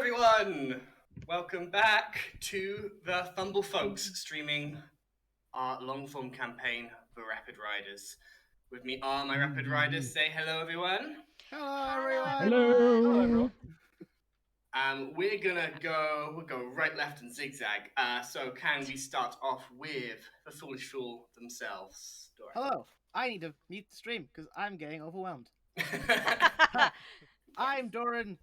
everyone! Welcome back to the Fumble folks streaming our long-form campaign for Rapid Riders. With me are my Rapid Riders. Say hello, everyone. Hello, everyone. Hello. We'll go right, left, and zigzag. So can we start off with the FoolishFool themselves? Dora? Hello. I need to mute the stream because I'm getting overwhelmed. I'm Doran.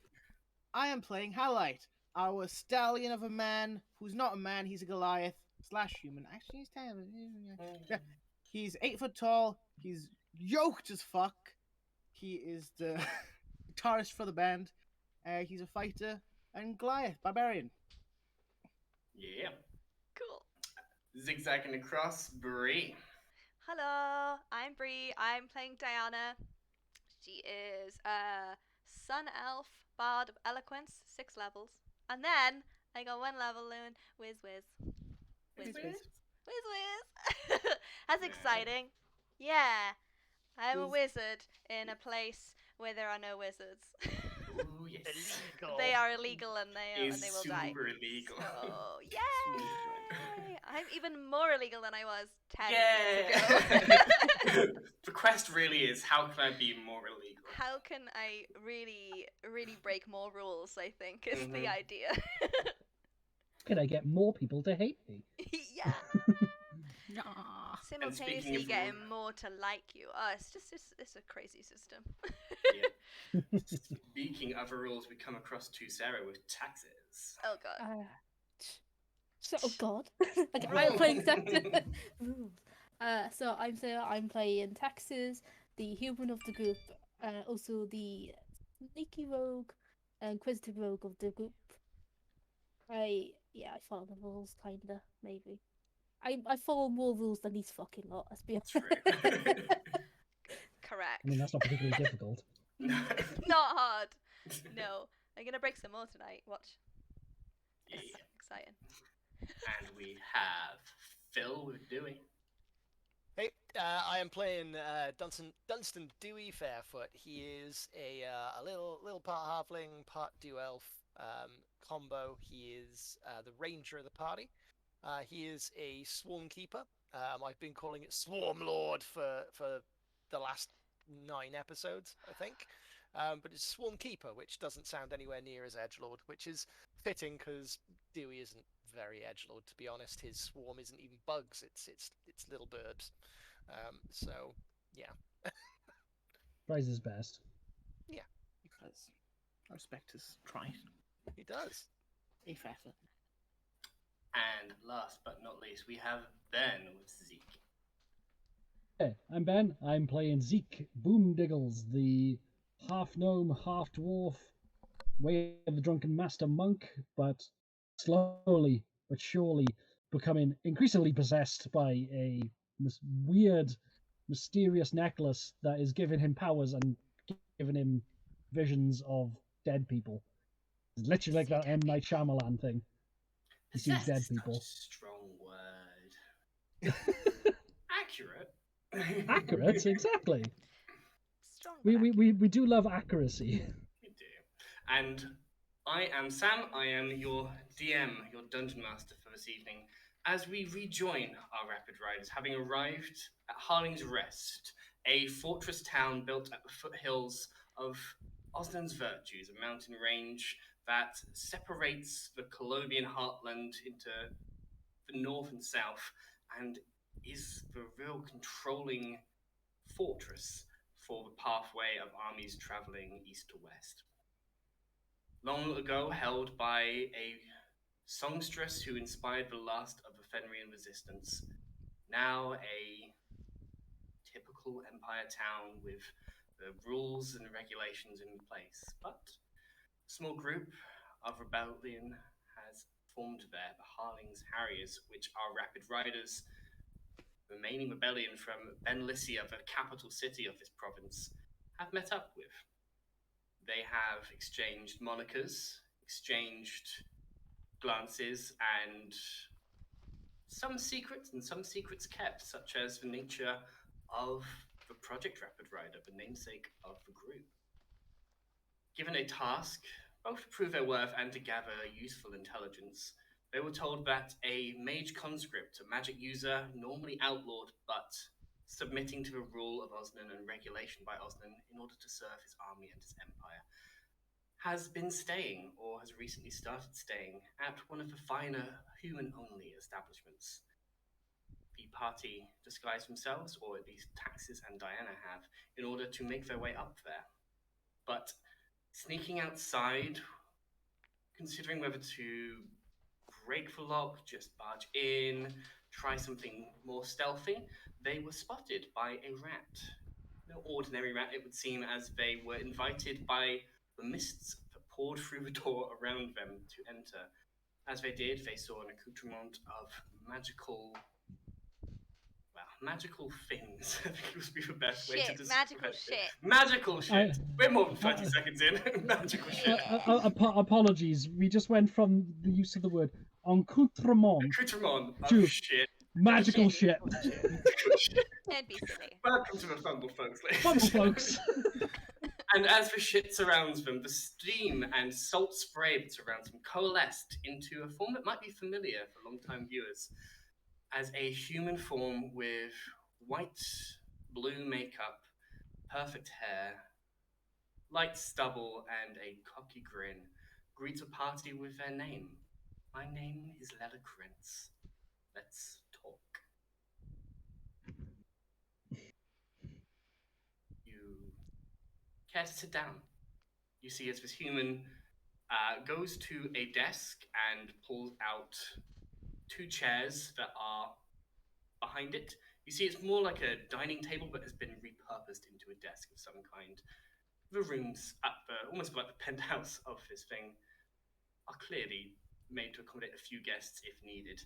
I am playing Halite, our stallion of a man who's not a man. He's a Goliath / human. Actually, he's 10. He's 8 foot tall. He's yoked as fuck. He is the guitarist for the band. He's a fighter and Goliath, barbarian. Yeah. Cool. Zigzagging across, Bree. Hello, I'm Bree. I'm playing Dyanna. She is a sun elf, bard of eloquence, 6 levels. And then I got 1 level in whiz. That's exciting. Yeah. I'm a wizard in a place where there are no wizards. Ooh, yes. Illegal. They are illegal and they will die. Super illegal. Oh, yay! I'm even more illegal than I was 10 minutes ago. The quest really is, how can I be more illegal? How can I really, really break more rules, I think, is the idea. Can I get more people to hate me? Yeah. And speaking Simultaneously of getting more to like you. Oh, it's a crazy system. Yeah. Speaking of rules, we come across to Sarah with taxes. Oh god. Oh god. Okay, I'm playing rules. So I'm Sarah. I'm playing Taxes, the human of the group, also the sneaky rogue, inquisitive rogue of the group. I follow the rules, kinda, maybe. I follow more rules than these fucking lot. Let's be honest. Correct. I mean, that's not particularly difficult. It's not hard. No. I'm gonna break some more tonight. Watch. Yeah. Exciting. And we have Phil with Dewey. Hey, I am playing Dunstan Dewey Fairfoot. He is a little part halfling, part dew elf combo. He is the ranger of the party. He is a swarm keeper. I've been calling it Swarm Lord for the last 9 episodes, I think. But it's Swarm Keeper, which doesn't sound anywhere near as edgelord, which is fitting because Dewey isn't very edgelord, to be honest. His swarm isn't even bugs; it's little burbs. So yeah. Tries his best. Yeah. Because I respect his trying. He does. A facet. And last but not least, we have Ben with Zeke. Hey, I'm Ben. I'm playing Zeke Boomdiggles, the half-gnome, half-dwarf, way of the drunken master monk, but slowly but surely becoming increasingly possessed by a weird, mysterious necklace that is giving him powers and giving him visions of dead people. It's literally like that M. Night Shyamalan thing. He sees dead people. Strong word. Accurate. Accurate, exactly. Strong. We do love accuracy. We do. And I am Sam. I am your DM, your dungeon master for this evening, as we rejoin our Rapid Riders, having arrived at Harling's Rest, a fortress town built at the foothills of Osnan's Virtues, a mountain range that separates the Cologneon heartland into the north and south, and is the real controlling fortress for the pathway of armies traveling east to west. Long ago held by a songstress who inspired the last of the Fenrian resistance, now a typical empire town with the rules and regulations in place. But a small group of rebellion has formed there, the Harling's Harriers, which are Rapid Riders. The remaining rebellion from Benlissia, the capital city of this province, have met up with. They have exchanged monikers, exchanged glances, and some secrets kept, such as the nature of the Project Rapid Rider, the namesake of the group. Given a task, both to prove their worth and to gather useful intelligence. They were told that a mage conscript, a magic user, normally outlawed, but submitting to the rule of Osnan and regulation by Osnan in order to serve his army and his empire, has been staying, or has recently started staying, at one of the finer human-only establishments. The party disguise themselves, or at least Taxes and Dyanna have, in order to make their way up there. But sneaking outside, considering whether to break the lock, just barge in, try something more stealthy, they were spotted by a rat. No ordinary rat, it would seem, as they were invited by the mists that poured through the door around them to enter. As they did, they saw an accoutrement of magical things. I think would be the best way to Shit, describe magical it. shit. Magical shit. We're more than 20 seconds in. Magical shit. Apologies, we just went from the use of the word accoutrement Accoutrement of to shit. magical shit. Magical shit. Don't be silly. Welcome to the Fumble, folks. Fumble, folks. And as the shit surrounds them, the steam and salt spray that surrounds them coalesced into a form that might be familiar for long-time viewers, as a human form with white, blue makeup, perfect hair, light stubble, and a cocky grin, greets a party with their name. My name is Reluctantsheep. Let's talk. You care to sit down? You see as this human goes to a desk and pulls out two chairs that are behind it. You see it's more like a dining table but has been repurposed into a desk of some kind. The rooms at almost like the penthouse of this thing are clearly made to accommodate a few guests if needed.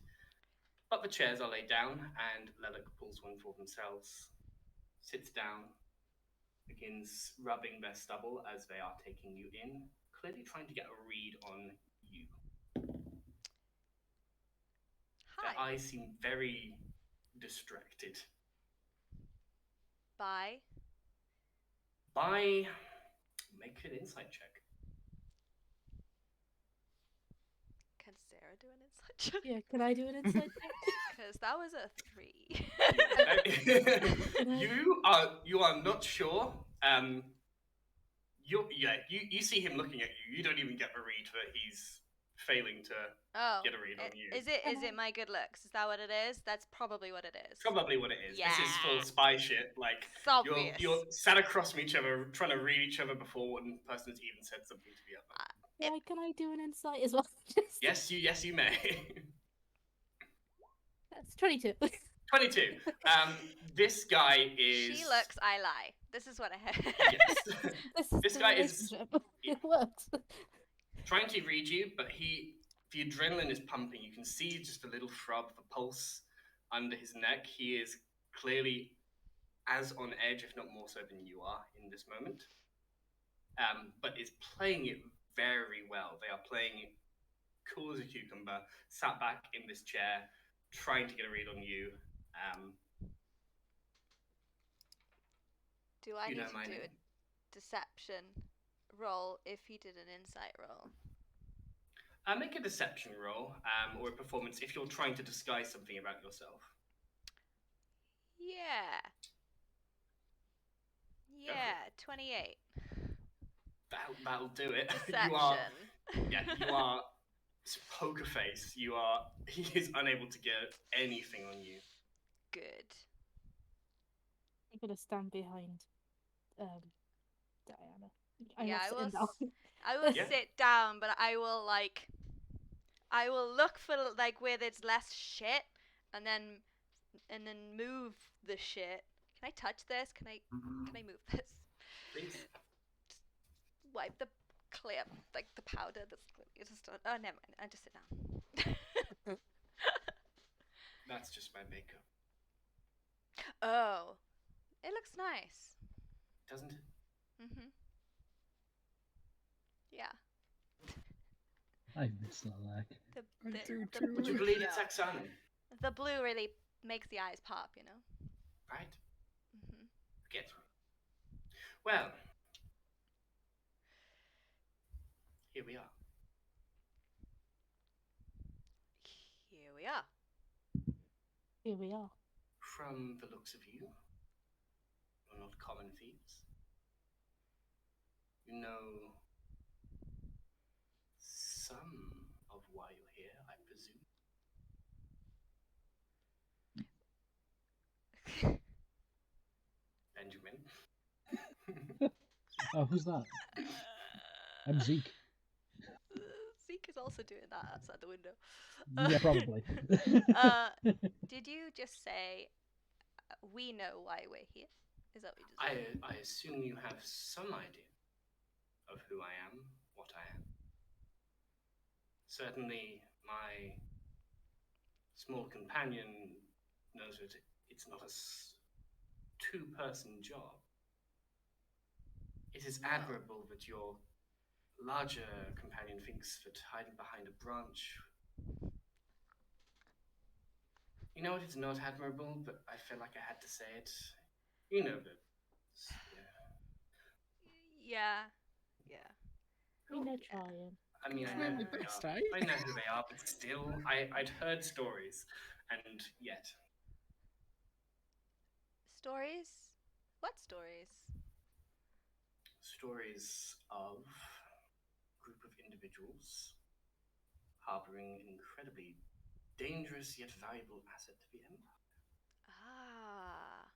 But the chairs are laid down and Leluc pulls one for themselves, sits down, begins rubbing their stubble as they are taking you in, clearly trying to get a read on you. Their Hi. eyes seem very distracted. Bye. Make an insight check. Can Sarah do an insight check? Yeah, can I do an insight check? Because that was a 3. You are not sure. You see him looking at you. You don't even get the read that he's failing to get a read on you. Is it my good looks? Is that what it is? That's probably what it is. Probably what it is. Yeah. This is full spy shit. Like It's obvious. you're sat across from each other, trying to read each other before one person has even said something to the other. Yeah, can I do an insight as well? Just... Yes, you may. That's 22. 22. This guy is. She looks, I lie. This is what I heard. Yes. This the guy is relationship. It works. trying to read you, but the adrenaline is pumping. You can see just a little throb of a pulse under his neck. He is clearly as on edge, if not more so than you are in this moment. But is playing it very well. They are playing it cool as a cucumber, sat back in this chair, trying to get a read on you. Do I You need know to my do name. a deception roll if he did an insight roll? Make a deception roll, or a performance if you're trying to disguise something about yourself. Yeah. Yeah, 28. That'll do it. Deception. You are poker face. He is unable to get anything on you. Good. I'm gonna stand behind Dyanna. Yeah, I will down. I will Yeah. sit down, but I will look for like where there's less shit, and then move the shit. Can I touch this? Can I move this? Please. Wipe the clear, like the powder that's just on. Oh, never mind. I just sit down. That's just my makeup, Oh, it looks nice. doesn't it? Mhm. Yeah. I miss Lilac. Would you believe it's Axana? The blue really makes the eyes pop, you know. Right? Mhm. Get me. Well, here we are. Here we are. Here we are. From the looks of you, you're not common thieves. You know some of why you're here, I presume. Benjamin. Who's that? I'm Zeke. Zeke is also doing that outside the window. Yeah, probably. Did you just say we know why we're here? Is that what you just said? I assume you have some idea of who I am, what I am. Certainly, my small companion knows that it's not a two-person job. It is admirable that your larger companion thinks that hiding behind a branch... You know what, it's not admirable, but I feel like I had to say it. You know that... Yeah. Yeah. We know trying. I mean, I Trying know my who they best, are. eh? I know who they are, but still, I'd heard stories, and yet... Stories? What stories? Stories of a group of individuals harboring an incredibly dangerous yet valuable asset to the Empire. Ah,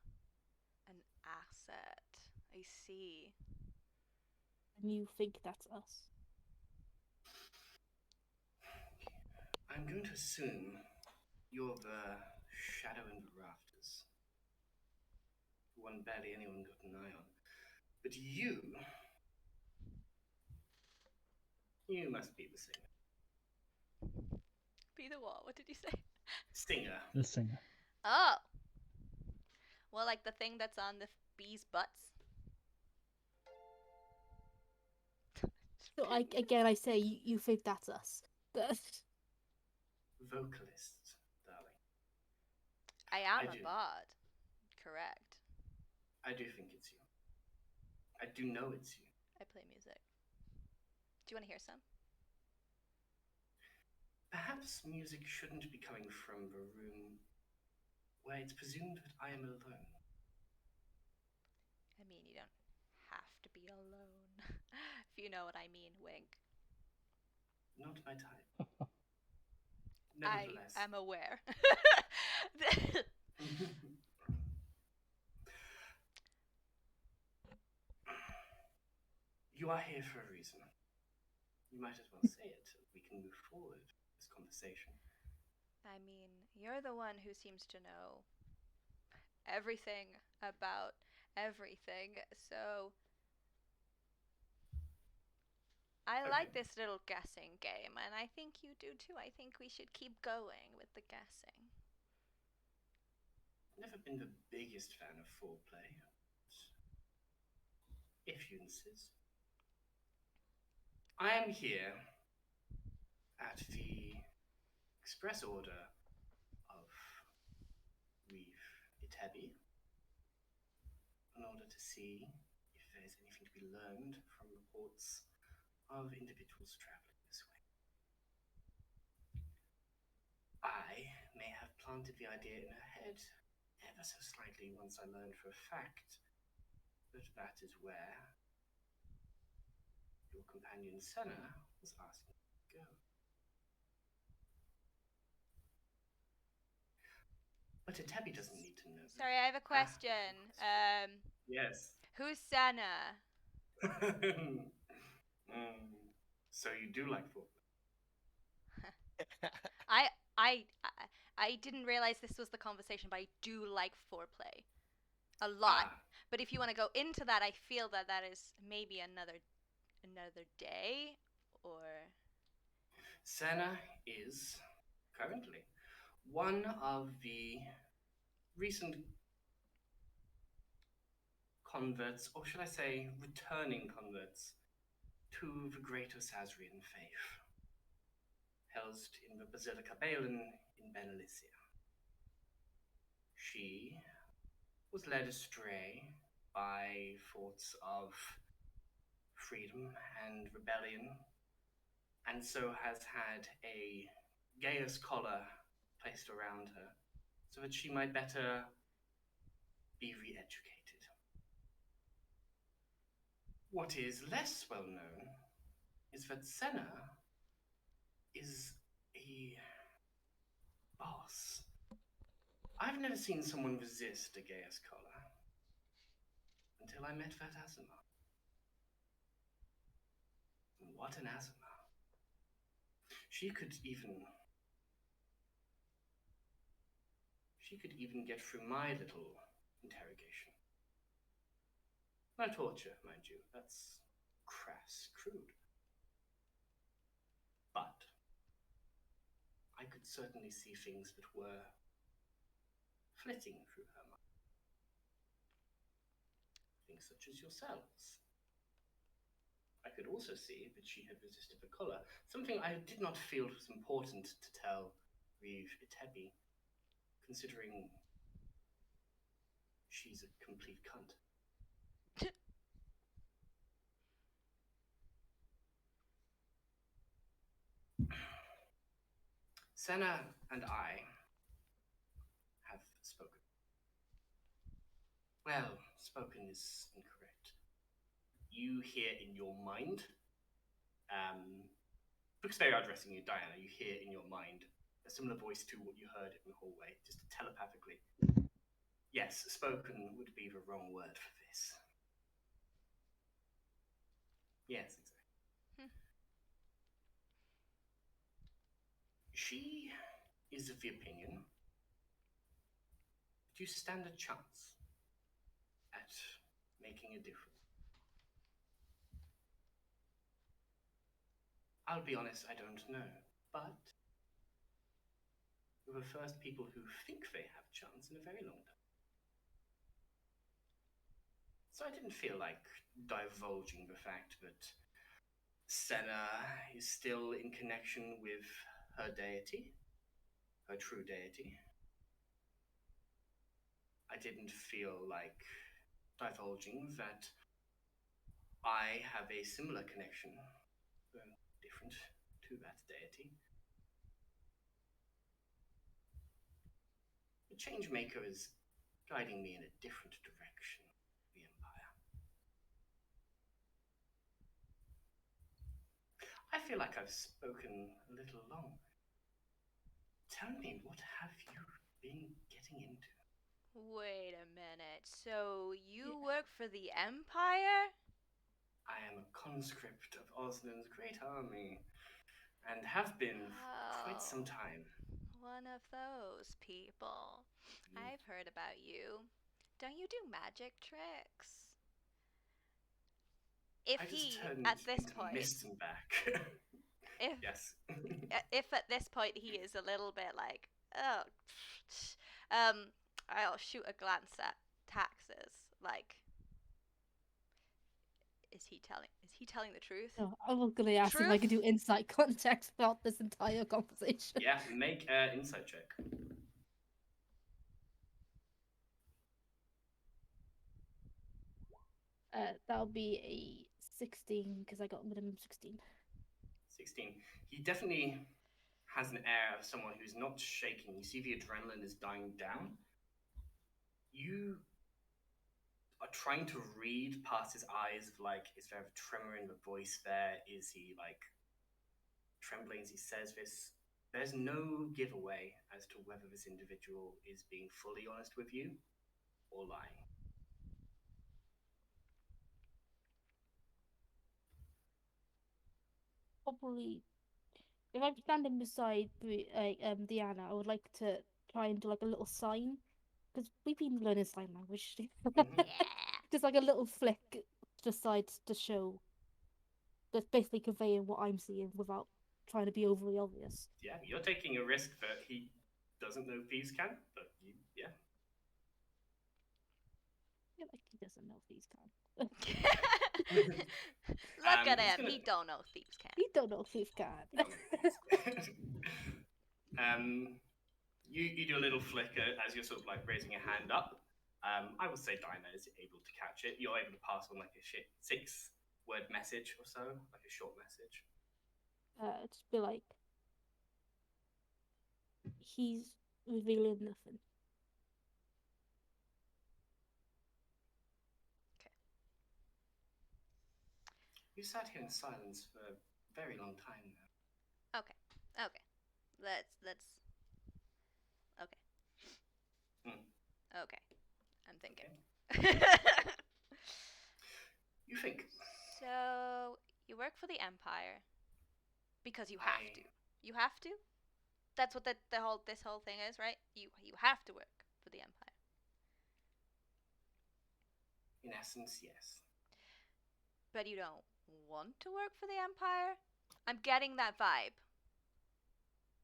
an asset. I see. And you think that's us? I'm going to assume you're the shadow in the rafters. One barely anyone got an eye on. But you must be the singer. Be the what? What did you say? Singer. The singer. Oh. Well, like the thing that's on the bees' butts. So I say you think that's us. Vocalist, darling. I am I a do. bard. Correct. I do think it's you. I do know it's you. I play music. Do you want to hear some? Perhaps music shouldn't be coming from the room where it's presumed that I am alone. I mean, you don't have to be alone. If you know what I mean, wink. Not my type. I Nevertheless. am aware. You are here for a reason. You might as well say it so we can move forward with this conversation. I mean, you're the one who seems to know everything about everything, so I Okay. like this little guessing game, and I think you do too. I think we should keep going with the guessing. Never been the biggest fan of foreplay. If you insist. I am here at the express order of Reeve Itebi in order to see if there's anything to be learned from reports of individuals traveling this way. I may have planted the idea in her head ever so slightly once I learned for a fact that that is where your companion Senna was asking to go. But Itebi doesn't need to know. Sorry, I have a question. Yes. Who's Senna? So you do like football? I didn't realize this was the conversation, but I do like foreplay a lot. But if you want to go into that, I feel that is maybe another day, or Senna is currently one of the recent converts, or should I say returning converts, to the great Osasrian faith, housed in the Basilica Balin in Benalicia. She was led astray by thoughts of freedom and rebellion and so has had a Gaius collar placed around her so that she might better be re-educated. What is less well known is that Senna is a boss. I've never seen someone resist a Gaius collar until I met that Azuma. What an Azuma. She could even get through my little interrogation. No torture, mind you. That's crass, crude. But I could certainly see things that were flitting through her mind. Things such as yourselves. I could also see that she had resisted the collar, something I did not feel was important to tell Reeve Itebi, considering she's a complete cunt. Senna and I have spoken. Well, spoken is incorrect. You hear in your mind, because they are addressing you, Dyanna, you hear in your mind a similar voice to what you heard in the hallway, just telepathically. Yes, spoken would be the wrong word for this. Yes, exactly. She is of the opinion that you stand a chance at making a difference. I'll be honest, I don't know, but you're the first people who think they have a chance in a very long time. So I didn't feel like divulging the fact that Senna is still in connection with her deity, her true deity. I didn't feel like divulging that I have a similar connection, though different, to that deity. The Changemaker is guiding me in a different direction, the Empire. I feel like I've spoken a little long. Tell me, what have you been getting into? Wait a minute. So you work for the Empire? I am a conscript of Osnan's great army, and have been for quite some time. One of those people. I've heard about you. Don't you do magic tricks? If I just he, turned at this into point, mist and back. if Yes. if at this point he is a little bit like, oh, I'll shoot a glance at taxes. Like, is he telling the truth? No, I was gonna ask if I could do insight context about this entire conversation. Yeah, make an insight check. That'll be a 16 because I got minimum 16. 16. He definitely has an air of someone who's not shaking. You see the adrenaline is dying down. You are trying to read past his eyes, like, is there a tremor in the voice there? Is he, like, trembling as he says this? There's no giveaway as to whether this individual is being fully honest with you or lying. Probably, if I'm standing beside Dyanna, I would like to try and do like a little sign because we've been learning sign language. Mm-hmm. Just like a little flick to the sides to show that's basically conveying what I'm seeing without trying to be overly obvious. Yeah, you're taking a risk that he doesn't know thieves can, but you, yeah. I feel like he doesn't know these can. Look at him. He don't know thieves can. He don't know thieves can. You do a little flicker as you're sort of like raising your hand up. I would say Dyanna is able to catch it. You're able to pass on like a 6-word message or so, like a short message. Just be like, he's revealing nothing. You sat here in silence for a very long time now. Okay. Let's. Okay. Okay. I'm thinking. You think? So you work for the Empire because you have to. You have to. That's what this whole thing is, right? You have to work for the Empire. In essence, yes. But you don't want to work for the Empire? I'm getting that vibe.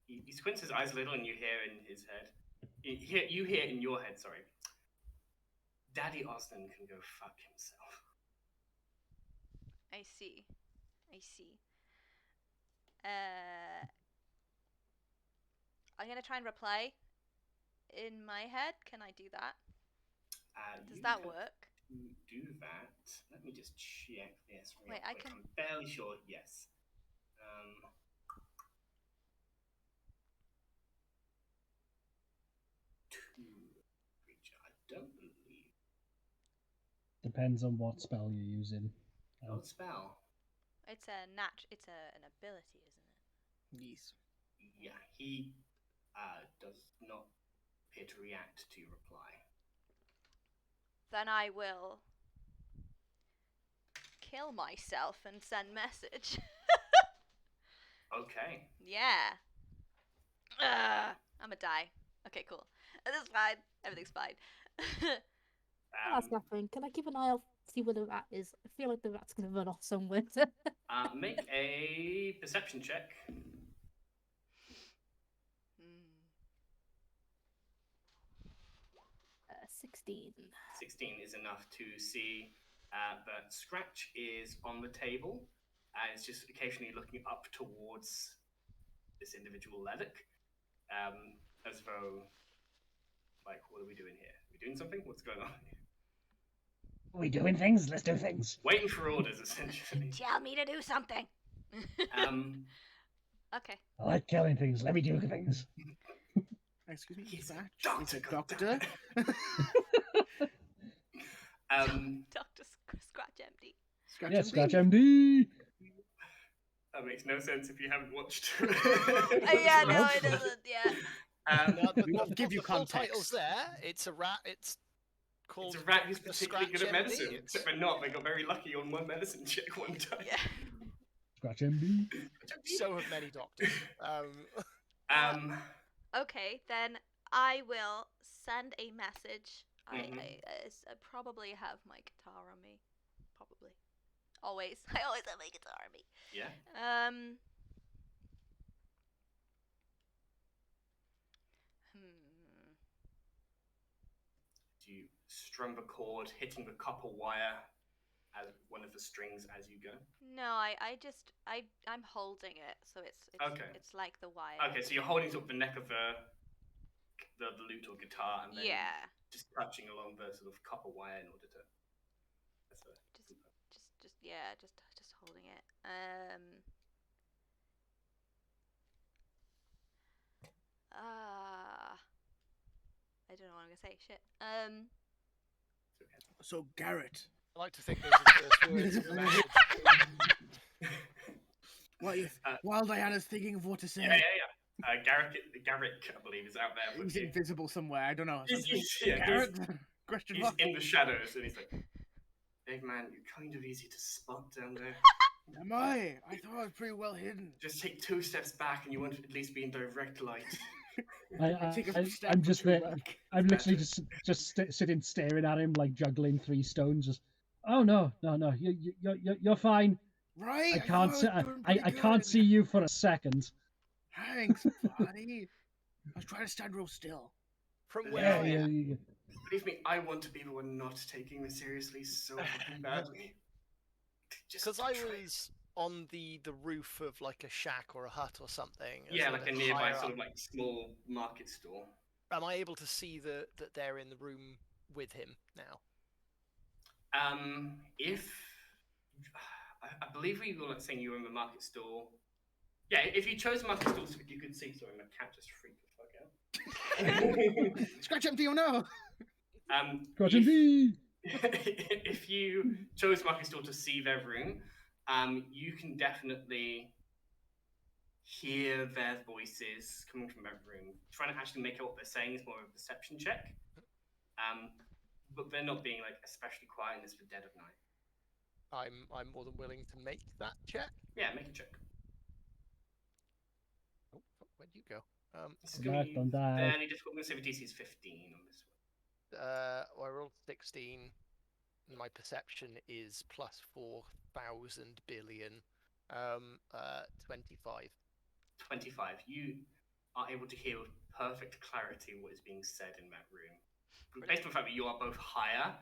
He squints his eyes a little, and you hear in his head. You hear in your head. Sorry. Daddy Austin can go fuck himself. I see. I'm gonna try and reply in my head. Can I do that? Does that work? Do that. Let me just check this. Wait, I can. I'm fairly sure. Yes. Creature. I don't believe. Depends on what spell you're using. What spell? It's an ability, isn't it? Yes. Yeah, he does not appear to react to your reply. Then I will kill myself and send message. Okay. Yeah. I'm gonna die. Okay, cool. This is fine. Everything's fine. That's nothing. Can I keep an eye out, see where the rat is? I feel like the rat's gonna run off somewhere. Make a perception check. 16. 16 is enough to see that Scratch is on the table. It's just occasionally looking up towards this individual Levick, as though, like, what are we doing here? Are we doing something? What's going on here? Are we doing things? Let's do things. Waiting for orders, essentially. Tell me to do something. Okay. I like killing things. Let me do things. Excuse me, He's a Scratch? He's a doctor? Dr. Scratch MD. Scratch MD. That makes no sense if you haven't watched. Yeah, no, it doesn't. Yeah. We'll give you the full context. title's there. It's a rat. It's called. It's a rat who's Dr. particularly good at Scratch medicine. MD. Except for not. They got very lucky on one medicine check one time. Yeah. Scratch MD. So have many doctors. Okay, then I will send a message. I probably have my guitar on me. Probably. Always. I always have my guitar on me. Yeah. Do you strum the chord, hitting the copper wire as one of the strings as you go? No, I'm holding it, so it's okay. It's like the wire. Okay, so you're holding sort of the neck of the lute or guitar, and then just touching along the sort of copper wire in order to. Just holding it. I don't know what I'm gonna say. Shit. So Garrett. I like to think those are the first words of the message. What if while Diana's thinking of what to say? Yeah. Garrick, I believe, is out there. He's invisible somewhere. I don't know. Garrett? Question He's mark. in the shadows, and he's like, "Hey man, you're kind of easy to spot down there." Am I? I thought I was pretty well hidden. Just take 2 steps back, and you won't at least be in direct light. I'm just there. I'm literally just sitting staring at him, like juggling 3 stones. Just, oh no, you're fine. Right? I can't see you for a second. Thanks, buddy. I was trying to stand real still. From where? Believe me, I want to be the one not taking this seriously so fucking badly. Because I was on the roof of like a shack or a hut or something. Yeah, like a nearby sort up. of like small market store. Am I able to see that they're in the room with him now? If I believe we were saying you were in the market store. Yeah, if you chose Marcus Stool, you could see. Sorry, my cat just freaked the fuck out. Scratch empty, oh no! Scratch if, MD! if you chose Marcus Stool to see their room, you can definitely hear their voices coming from their room. Trying to actually make out what they're saying is more of a perception check. But they're not being like especially quiet in this for dead of night. I'm more than willing to make that check. Yeah, make a check. Oh, where'd you go? This is going to be Don't die. fairly difficult. I'm going to say the DC is 15 on this one. Well, I rolled 16. And my perception is plus 4,000 billion. 25. 25. You are able to hear with perfect clarity what is being said in that room. Based on the fact that you are both higher,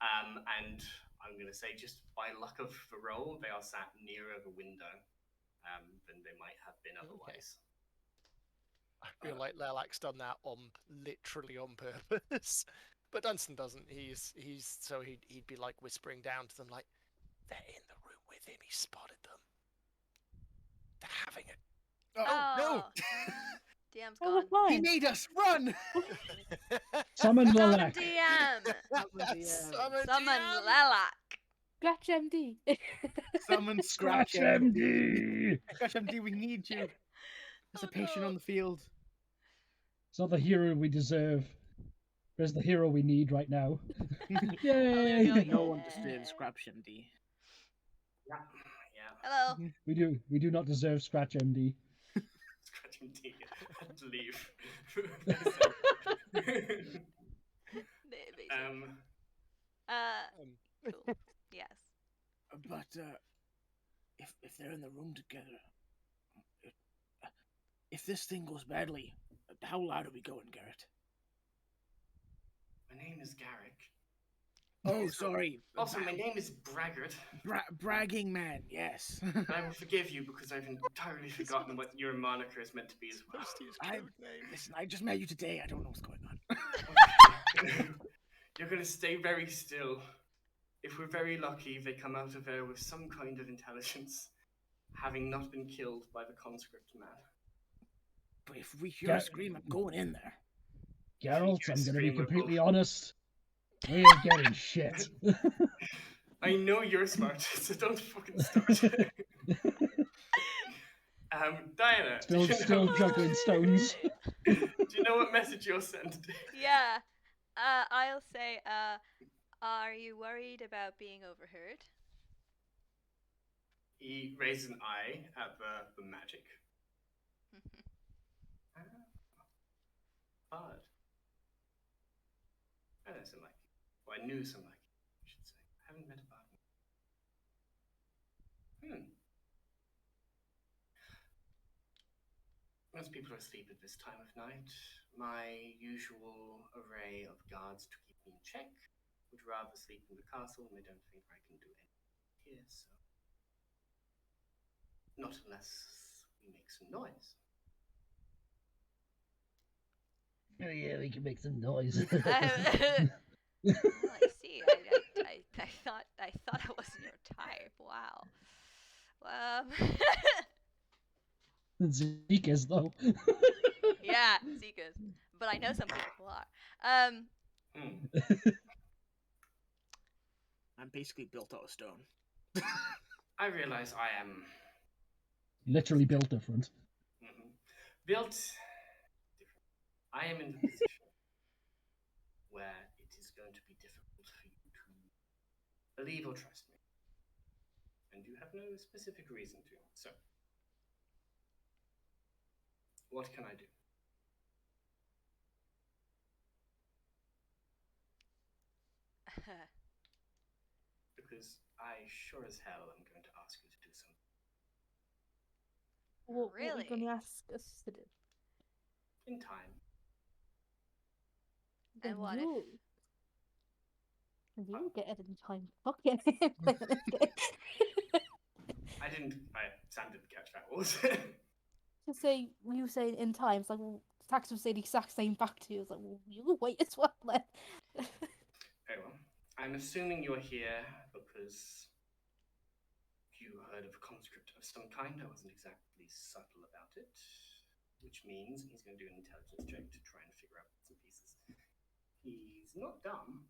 and I'm going to say just by luck of the roll, they are sat nearer the window than they might have been otherwise. I feel like Lelak's done that literally on purpose. But Dunstan doesn't. He's so he'd be like whispering down to them like, they're in the room with him. He spotted them. They're having it. Oh, DM's Oh, gone. He fine. made us run! Summon Summon Lilac. DM. Summon Summon DM. Lilac. Scratch MD. Summon Scratch Scratch MD! Scratch MD, we need you. There's a patient on the field. It's not the hero we deserve. There's the hero we need right now. There Yay! we go. No one deserves Scratch MD. Yeah. Hello. We do not deserve Scratch MD. Scratching D. I had to leave. Cool. Yes. But if they're in the room together, if this thing goes badly, how loud are we going, Garrett? My name is Garrick. Oh, sorry. Also, my name is Braggart. Bragging man, yes. I will forgive you because I've entirely forgotten what your moniker is meant to be as well. Listen, I just met you today. I don't know what's going on. You're going to stay very still. If we're very lucky, they come out of there with some kind of intelligence, having not been killed by the conscript man. But if we hear a scream, I'm going in there. Geralt, You're I'm going to be screaming completely both. honest. We ain't getting shit. I know you're smart, so don't fucking start. Dyanna, Still juggling stones. do you know what message you'll send? Yeah. I'll say, are you worried about being overheard? He raises an eye at the magic. Odd. I know some like you. Well, I knew some like you, I should say. I haven't met a bard. Most people are asleep at this time of night. My usual array of guards to keep me in check would rather sleep in the castle, and they don't think I can do anything here, so. Not unless we make some noise. Oh yeah, we can make some noise. Well, I see. I thought I wasn't your type. Wow. Zeke is though. Yeah, Zekas. But I know some people who are. I'm basically built out of stone. I realize I am Literally built different. built different. I am in the position where it is going to be difficult for you to believe or trust me. And you have no specific reason to. So, what can I do? Because I sure as hell am going to ask you to do something. What are Really? you going to ask us to do? In time. And what if- You get it in time. Fucking Sam didn't catch that, what was it? To say you say in time, it's like, well, Tax would say the exact same back to you. It's like, well, you wait as well then. Very well. I'm assuming you're here because you heard of a conscript of some kind. I wasn't exactly he's subtle about it, which means he's going to do an intelligence check to try and figure out bits and pieces. He's not dumb,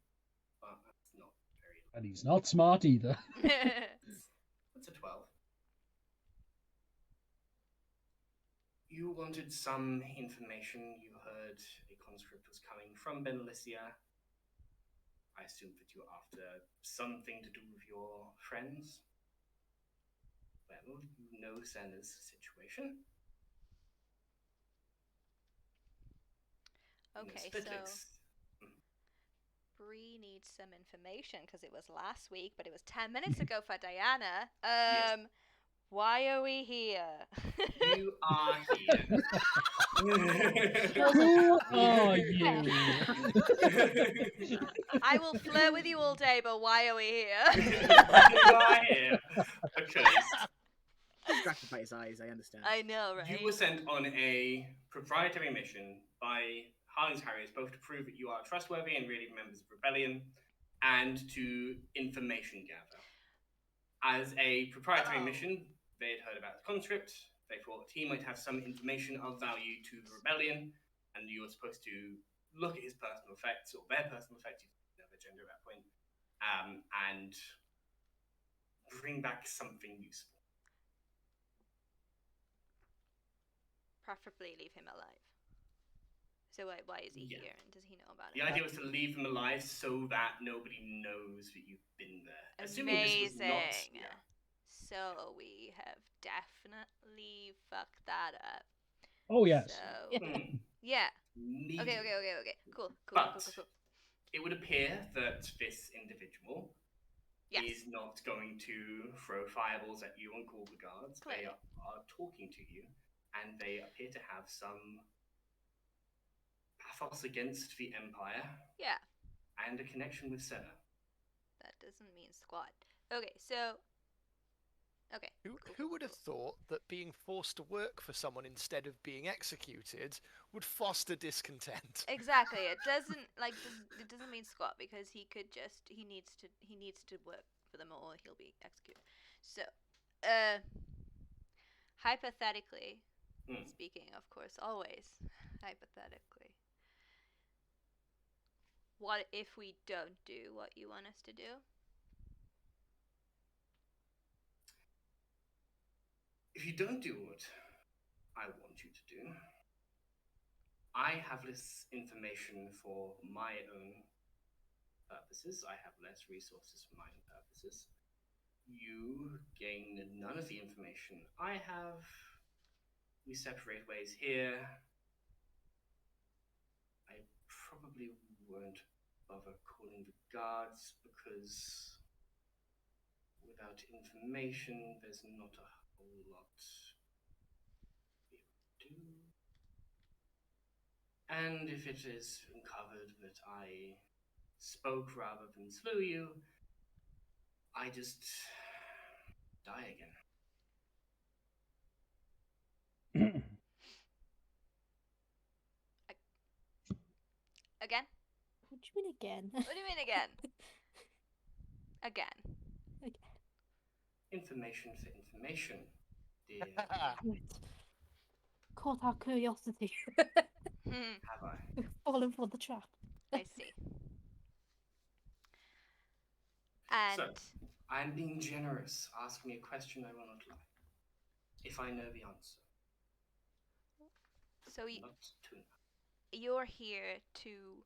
but that's not very. And he's not smart either. That's a 12. You wanted some information. You heard a conscript was coming from Benalicia. I assume that you're after something to do with your friends. Well, you know Senna's situation. Okay, so Bree needs some information because it was last week, but it was 10 minutes ago for Dyanna. Yes. Why are we here? You are here. Who are you? I will flirt with you all day, but why are we here? You are here because Distracted by his eyes, I understand. I know, right? you were sent on a proprietary mission by Harling's Harriers, both to prove that you are trustworthy and really members of Rebellion, and to information gather. As a proprietary mission, they had heard about the conscript. They thought he might have some information of value to the Rebellion, and you were supposed to look at his personal effects, or their personal effects, you didn't know their gender at that point, and bring back something useful. Preferably leave him alive. So why is he here, and does he know about The it? idea was to leave them alive so that nobody knows that you've been there. Assuming this was Amazing. not, So we have definitely fucked that up. Oh, yes. So, Yeah. yeah. Okay. Cool. But it would appear that this individual is not going to throw fireballs at you and call the guards. Clearly. They are talking to you, and they appear to have some pathos against the Empire. Yeah. And a connection with Senna. That doesn't mean squat. Okay, so. Okay. Who would have thought that being forced to work for someone instead of being executed would foster discontent? Exactly. It doesn't mean squat because he needs to work for them or he'll be executed. So, hypothetically speaking, of course, always hypothetically. What if we don't do what you want us to do? If you don't do what I want you to do, I have less information for my own purposes. I have less resources for my own purposes. You gain none of the information I have. We separate ways here. I probably won't bother calling the guards because without information, there's not a whole lot we do. And if it is uncovered that I spoke rather than slew you, I just die again. Again? What do you mean again? What do you mean again? Again. Information for information, dear. Caught our curiosity. Have I? We've fallen for the trap. I see. And So, I'm being generous. Ask me a question, I will not lie. If I know the answer. so Not to know. you're here to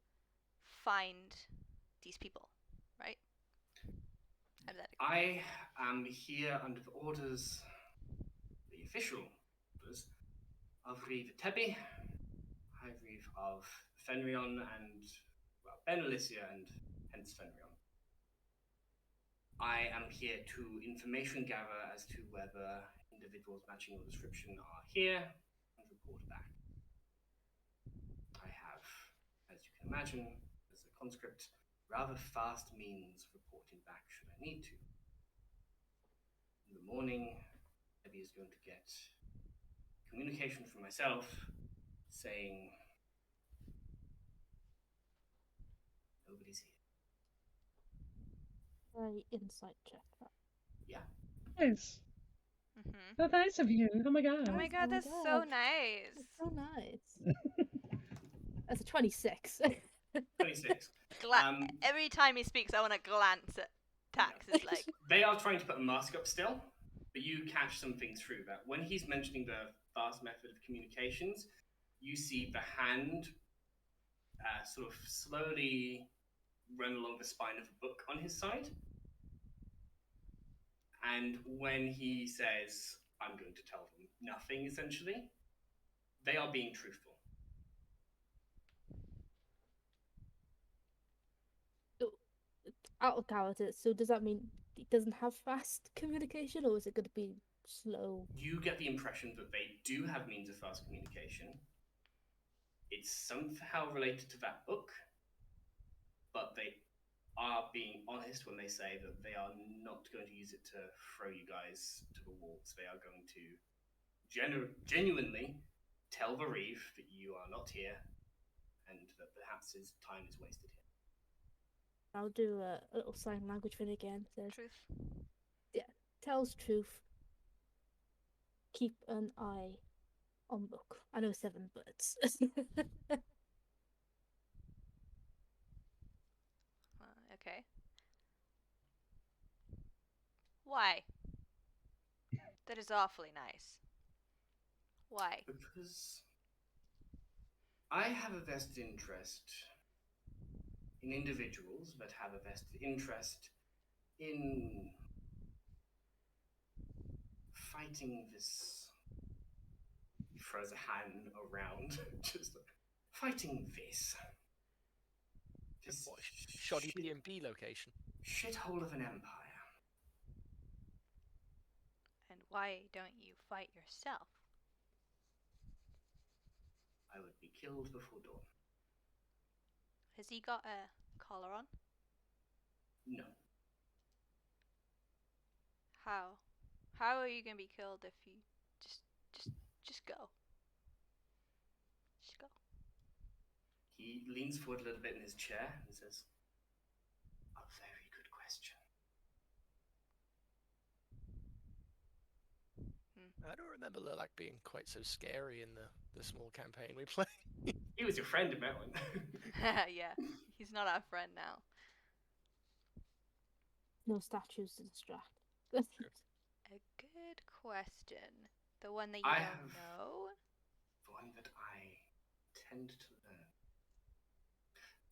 find these people, right? I am here under the orders, the official orders, of Reeve Tebi, High Reeve of Fenrion and, well, Benalicia and hence Fenrion. I am here to information gather as to whether individuals matching your description are here and report back. I have, as you can imagine, as a conscript, rather fast means of reporting back should I need to. In the morning, Debbie is going to get communication from myself saying nobody's here. Very insight check. Yeah. Nice. Mm-hmm. So nice of you. Oh my god. Oh my god, Oh my that's so God. nice. It's so nice. That's a 26. 26. Every time he speaks, I want to glance at Tax. It's like, They are trying to put a mask up still, but you catch something through that. When he's mentioning the fast method of communications, you see the hand sort of slowly run along the spine of a book on his side. And when he says, I'm going to tell them nothing, essentially, they are being truthful. Out of character. So does that mean it doesn't have fast communication, or is it going to be slow? You get the impression that they do have means of fast communication. It's somehow related to that book, but they are being honest when they say that they are not going to use it to throw you guys to the wolves. They are going to genuinely tell the reef that you are not here and that perhaps his time is wasted here. I'll do a little sign language thing again. Says, truth. tells truth. Keep an eye on book. I know 7, but Okay. Why? That is awfully nice. Why? Because I have a vested interest in individuals that have a vested interest in fighting this. He throws a hand around, just fighting this. This What, shoddy B&B location. shithole of an empire. And why don't you fight yourself? I would be killed before dawn. Has he got a collar on? No. How? How are you gonna be killed if you just go? Just go. He leans forward a little bit in his chair and says, a very good question. I don't remember Lilac being quite so scary in the small campaign we played. He was your friend in that one. Yeah, he's not our friend now. no statues to distract. A good question. The one that you I don't have- know? The one that I tend to learn.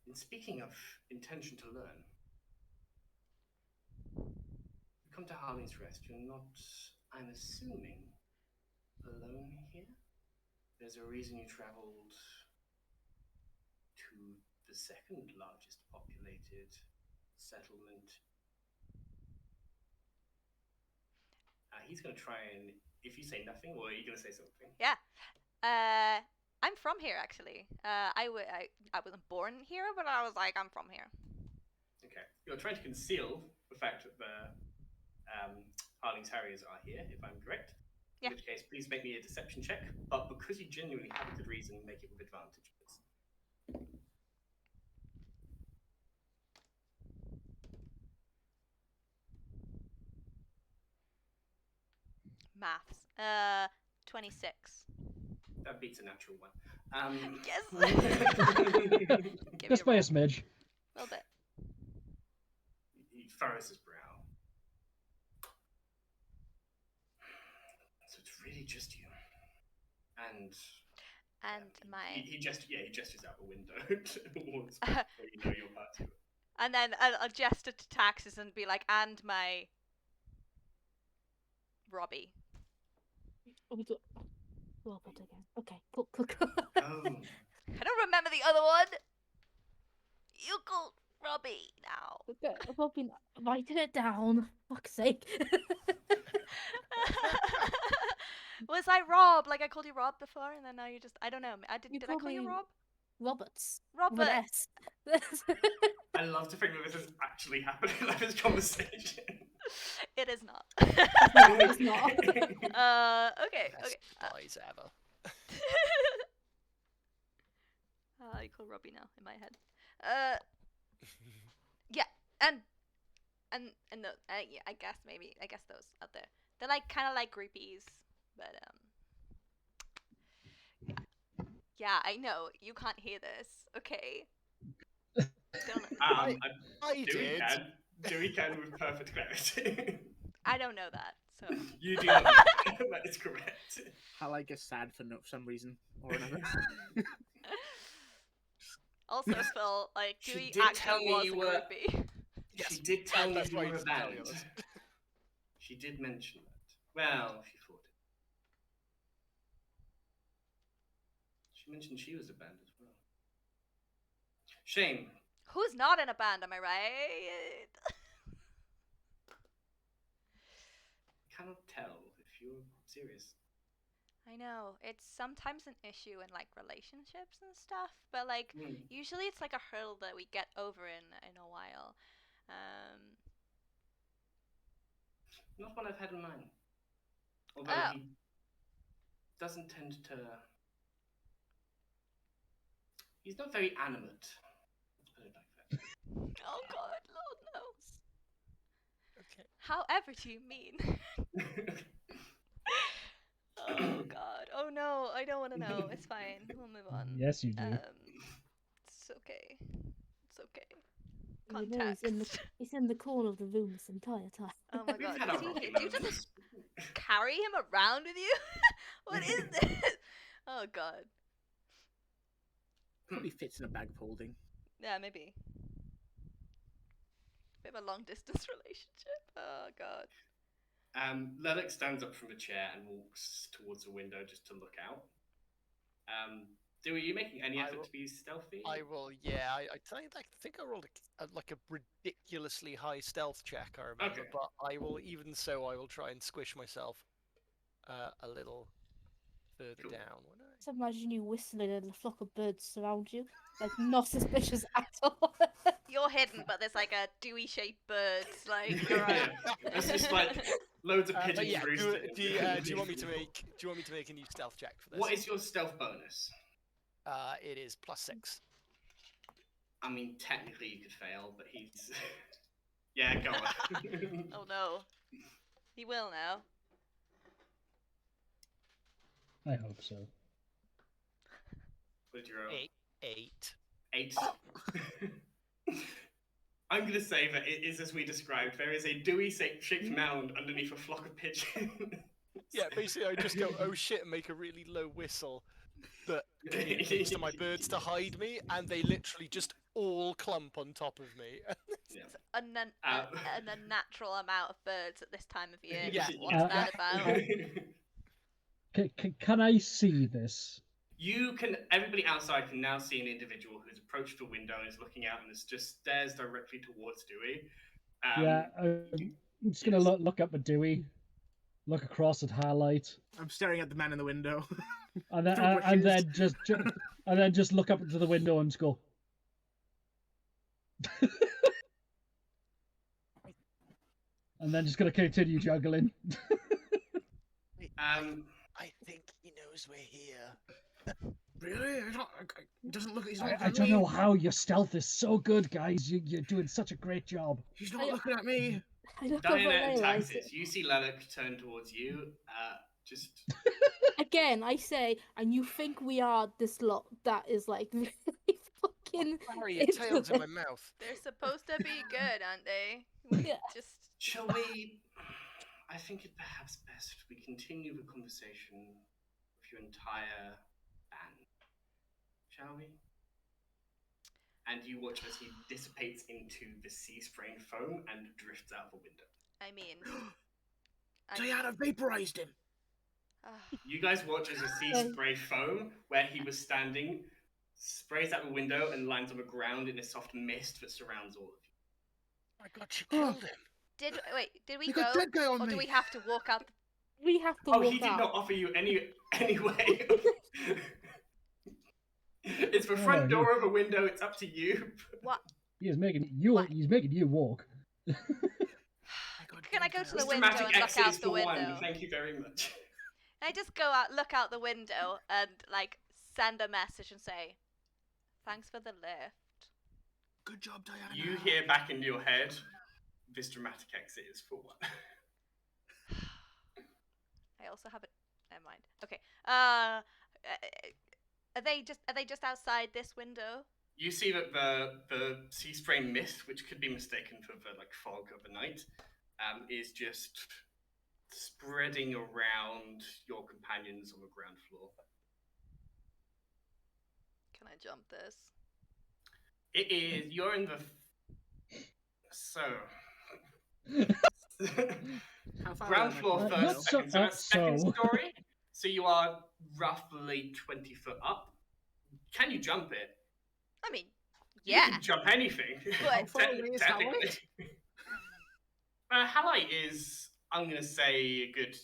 And speaking of intention to learn, you come to Harley's Rest. You're not, I'm assuming, alone here? There's a reason you traveled to the second largest populated settlement. He's going to try and, if you say nothing, or are you going to say something? Yeah. I'm from here actually. I wasn't born here, but I was like, I'm from here. Okay. You're trying to conceal the fact that the Harling's Harriers are here, if I'm correct. Yeah. In which case, please make me a deception check. But because you genuinely have a good reason, make it with advantage, please. Maths. 26. That beats a natural one. Yes. Give Just me by a a smidge. little bit. He furrows his brow. So it's really just you. And he gestures out the window towards where you know your party. And then I'll gesture to Taxes and be like, and my Robbie. Robert again. Okay, cool. Oh, I don't remember the other one. You call Robbie now. Okay, I've all been writing it down. Fuck's sake. Was I Rob? Like I called you Rob before, and then now you just, I don't know. Did I call you called me Rob? Roberts. Robert. With an S. I love to think that this is actually happening in this conversation. It is not. It's not. Okay. Best guys ever. I call Robbie now in my head. Yeah, and yeah, I guess those out there. They're like kind of like groupies, but yeah, I know you can't hear this. Okay. Don't. I Dewey did. can. Dewey can with perfect clarity. I don't know that. So. You do not know that. That is correct. Highlight gets sad for some reason or another. Also, Phil, like, She Dewey did tell actually me was you a were- groupie. Yes, She did tell me that's you why were a he's telling band. us. She did mention that. Well, she thought it. She mentioned she was a band as well. Shame. Who's not in a band? Am I right? Cannot tell if you're serious. I know it's sometimes an issue in like relationships and stuff, but like usually it's like a hurdle that we get over in a while. Not one I've had in mind. Although Oh. he doesn't tend to. He's not very animate. Let's put it like that. Oh God, Lord knows. Okay. However do you mean? Oh God. Oh no, I don't want to know. It's fine. We'll move on. Yes, you do. It's okay. It's okay. You know, Context. he's in the corner of the room this entire time. Oh my We've God. had our Is he rocky here? Do you just moments. carry him around with you? What is this? Oh God. Probably fits in a bag of holding. Yeah, maybe. Bit of a long distance relationship. Oh God. Levick stands up from a chair and walks towards the window just to look out. Dewey, are you making any effort to be stealthy? I will. Yeah, I think I rolled like a ridiculously high stealth check. I remember, Okay. but I will. Even so, I will try and squish myself a little further Cool. down. Won't I? Just imagine you whistling and a flock of birds surround you, like not suspicious at all. You're hidden, but there's like a dewy-shaped birds like around. It's just like loads of pigeons But yeah, roosting. do you want me to make? Do you want me to make a new stealth check for this? What is your stealth bonus? It is +6. I mean, technically you could fail, but he's. Yeah, go on. Oh no. He will now. I hope so. What did you roll? 8. 8. I'm going to say that it is as we described. There is a dewy-shaped mound underneath a flock of pigeons. Yeah, basically I just go, oh shit, and make a really low whistle that communicates to my birds to hide me, and they literally just all clump on top of me. Yeah. An unnatural amount of birds at this time of year. Yeah. What's that about? Can I see this? You can. Everybody outside can now see an individual who's approached the window and is looking out and is just stares directly towards Dewey. Yeah, I'm just gonna look up at Dewey, look across at Highlight, I'm staring at the man in the window. and then Through and bushes. then just look up into the window and just go. And then just gonna continue juggling. I think he knows we're here. Really? It doesn't look. He's not I looking at don't me. know how your stealth is so good, guys. You're doing such a great job. He's not looking at me. I look over Dyanna and and realize Taxis, you see Levick turn towards you. Just. again, I say, and you think we are this lot that is like really fucking. Harry, your tail's in my mouth. They're supposed to be good, aren't they? Yeah. Just. Shall we? I think it perhaps best we continue the conversation with your entire band. Shall we? And you watch as he dissipates into the sea-spraying foam and drifts out the window. I mean. Dyanna vaporized him. You guys watch as a sea spray foam, where he was standing, sprays out the window and lands on the ground in a soft mist that surrounds all of you. My God, she killed him. Did we You go, got dead guy on or me. do we have to walk out? We have to Oh, walk he did out. not offer you any way. It's the front door of a window. It's up to you. What? He's making you. What? He's making you walk. Can I go to the This window dramatic and look exit out is the for window? one. Thank you very much. Can I just go out, look out the window, and like send a message and say, "Thanks for the lift." Good job, Dyanna. You hear back in your head, this dramatic exit is for one. I also have a. Never mind. Okay. Are they just outside this window? You see that the sea spray mist, which could be mistaken for the like fog of the night, is just spreading around your companions on the ground floor. Can I jump this? It is. You're in the. So. How far Ground away am I floor, from the first, window? Not second. So that's second so. story. So you are roughly 20 foot up. Can you jump it? I mean, You yeah. can jump anything. How far away is Technically. Halite? Halite is, I'm going to say, a good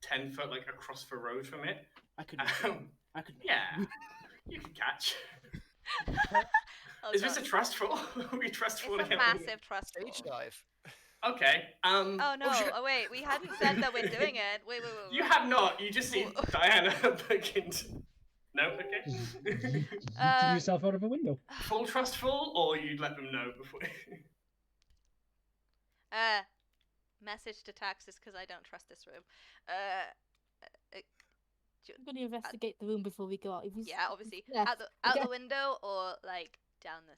10 foot like across the road from it. I could make it. I could make Yeah, it. you can catch. Oh, Is this a God. trustful? Are we trustful? It's a massive trust Stage fall. dive. Okay. Oh no! shit. Oh wait, we hadn't said that we're doing it. Wait. You have not. You just see Whoa. Dyanna begin to... No? Okay. Yeeted yourself out of a window. Full trustful, or you'd let them know before... Message to taxes because I don't trust this room. I'm going to investigate the room before we go out. If you Yeah, obviously. Yeah. Out the window or like down the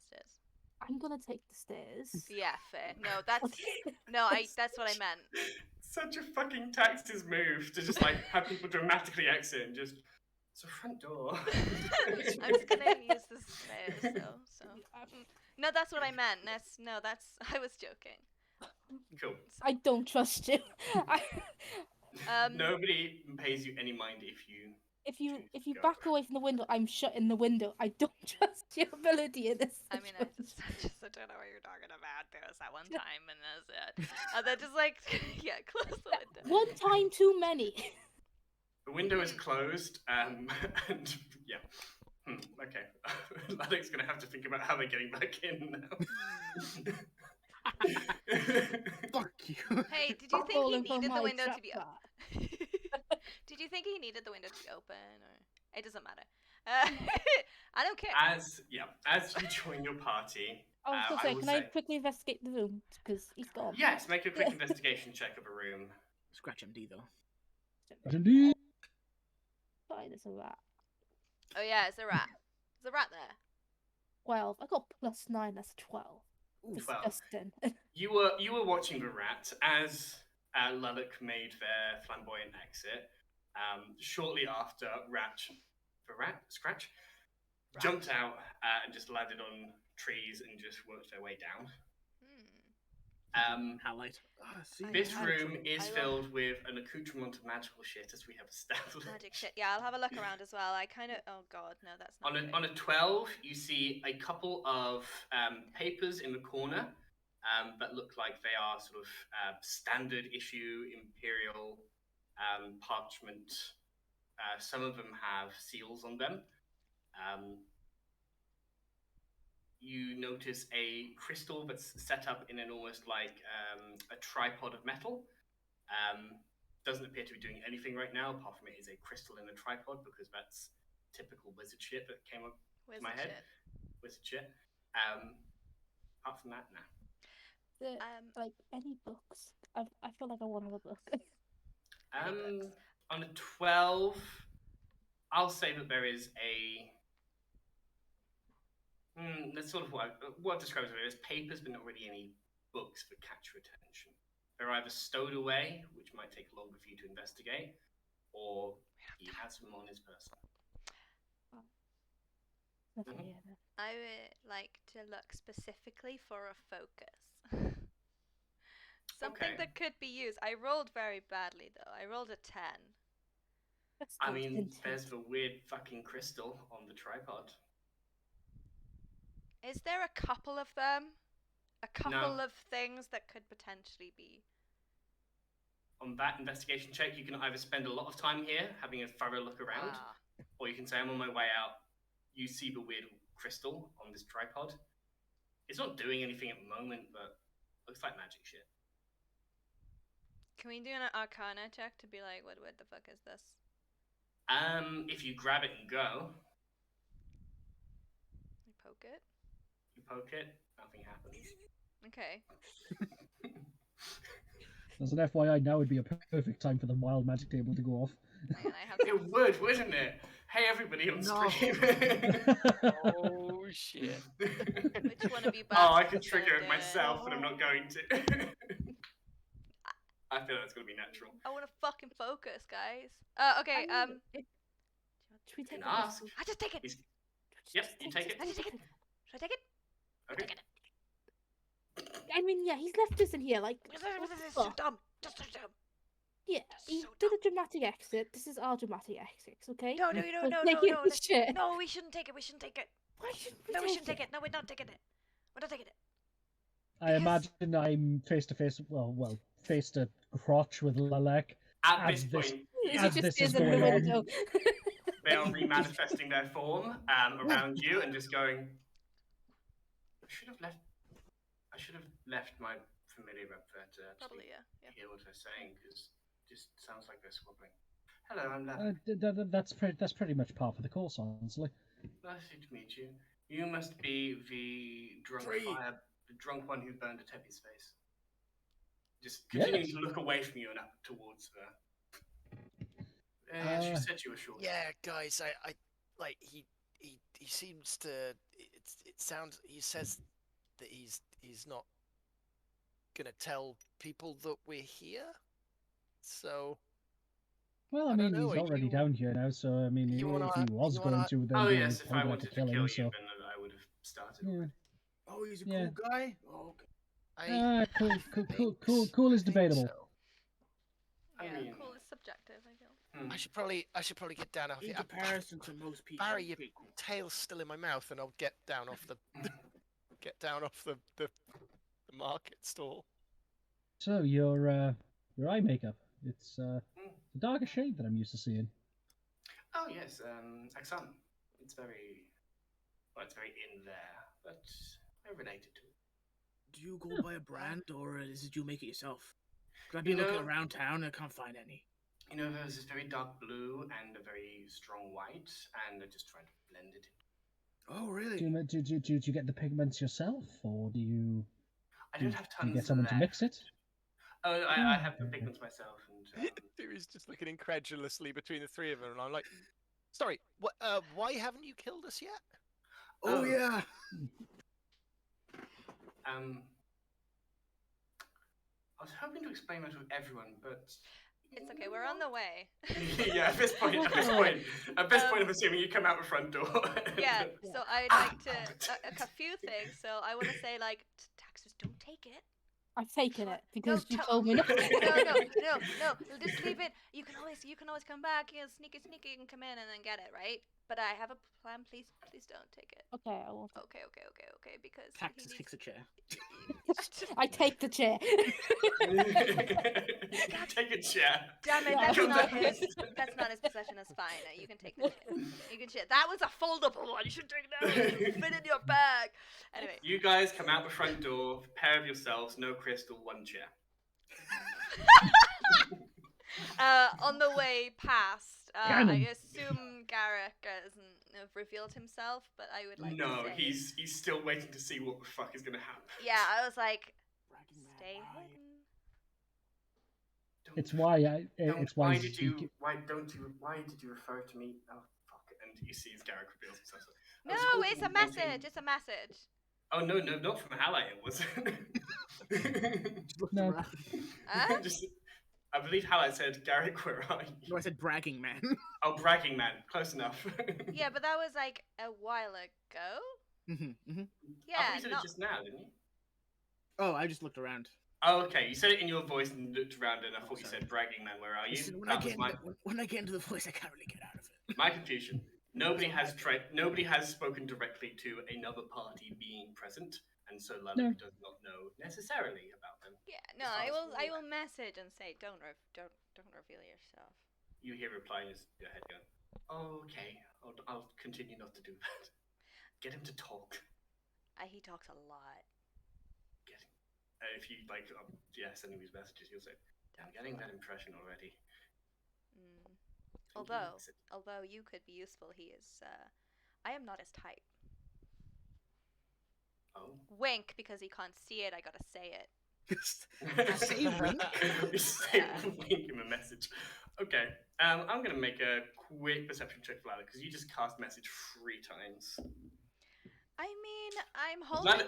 stairs. I'm going to take the stairs. Yeah, fair. No, that's Okay. that's what I meant. Such a fucking taxes move to just like have people dramatically exit and just... It's a front door. I'm just gonna use the stairs so. No, that's what I meant. I was joking. Cool. I don't trust you. Nobody pays you any mind if you... If you Go. back away from the window, I'm shutting the window. I don't trust your ability in this. I mean, I just don't know what you're talking about. There was that one time, and that's it. And then just like, yeah, close the window. One time too many. The window is closed, and yeah. Okay. Laddick's gonna have to think about how they're getting back in now. Fuck you. Hey, did you think he Falling from needed the my window to trap be bar. Did you think he needed the window to be open, or it doesn't matter? I don't care. As you join your party, I was gonna I say, will can I say- quickly investigate the room because he's gone? Yes, make a quick investigation check of a room. Scratch MD though. Indeed. Fine, it's a rat. Oh yeah, it's a rat. There's a rat there. 12. I got +9. That's a 12. Ooh, 12. Disgusting. You were watching the rat as Lullock made their flamboyant exit. Shortly after, Scratch jumped out and just landed on trees and just worked their way down. Halite. See, This I room tried. is I filled with an accoutrement of magical shit, as we have established. Magic shit. Yeah, I'll have a look around as well. I kind of. Oh god, no, that's not. On a 12, you see a couple of papers in the corner that look like they are sort of standard issue imperial parchment. Some of them have seals on them. You notice a crystal that's set up in an almost like a tripod of metal. Doesn't appear to be doing anything right now, apart from it is a crystal in a tripod, because that's typical wizard shit that came up to my head. Wizard shit. Apart from that, nah. Like any books. I feel like I want to have a book. On a 12, I'll say that there is a... that's sort of what describes it. There's papers, but not really any books that catch your attention. They're either stowed away, which might take longer for you to investigate, or he has them on his person. Nothing here, then. I would like to look specifically for a focus. Something Okay. that could be used. I rolled very badly though. I rolled a 10. Let's I go mean, into there's it. the weird fucking crystal on the tripod. Is there a couple of them? A couple No. of things that could potentially be. On that investigation check, you can either spend a lot of time here, having a thorough look around, or you can say, I'm on my way out. You see the weird crystal on this tripod. It's not doing anything at the moment, but looks like magic shit. Can we do an arcana check to be like, what the fuck is this? If you grab it and go, We poke it. you poke it, nothing happens. Okay. As an FYI, now would be a perfect time for the wild magic table to go off. Hang on, I have It would, wouldn't it? Hey, everybody on No. stream. Oh shit. Which one of you Oh, I bastards can is gonna trigger do it myself, but I'm not going to. I feel that's going to be natural. I want to fucking focus, guys. Okay. Should we take Can it? ask. I just take it. He's- Yep, you take it. I just take it. Should I take it? Okay. I mean, yeah, he's left us in here. Like, what the It's so fuck? dumb. Just so dumb. Yeah, That's he so did a dramatic exit. This is our dramatic exit, okay? No, no, So no, no, take no, it no. with shit. No, we shouldn't take it. We shouldn't take it. Why shouldn't we No, we take shouldn't take it. No, we're not taking it. We're not taking it. I imagine I'm face to face, well, face to crotch with Lalek. At As this this- point, He as just this stares is at the going on. window. they are remanifesting their form around you and just going. I should have left my familiar up there to Probably, actually yeah. hear what they're saying because it just sounds like they're squabbling. Hello, I'm Lev. That's pretty much par for the course, honestly. Nice to meet you. You must be the drunk one who burned a Teppy's face. Just continuing to look away from you and up towards her. Yes, you said you were short. Yeah, guys, I like he seems to. It sounds. He says that he's not gonna tell people that we're here. So. Well, I I don't mean, know, he's are already you- down here now, so I mean, you wanna- if he was you going wanna- to, then Oh we yes, would if I probably have wanted to to kill kill him. you, So, then I would have started. yeah. already. Oh, he's a Yeah. cool guy. Oh, okay. Cool is think debatable. so. I Yeah, mean, cool is subjective, I feel. hmm. I should probably get down off In here. comparison to most people. Barry, your okay, cool. tail's still in my mouth, and I'll get down off the the market stall. So your eye makeup, it's a darker shade than I'm used to seeing. Oh yes, Axam. It's very in there, but I related to it. Do you go by a brand or is it you make it yourself? 'Cause I've been You looking know- around town and I can't find any. You know, there's this very dark blue and a very strong white, and I just trying to blend it in. Oh, really? Do you get the pigments yourself, or do you I don't have do you tons get someone to left. mix it? Oh, I have the pigments myself, and Dewey's just looking incredulously between the three of them, and I'm like, "Sorry, what? Why haven't you killed us yet?" Oh, Oh. yeah. I was hoping to explain that to everyone, but It's okay, we're on the way. yeah. At this point, I'm assuming you come out the front door. Yeah, so I'd like to a few things. So I want to say like taxes, don't take it. I've taken it because you tell- told me not to. No, just leave it. You can always come back. You know, sneaky, you can come in and then get it, right? But I have a plan. Please don't take it. Okay, I won't. Okay, because Taxes he kicks a chair. I take the chair. Take a chair. Damn it, Yeah. that's not his possession. That's fine. You can take the chair. You can share. That was a foldable one. You should take that. Fit in your bag. Anyway. You guys come out the front door, pair of yourselves, no crystal, one chair. On the way past, Cannon. I assume Garrick hasn't revealed himself, but I would like No, to say... he's still waiting to see what the fuck is gonna happen. Yeah, I was like, Bragging man, stay why? hidden. It's why Why did Zeke- you refer to me? Oh fuck! And you see as Garrick reveals himself. I No, was hoping it's a you wanted- message. It's a message. Oh no, not from Ally. It was. Just looked No. around. Huh? I believe Hallett said, Garrick, where are you? No, I said bragging man. Oh, bragging man. Close enough. Yeah, but that was like a while ago. Mm-hmm. Yeah, I thought you said not... it just now, didn't you? Oh, I just looked around. Oh, okay. You said it in your voice and looked around, and I thought you sorry. said, bragging man, where are you? Listen, when, That was my, when I get into the voice, I can't really get out of it. my confusion. Nobody has spoken directly to another party being present, and so Lalek does not know necessarily about them. Yeah, no, As far as I we will message and say, don't reveal yourself. You hear replying as your head going, oh, okay, I'll continue not to do that. Get him to talk. He talks a lot. Get him. If you sending these messages, you'll say, I'm getting that impression already. Mm. Think he likes it. Although you could be useful, he is. I am not his type. Oh, Wink, because he can't see it. I gotta say it. Just say wink. Just say wink him a message. Okay. I'm gonna make a quick perception check for Lala because you just cast message 3 times. I mean, I'm Lala-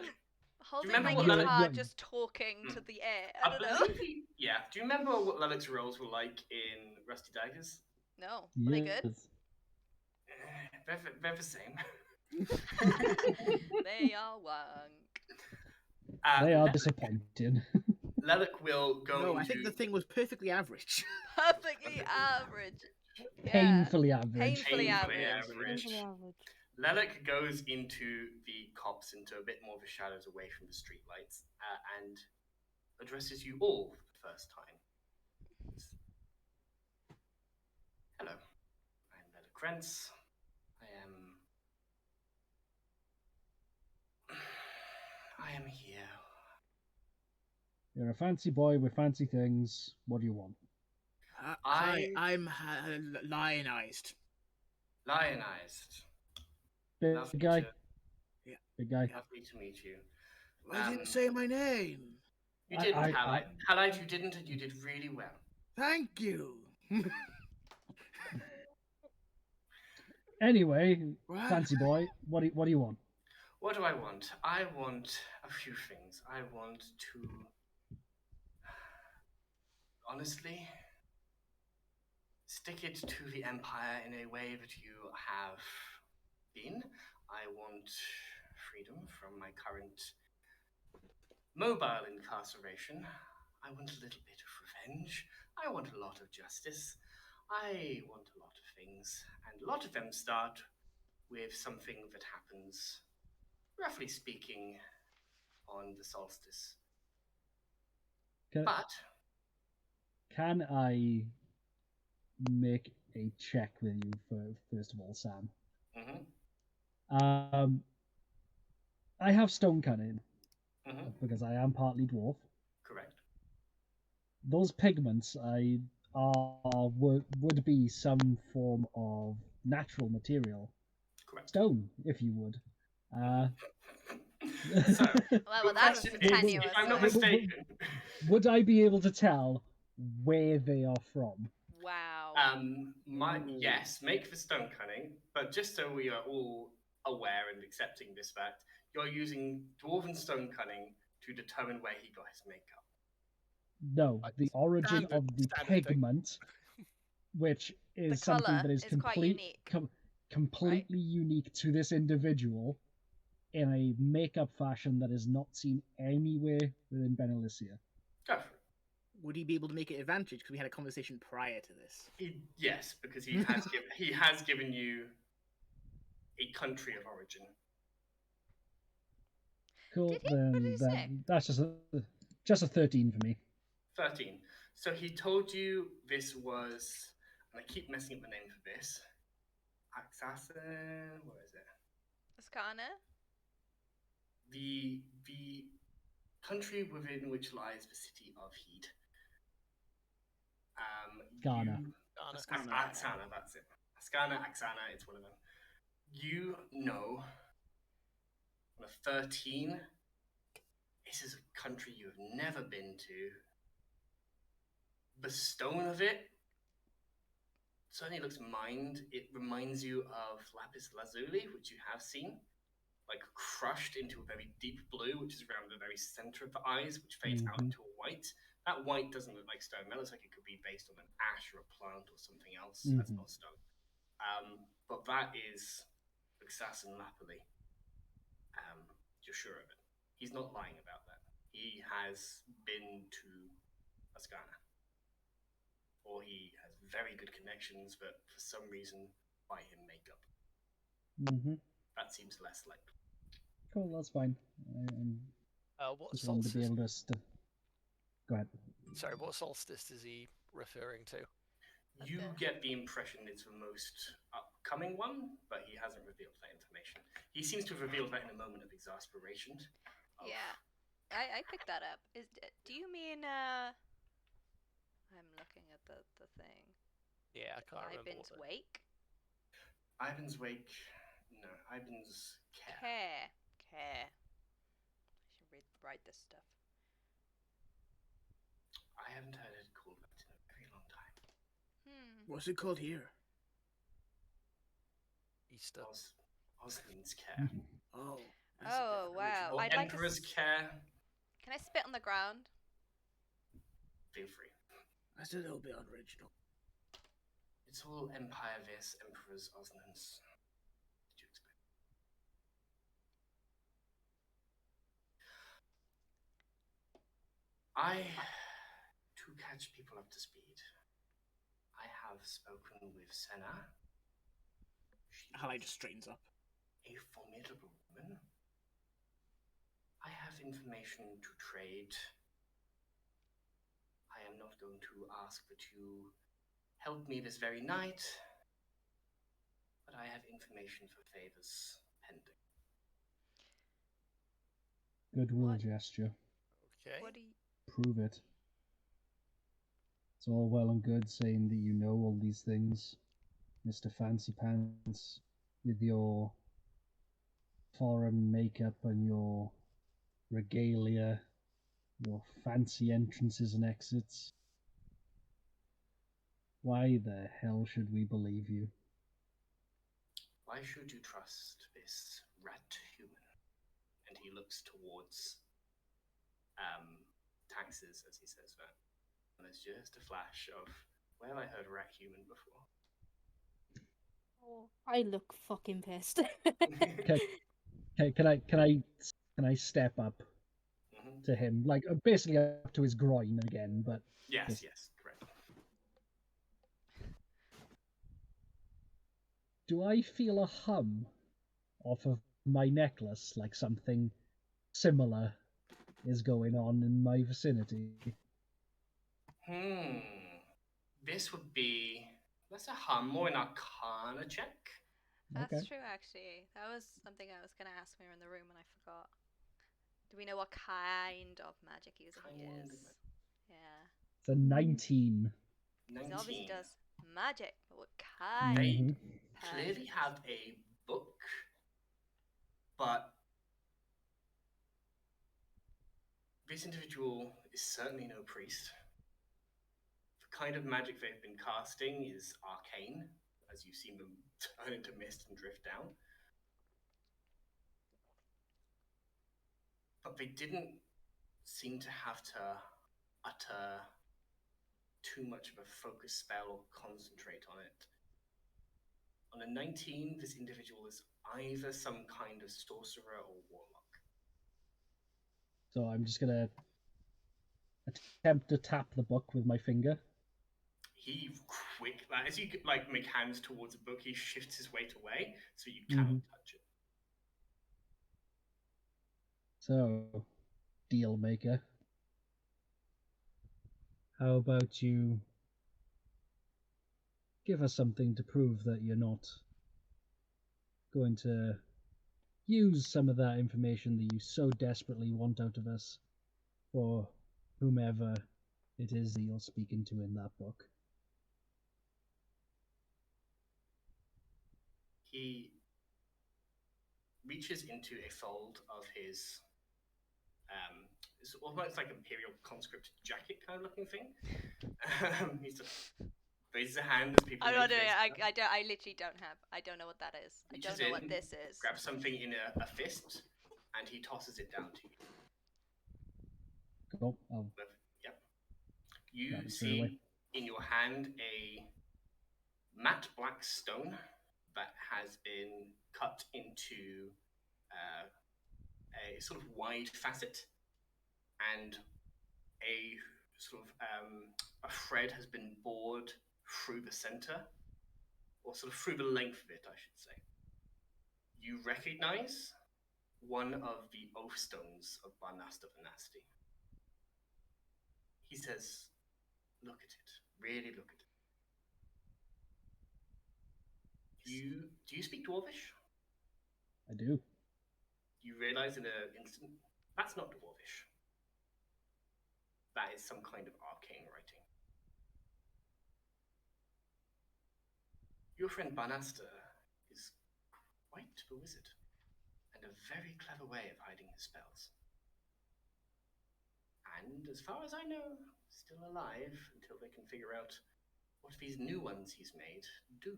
holding remember my what guitar, Lala- just talking to Hmm. the air. I don't know. Yeah. Do you remember what Lelek's rolls were like in Rusty Daggers? No, were they good? Yes. They're the same. They are wank. They are disappointing. Lelek will go No, into... I think the thing was perfectly average. Perfectly average. Yeah. Painfully average. Painfully Painfully average. average. Painfully average. Lelek goes into the copse, into a bit more of the shadows away from the streetlights, and addresses you all for the first time. Hello, I'm Lelek Krentz. I am here. You're a fancy boy with fancy things. What do you want? I'm lionized. Lionized. Big Lovely guy? to, Yeah. Big guy? lovely to meet you. I didn't say my name. You didn't, I- Halite. Halite, you didn't, and you did really well. Thank you. Anyway, What? fancy boy, what do you want? What do I want? I want a few things. I want to... honestly, stick it to the Empire in a way that you have been. I want freedom from my current mobile incarceration. I want a little bit of revenge. I want a lot of justice. I want a lot of things. And a lot of them start with something that happens, roughly speaking, on the solstice. Can, But can I make a check with you first of all, Sam? mhm, I have stone cunning mhm, because I am partly dwarf. correct. Those pigments would be some form of natural material, Correct. stone, if you would. So, Well, your that's question is, tenuous. if I'm not though. mistaken, Would I be able to tell where they are from? Wow. yes, make the stone cunning, but just so we are all aware and accepting this fact, you're using dwarven stone cunning to determine where he got his makeup. No, the origin of the standard thing. pigment, which is The something colour that is is quite unique, completely unique to this individual in a makeup fashion that is not seen anywhere within Benalicia. Go for it. Would he be able to make it advantage? Because we had a conversation prior to this. Yes, because he has given you a country of origin. Cool. Did he? What did he say? That's just a 13 for me. 13. So he told you this was, and I keep messing up the name for this. Assassin, what is it? Ascana? The country within which lies the city of Heed. Ghana. Axana, that's it. Axana, it's one of them. You know, on a 13, this is a country you have never been to. The stone of it certainly looks mined. It reminds you of lapis lazuli, which you have seen, like crushed into a very deep blue, which is around the very center of the eyes, which fades out into a white. That white doesn't look like stone. That looks like it could be based on an ash or a plant or something else. That's not stone. But that is Assassin Lapoli. You're sure of it. He's not lying about that. He has been to Ascana. Or he has very good connections, but for some reason buy him makeup. That seems less likely. Cool, that's fine. What Just wanted to be solstice? able to go ahead. Sorry, what solstice is he referring to? You get the impression it's the most upcoming one, but he hasn't revealed that information. He seems to have revealed that in a moment of exasperation. Yeah. I picked that up. Do you mean I'm looking at the thing. Yeah, I can't remember. Ivan's Wake? Ivan's Wake. No, Ivan's Care. Care. I should write this stuff. What's it called here? Easter. Oslin's care. Oh. That's a Oh, bit wow. original. Or I'd like to Emperor's care. Can I spit on the ground? Feel free. That's a little bit unoriginal. It's all Empire vs. Emperor's Oslin's. Did you expect? To catch people up to speed, I have spoken with Senna. Halite just straightens up. A formidable woman. I have information to trade. I am not going to ask that you help me this very night, but I have information for favors pending. Goodwill What? gesture. Okay. What do you... Prove it. It's all well and good saying that you know all these things, Mr. Fancy Pants, with your foreign makeup and your regalia, your fancy entrances and exits. Why the hell should we believe you? Why should you trust this rat human? And he looks towards taxes as he says that. And there's just a flash of, well, I heard rat human before. Oh, I look fucking pissed. Okay, can I step up to him, like basically up to his groin again? But Yes, correct. do I feel a hum off of my necklace, like something similar is going on in my vicinity? This would be, that's a hum, more an arcana check. That's Okay. true, actually. That was something I was going to ask when we were in the room and I forgot. Do we know what kind of magic user he Kind of is? Yeah. It's a 19. He 19. obviously does magic, but what They kind? clearly have a book, but this individual is certainly no priest. The kind of magic they've been casting is arcane, as you've seen them turn into mist and drift down. But they didn't seem to have to utter too much of a focus spell or concentrate on it. On a 19, this individual is either some kind of sorcerer or warlock. So I'm just gonna attempt to tap the book with my finger. He as you like make hands towards a book, he shifts his weight away, so you cannot touch it. So, deal maker. How about you give us something to prove that you're not going to use some of that information that you so desperately want out of us for whomever it is that you're speaking to in that book? He reaches into a fold of his it's almost like imperial conscript jacket kind of looking thing. He sort of raises a hand as people. I'm not doing it. I literally don't have. I don't know what that is. I don't know what this is. Grabs something in a fist, and he tosses it down to you. Cool. Yep. You see in your hand a matte black stone that has been cut into a sort of wide facet, and a sort of a thread has been bored through the center, or sort of through the length of it, I should say. You recognize one of the oath stones of Barnasta the Nasty. He says, look at it. Really look at it. Do you speak Dwarvish? I do. You realize in an instant, that's not Dwarvish. That is some kind of arcane writing. Your friend Barnasta is quite the wizard, and a very clever way of hiding his spells. And as far as I know, still alive until they can figure out what these new ones he's made do.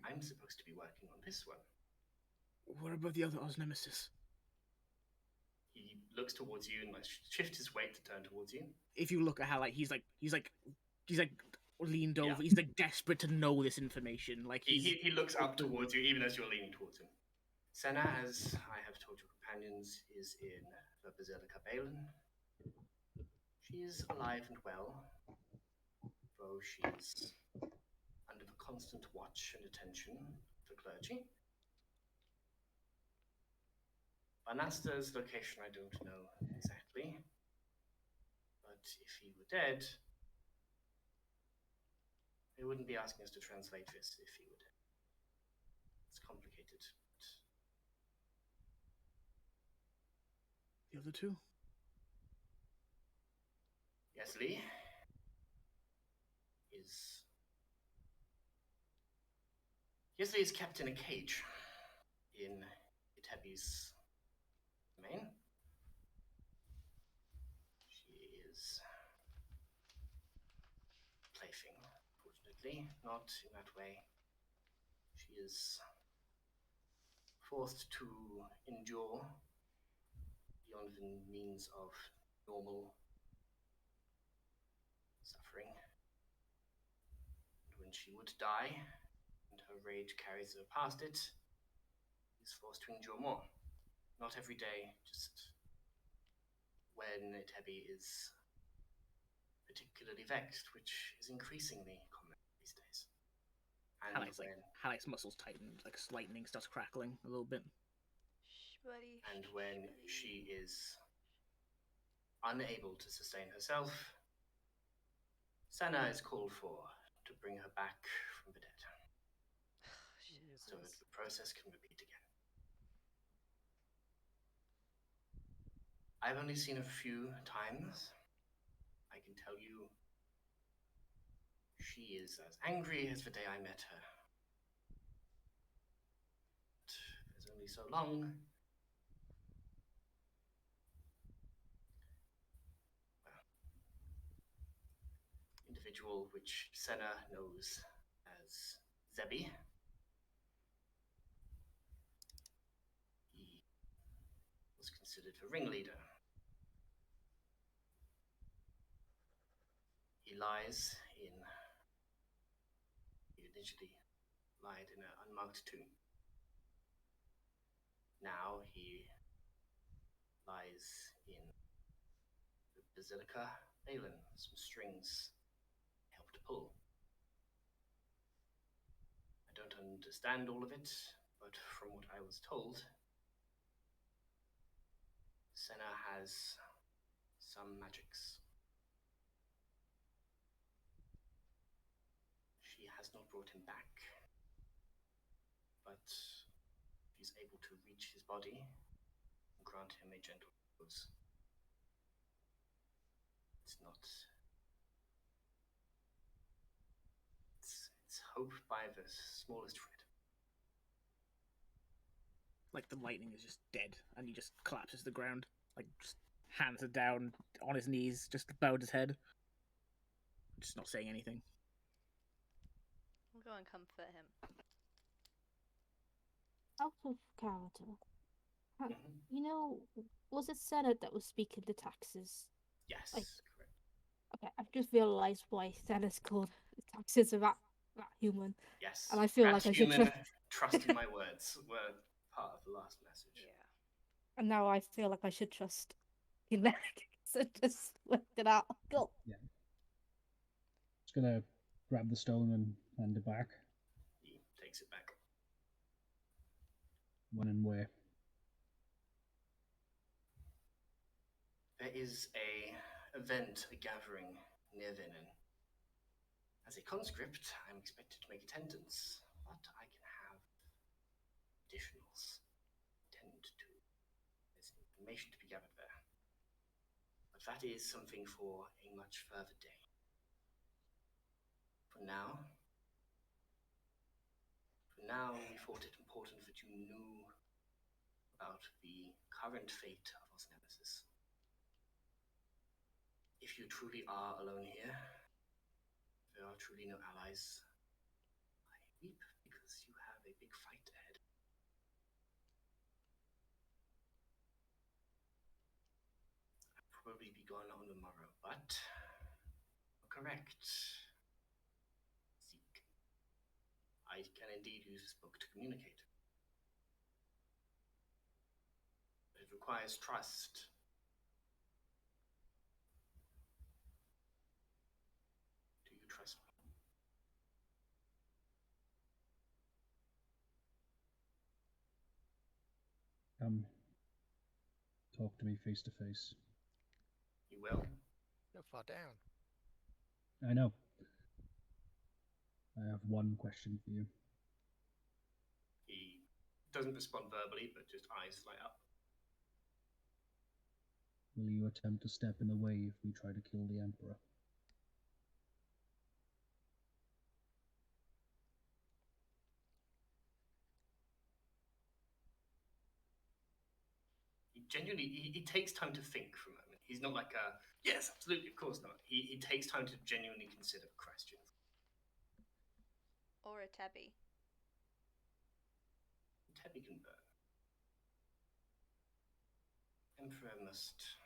I'm supposed to be working on this one. What about the other Oz nemesis? He looks towards you and shifts his weight to turn towards you. If you look at how he's leaned over. Yeah. He's like desperate to know this information. Like he looks up towards you even as you're leaning towards him. Senna, as I have told your companions, is in the Basilica Balin. She is alive and well, though she's under the constant watch and attention of the clergy. Vanasta's location I don't know exactly, but if he were dead, they wouldn't be asking us to translate this if he were dead. It's complicated. the other two. Yesley is... Yesley is kept in a cage in Itebi's domain. She is plaything, fortunately, not in that way. She is forced to endure beyond the means of normal suffering. And when she would die, and her rage carries her past it, she's forced to endure more. Not every day, just when Itebi is particularly vexed, which is increasingly common these days. And Halleck's muscles tighten, like lightning starts crackling a little bit. Shh, buddy. And when she is unable to sustain herself, Senna is called for to bring her back from the dead, so that the process can repeat again. I've only seen her a few times. I can tell you she is as angry as the day I met her. But there's only so long. Well, individual which Senna knows as Zebi. He was considered a ringleader. He lies in... He initially lied in an unmarked tomb. Now he lies in the Basilica Balin. Some strings help to pull. I don't understand all of it, but from what I was told, Senna has some magics. She has not brought him back, but she's able to reach his body and grant him a gentle repose. It's not... It's hope by the smallest thread. Like the lightning is just dead, and he just collapses to the ground, like just hands it down on his knees, just bowed his head, just not saying anything. I'll go and comfort him. Out of character. Mhm. You know, was it Senate that was speaking to taxes? Yes, Like- correct. Okay, I've just realised why Senate's called taxes are that human. Yes. And I feel That's like I should human. Trust in my words were part of the last message. Yeah. And now I feel like I should trust in so just work it out. Go. Just gonna grab the stone and hand it back. He takes it back. When and where? There is a event, a gathering near Vinen. As a conscript, I'm expected to make attendance, but I can have additionals tend to. There's information to be gathered there. But that is something for a much further day. For now, we thought it important that you knew about the current fate of Os Nemesis. If you truly are alone here, There are truly no allies. I weep because you have a big fight ahead. I'll probably be gone on the morrow, but correct. Seek. I can indeed use this book to communicate. But it requires trust. Do you trust me? Come, talk to me face to face. You will? So far down. I know. I have one question for you. He doesn't respond verbally, but just eyes light up. Will you attempt to step in the way if we try to kill the Emperor? He genuinely, he takes time to think for a moment. He's not like a, yes, absolutely, of course not. He takes time to genuinely consider the question. Or a tabby. Tebby can burn. Emperor must...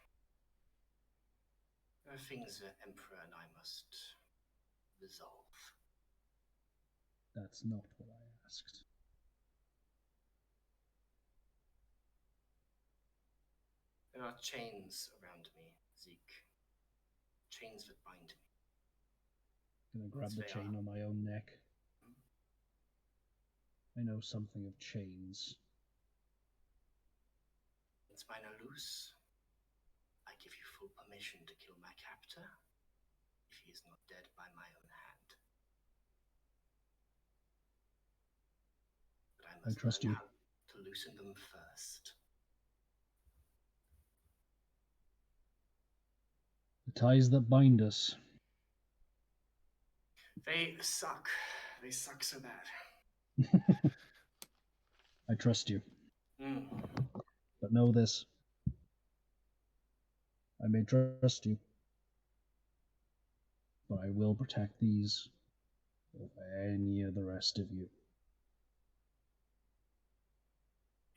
There are things that Emperor and I must resolve. That's not what I asked. There are chains around me, Zeke. Chains that bind me. Gonna grab the They chain are. on my own neck. I know something of chains. Since mine are loose, I give you full permission to kill my captor if he is not dead by my own hand. But I must trust learn you. how to loosen them first. The ties that bind us. They suck. They suck so bad. I trust you. Mm. But know this. I may trust you, but I will protect these over any of the rest of you.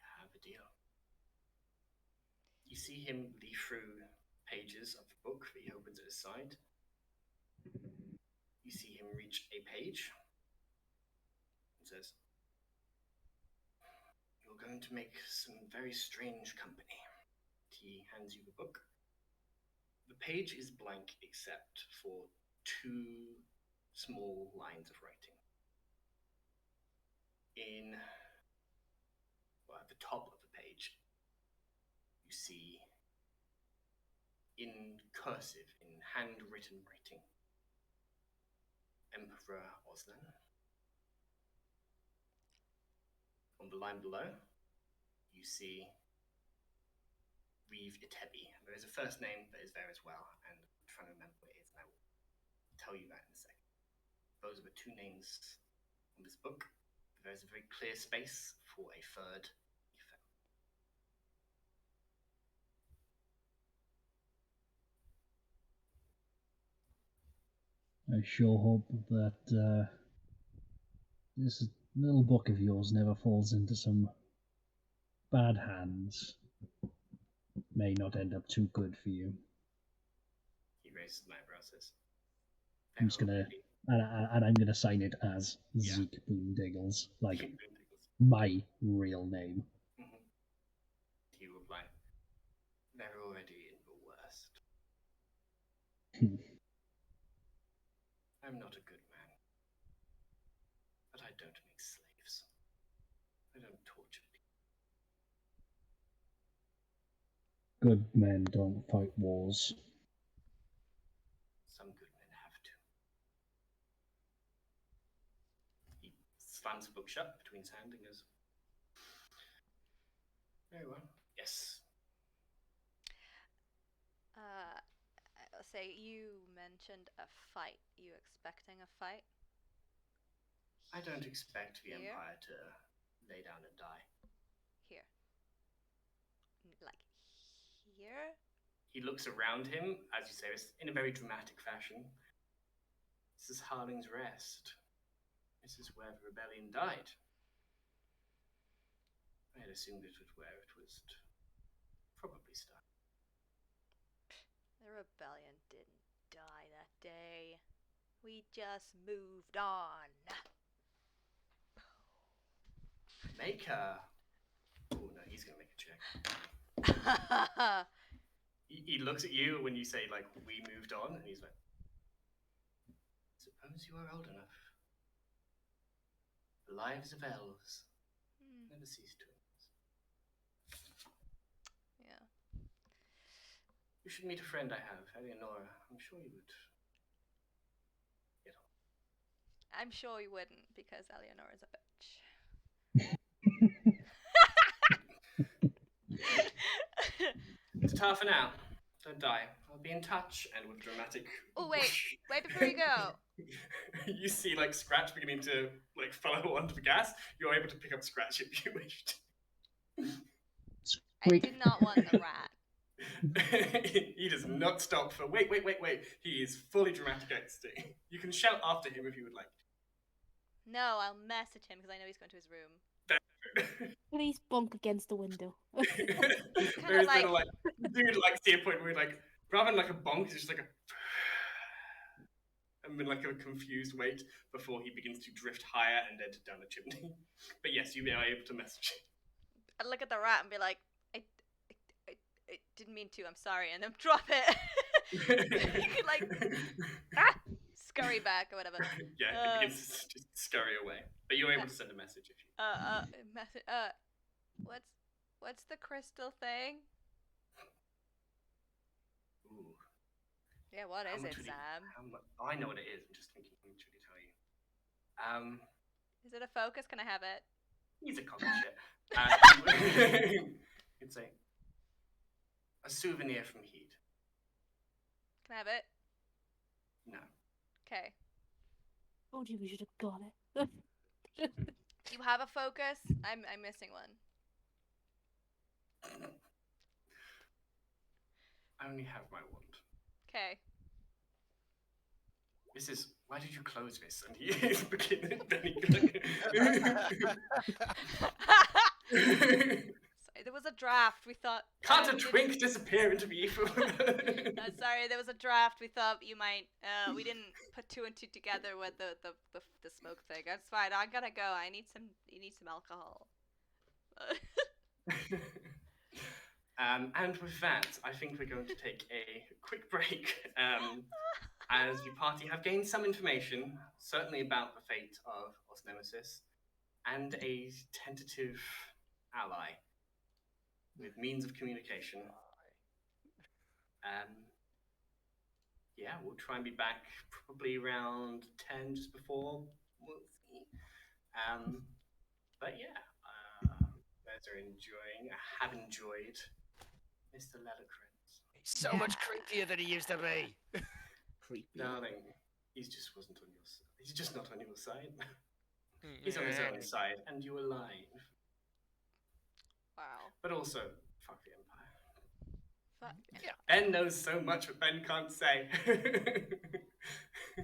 Have a deal. You see him leaf through pages of the book that he opens at his side. You see him reach a page. It says, "You're going to make some very strange company." He hands you the book. The page is blank except for 2 small lines of writing. At the top of the page, you see in cursive, in handwritten writing, Emperor Osnan. On the line below, you see Reeve Itebi. There is a first name that is there as well, and I'm trying to remember what it is, and I will tell you that in a second. Those are the 2 names on this book. There is a very clear space for a third. I sure hope that this little book of yours never falls into some bad hands. May not end up too good for you. He raises an eyebrow, says, I'm just gonna, and I'm gonna sign it as Zeke Boondiggles, like my real name. Mm-hmm. He will reply, "They're already in the worst. I'm not a good man, but I don't make slaves. I don't torture people." Good men don't fight wars. Some good men have to. He slams the book shut between his hand and goes, "Very well. Yes." I'll say you mentioned a fight. You expecting a fight? I don't expect the Here? Empire to lay down and die. Here. Like here? He looks around him, as you say, in a very dramatic fashion. This is Harling's Rest. This is where the rebellion died. I had assumed it was where it was probably started. The rebellion didn't die that day. We just moved on. Make a... Oh, no, he's going to make a check. He looks at you when you say, like, we moved on, and he's like, suppose you are old enough. The lives of elves never cease to us. Yeah. You should meet a friend I have, Eleonora. I'm sure you would get on. I'm sure you wouldn't, because Eleonora's a bitch. Ta for now. Don't die. I'll be in touch. And with dramatic... Oh, wait before you go. You see, like, Scratch beginning to, like, follow onto the gas. You're able to pick up Scratch if you wished. I did not want the rat. He does not stop for wait. He is fully dramatic ecstasy. You can shout after him if you would like. No, I'll message him because I know he's going to his room. Please bonk against the window. There is like dude like see a point where like rather than like a bonk, it's just like a and then like a confused wait before he begins to drift higher and then down the chimney. But yes, you are able to message him. I'd look at the rat and be like, I didn't mean to, I'm sorry, and then drop it. You could like scurry back or whatever. Yeah, it begins to just scurry away. But you're able to send a message if you what's the crystal thing? Ooh. Yeah, what is it, Sam? I know what it is. I'm just thinking how much would he tell you? Is it a focus? Can I have it? He's a common shit. It's a souvenir from Heat. Can I have it? No. Okay. Oh, gee, we should have got it. You have a focus? I'm missing one. I only have my wand. Okay. This is... Why did you close this? And he is beginning... Sorry, there was a draft. We thought... Can't a twink disappear into the ether? Sorry, there was a draft. We thought you might... we didn't put two and two together with the smoke thing. That's fine. I gotta go. You need some alcohol. And with that, I think we're going to take a quick break as the party have gained some information, certainly about the fate of Osnemesis, and a tentative ally with means of communication. Yeah, we'll try and be back probably around 10, just before. We'll see. But yeah, guys are enjoying, have enjoyed Mr. Reluctants. He's so much creepier than he used to be. Creepy. Darling, he's just wasn't on your side. He's just not on your side. He's on his own side, and you alive. Wow. But also, fuck the Empire. Fuck. Yeah. Ben knows so much what Ben can't say.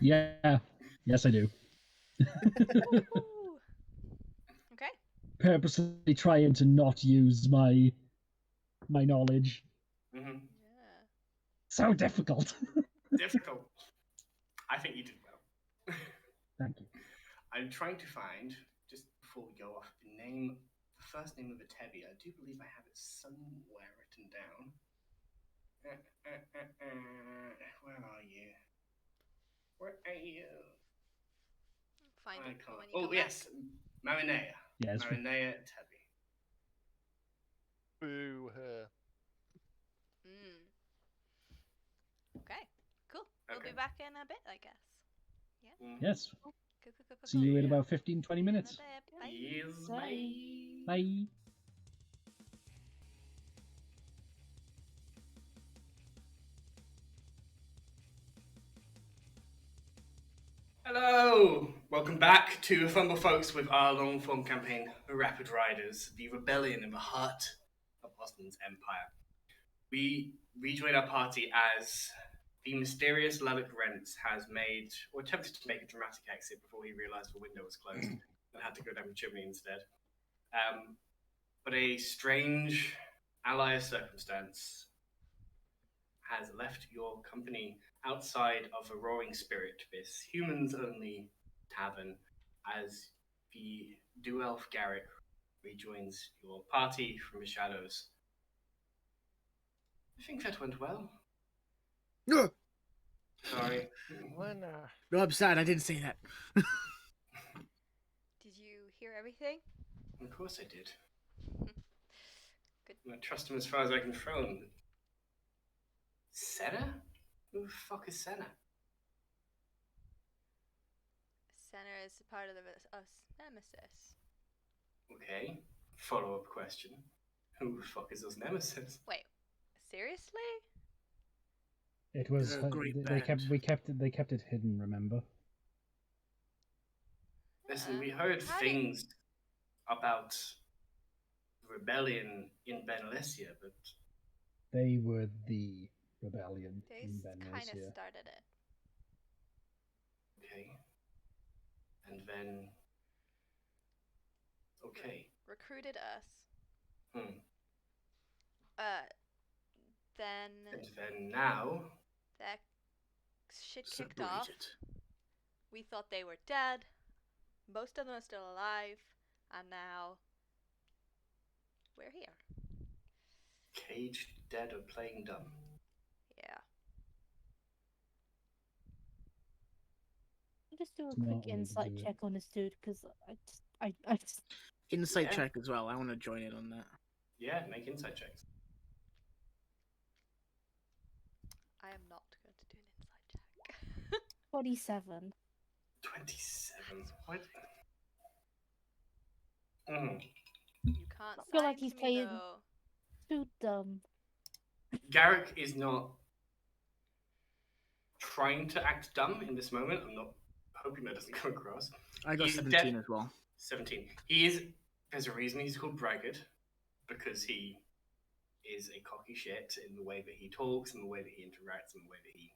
Yeah. Yes, I do. Okay. Purposely trying to not use my knowledge. Mm-hmm. Yeah. So difficult. Difficult. I think you did well. Thank you. I'm trying to find, just before we go off, the first name of a Tebby. I do believe I have it somewhere written down. Where are you? Where are you? Find I it can't. when you Oh, come yes. Marinea. Yeah, it's Marinea Tebby. Boo her. back. Okay. Cool. We'll Okay. be back in a bit, I guess. Yes. Cool. See you in Yeah. about 15-20 minutes. Bye. Yes, Bye. Bye. Hello! Welcome back to Fumble Folks with our long-form campaign, The Rapid Riders, the rebellion in the heart of Osman's empire. We rejoin our party as the mysterious Reluctantsheep has made, or attempted to make a dramatic exit before he realised the window was closed and had to go down the chimney instead. But a strange ally of circumstance has left your company outside of a Roaring Spirit, this humans-only tavern, as the Duelf Garrick rejoins your party from the shadows. I think that went well. No, Sorry. I'm sad. I didn't say that. Did you hear everything? Of course I did. Good. I trust him as far as I can throw him. Senna? Who the fuck is Senna? Senna is a part of us nemesis. Okay. Follow-up question. Who the fuck is us nemesis? Wait, seriously? It was They're a great they band. kept it hidden. Remember? Listen, we heard How did- things about rebellion in Benalicia, but They were the rebellion They in kind of Benalicia. started it. okay. And then okay. Recruited us. Hmm. Then And then now that shit kicked off. Separated. We thought they were dead. Most of them are still alive. And now we're here. caged, dead, or playing dumb. Yeah. I'll just do a Smart quick way to insight do it. check on this dude because I just Insight Yeah. check as well. I want to join in on that. Yeah, make insight checks. I am not going to do an insight check. 47. 27. What? Mm. You can't I feel sign like he's to me playing- though. Too dumb. Garrick is not trying to act dumb in this moment. I'm not hoping that doesn't come across. I got He's 17 as well. 17. He is. There's a reason he's called Braggart, because he is a cocky shit in the way that he talks, in the way that he interacts, in the way that he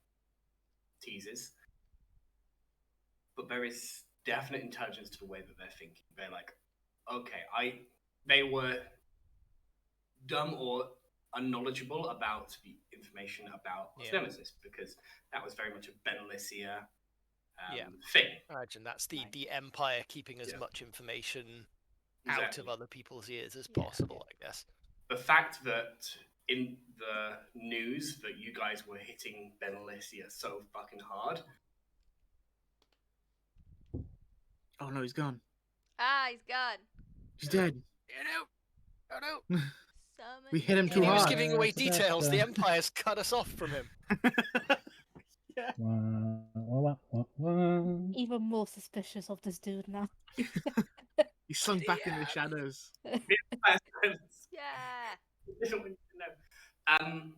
teases. But there is definite intelligence to the way that they're thinking. They're like, okay, they were dumb or unknowledgeable about the information about Nemesis, because that was very much a Benalicia thing. I imagine that's Right. the Empire keeping as Yeah. much information out Exactly. of other people's ears as Yeah. possible, I guess. The fact that in the news that you guys were hitting Benalicia so fucking hard. Oh no, he's gone. Ah, he's gone. He's dead. Oh no! Summon We hit him He too was hard. giving away It's a bit, details. The Empire's cut us off from him. Wah, wah, wah, wah. Even more suspicious of this dude now. He slunk back in the shadows. Yeah. Didn't want you to know.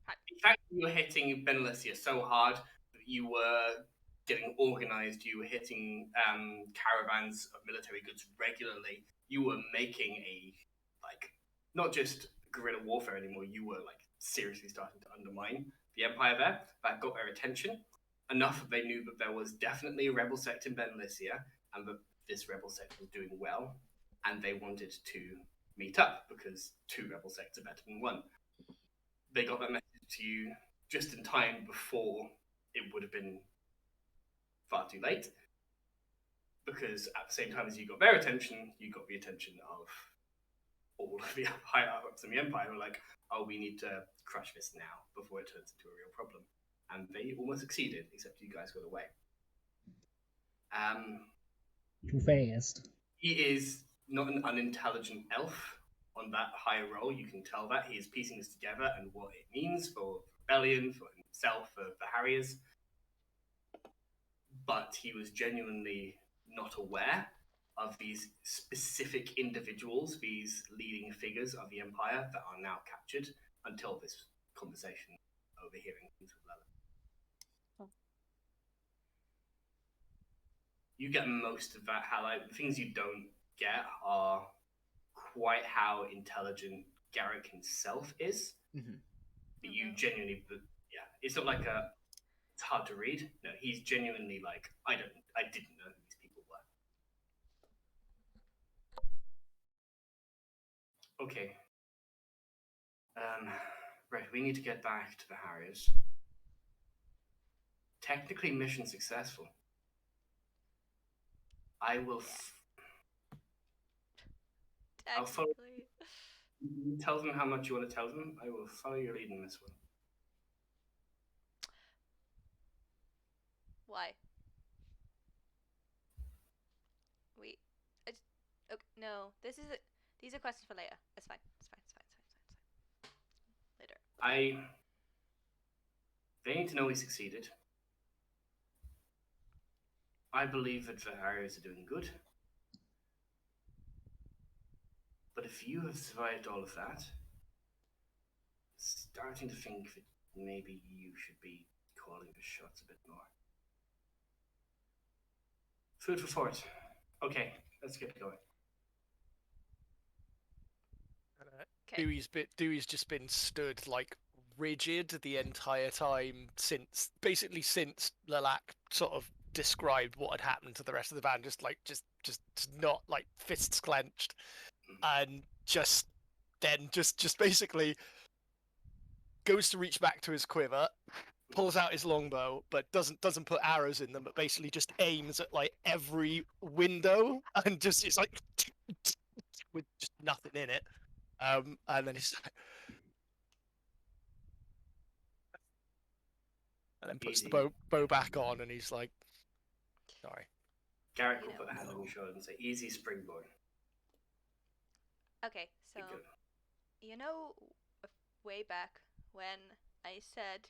The fact that you were hitting Benalicia so hard that you were getting organized, you were hitting caravans of military goods regularly, you were making a, not just guerrilla warfare anymore, you were seriously starting to undermine the Empire there. That got their attention enough that they knew that there was definitely a rebel sect in Benalicia and that this rebel sect was doing well, and they wanted to meet up because 2 rebel sects are better than 1. They got that message to you just in time before it would have been far too late, because at the same time as you got their attention, you got the attention of all of the higher ups in the Empire who were like, oh, we need to crush this now before it turns into a real problem. And they almost succeeded, except you guys got away. Too fast. He is not an unintelligent elf on that higher role. You can tell that. He is piecing this together and what it means for rebellion, for himself, for the Harriers. But he was genuinely not aware of these specific individuals, these leading figures of the Empire that are now captured until this conversation overhearing things with Lella. Oh. You get most of that highlight. The things you don't get are quite how intelligent Garrick himself is. Mhm. But you genuinely, it's not like it's hard to read. No, he's genuinely like, I didn't know who these people were. Okay. Right, we need to get back to the Harriers. Technically, mission successful. I will. I'll follow. Technically. You tell them how much you want to tell them. I will follow your lead in this one. Why? Wait. Okay, no. These are questions for later. It's fine. It's fine. It's fine. It's fine. Later. They need to know we succeeded. I believe that the Harriers are doing good. But if you have survived all of that, starting to think that maybe you should be calling the shots a bit more. Food for thought. Okay, let's get going. Dewey's just been stood like rigid the entire time since Lilac sort of described what had happened to the rest of the band, just not like fists clenched, and just basically goes to reach back to his quiver, pulls out his longbow, but doesn't put arrows in them, but basically just aims at like every window and just it's like with just nothing in it. And then he's like, and then puts the bow back on, and he's like, sorry. Garrick will put a hand on your shoulder and say, easy, springboard. Okay, so, you know, way back when I said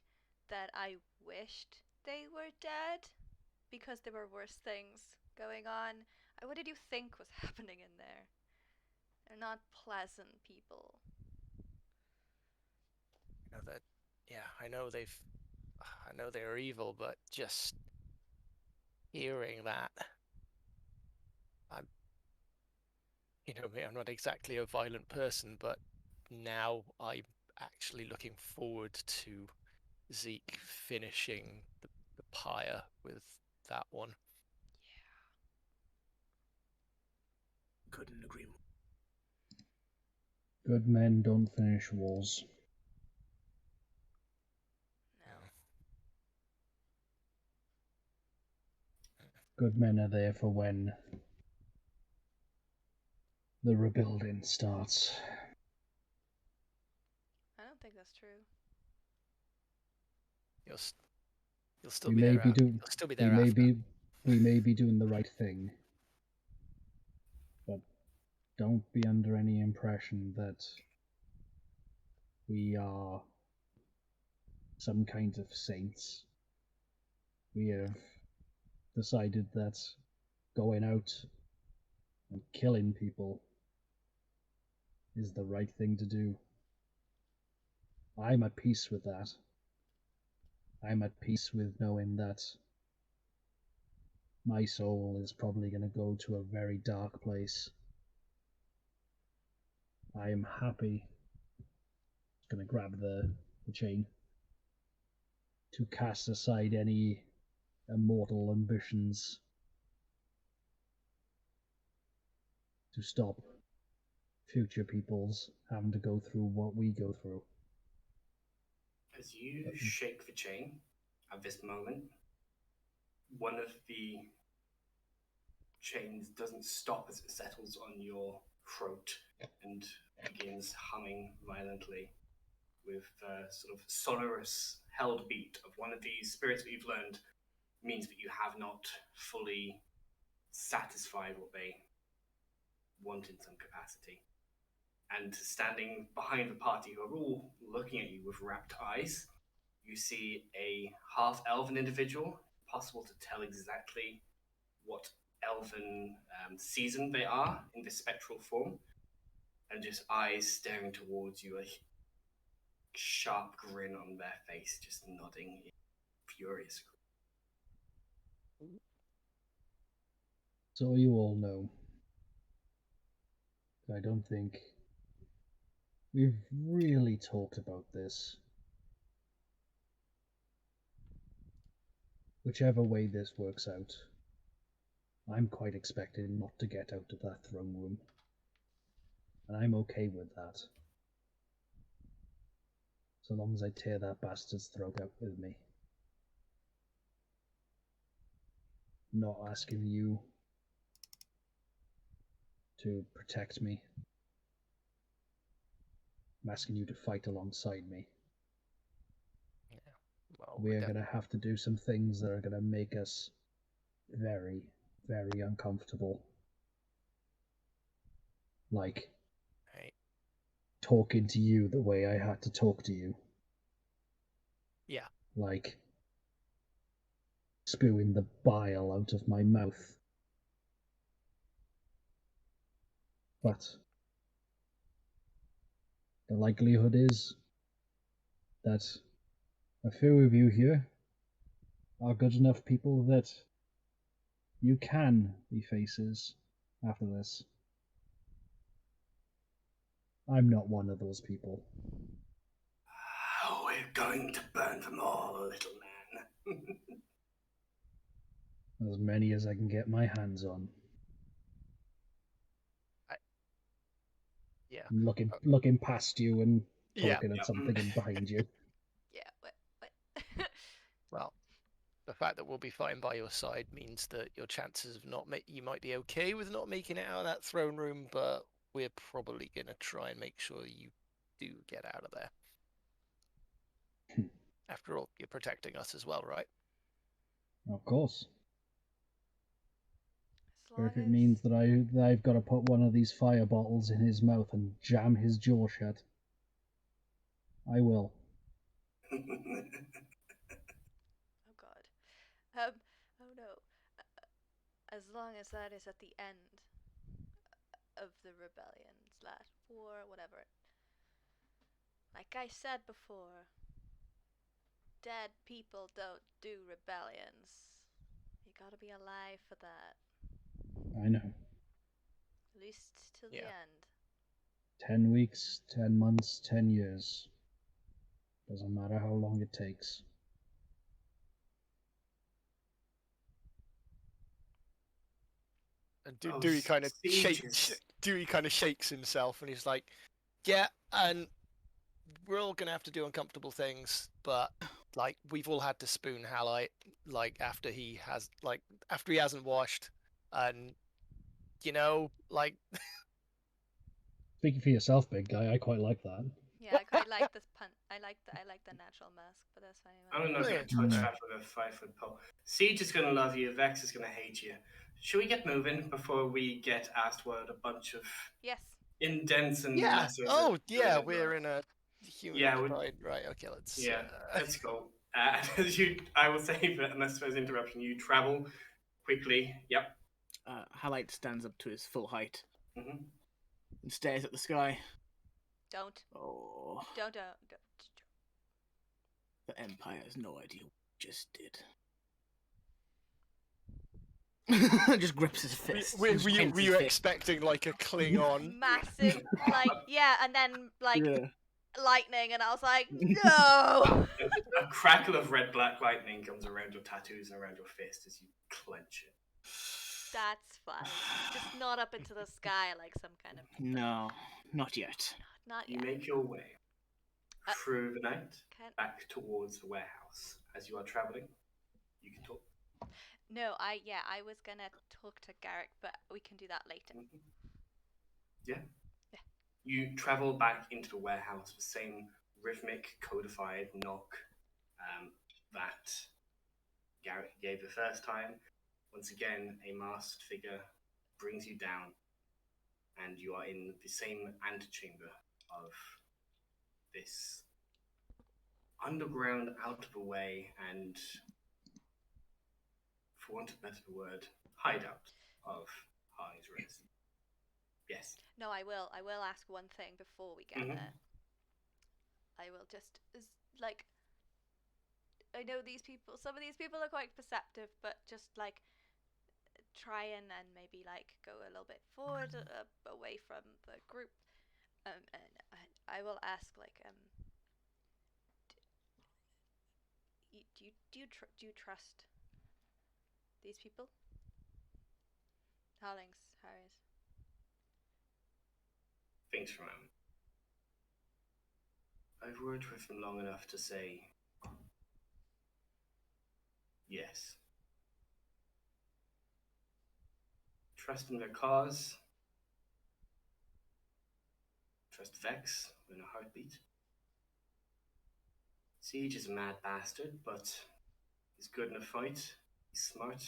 that I wished they were dead because there were worse things going on? What did you think was happening in there? They're not pleasant people. You know that, yeah, I know they're evil, but just hearing that, I'm not exactly a violent person, but now I'm actually looking forward to Zeke finishing the pyre with that one. Yeah. Couldn't agree more. Good men don't finish wars. No. Good men are there for when the rebuilding starts. I don't think that's true. You'll still be there. You'll still be there after. We may be doing the right thing, but don't be under any impression that we are some kind of saints. We have decided that going out and killing people is the right thing to do. I'm at peace with that. I'm at peace with knowing that my soul is probably going to go to a very dark place. I am happy. Just going to grab the chain to cast aside any immortal ambitions to stop future peoples having to go through what we go through. As you shake the chain at this moment, one of the chains doesn't stop as it settles on your throat and begins humming violently with the sort of sonorous held beat of one of these spirits that you've learned means that you have not fully satisfied what they want in some capacity. And standing behind the party, who are all looking at you with rapt eyes, you see a half-elven individual, possible to tell exactly what elven season they are in this spectral form, and just eyes staring towards you, a sharp grin on their face, just nodding in furious. So you all know, I don't think we've really talked about this. whichever way this works out, I'm quite expecting not to get out of that throne room. And I'm okay with that. So long as I tear that bastard's throat out with me. I'm not asking you to protect me. I'm asking you to fight alongside me. Well, We are going to have to do some things that are going to make us very, very uncomfortable. Like Right. talking to you the way I had to talk to you. Yeah. Like spewing the bile out of my mouth. But the likelihood is that a few of you here are good enough people that you can be faces after this. I'm not one of those people. Oh, we're going to burn them all, little man. As many as I can get my hands on. Yeah. I'm looking past you and Yeah. talking at something in behind you. Yeah, what? Well, the fact that we'll be fighting by your side means that your chances of you might be okay with not making it out of that throne room, but we're probably going to try and make sure you do get out of there. After all, you're protecting us as well, right? Of course. As Or long if it as... means that I've got to put one of these fire bottles in his mouth and jam his jaw shut, I will. Oh god. Oh no. As long as that is at the end of the rebellion / war, whatever. Like I said before, dead people don't do rebellions. You gotta be alive for that. I know. At least till the Yeah. end. 10 weeks, 10 months, 10 years. Doesn't matter how long it takes. And Oh, Dewey kind of sieges. shakes himself, and he's like, "Yeah, and we're all gonna have to do uncomfortable things, but like we've all had to spoon Halite, like after he hasn't washed, and like Speaking for yourself, big guy, I quite like that. Yeah, I quite like this pun. I like the natural mask, but that's fine. I'm not going to touch that with a 5-foot pole. Siege is going to love you. Vex is going to hate you. Should we get moving before we get asked what a bunch of Yes. indents and yeah, messers oh are yeah, doing? we're in a human Yeah, occupied, right? Okay, let's let's go. I will say that unless there's interruption, you travel quickly. Yep. Halite stands up to his full height Mm-hmm. and stares at the sky. Don't. Oh, Don't. the Empire has no idea what you just did. Just grips his fist. Were you expecting like a Klingon? Massive, yeah, and then Yeah. lightning, and I was like, no. A crackle of red-black lightning comes around your tattoos and around your fist as you clench it. That's fine. Just not up into the sky like some kind of. No, not yet. Not You yet. make your way through the night back towards the warehouse. As you are traveling, you can talk. No, I was gonna talk to Garrick, but we can do that later. Mm-hmm. Yeah. You travel back into the warehouse, the same rhythmic, codified knock that Garrick gave the first time. Once again, a masked figure brings you down, and you are in the same antechamber of this underground, out of the way, and, for want of a better word, hideout of Harley's Rest. Yes. No, I will ask one thing before we get there. I will just, I know some of these people are quite perceptive, but just try and maybe go a little bit forward, away from the group, and I will ask do you trust These people? Harlings, Harriers. Thanks for a moment. I've worked with them long enough to say yes. Trust in their cause. Trust Vex in a heartbeat. Siege is a mad bastard, but he's good in a fight. He's smart.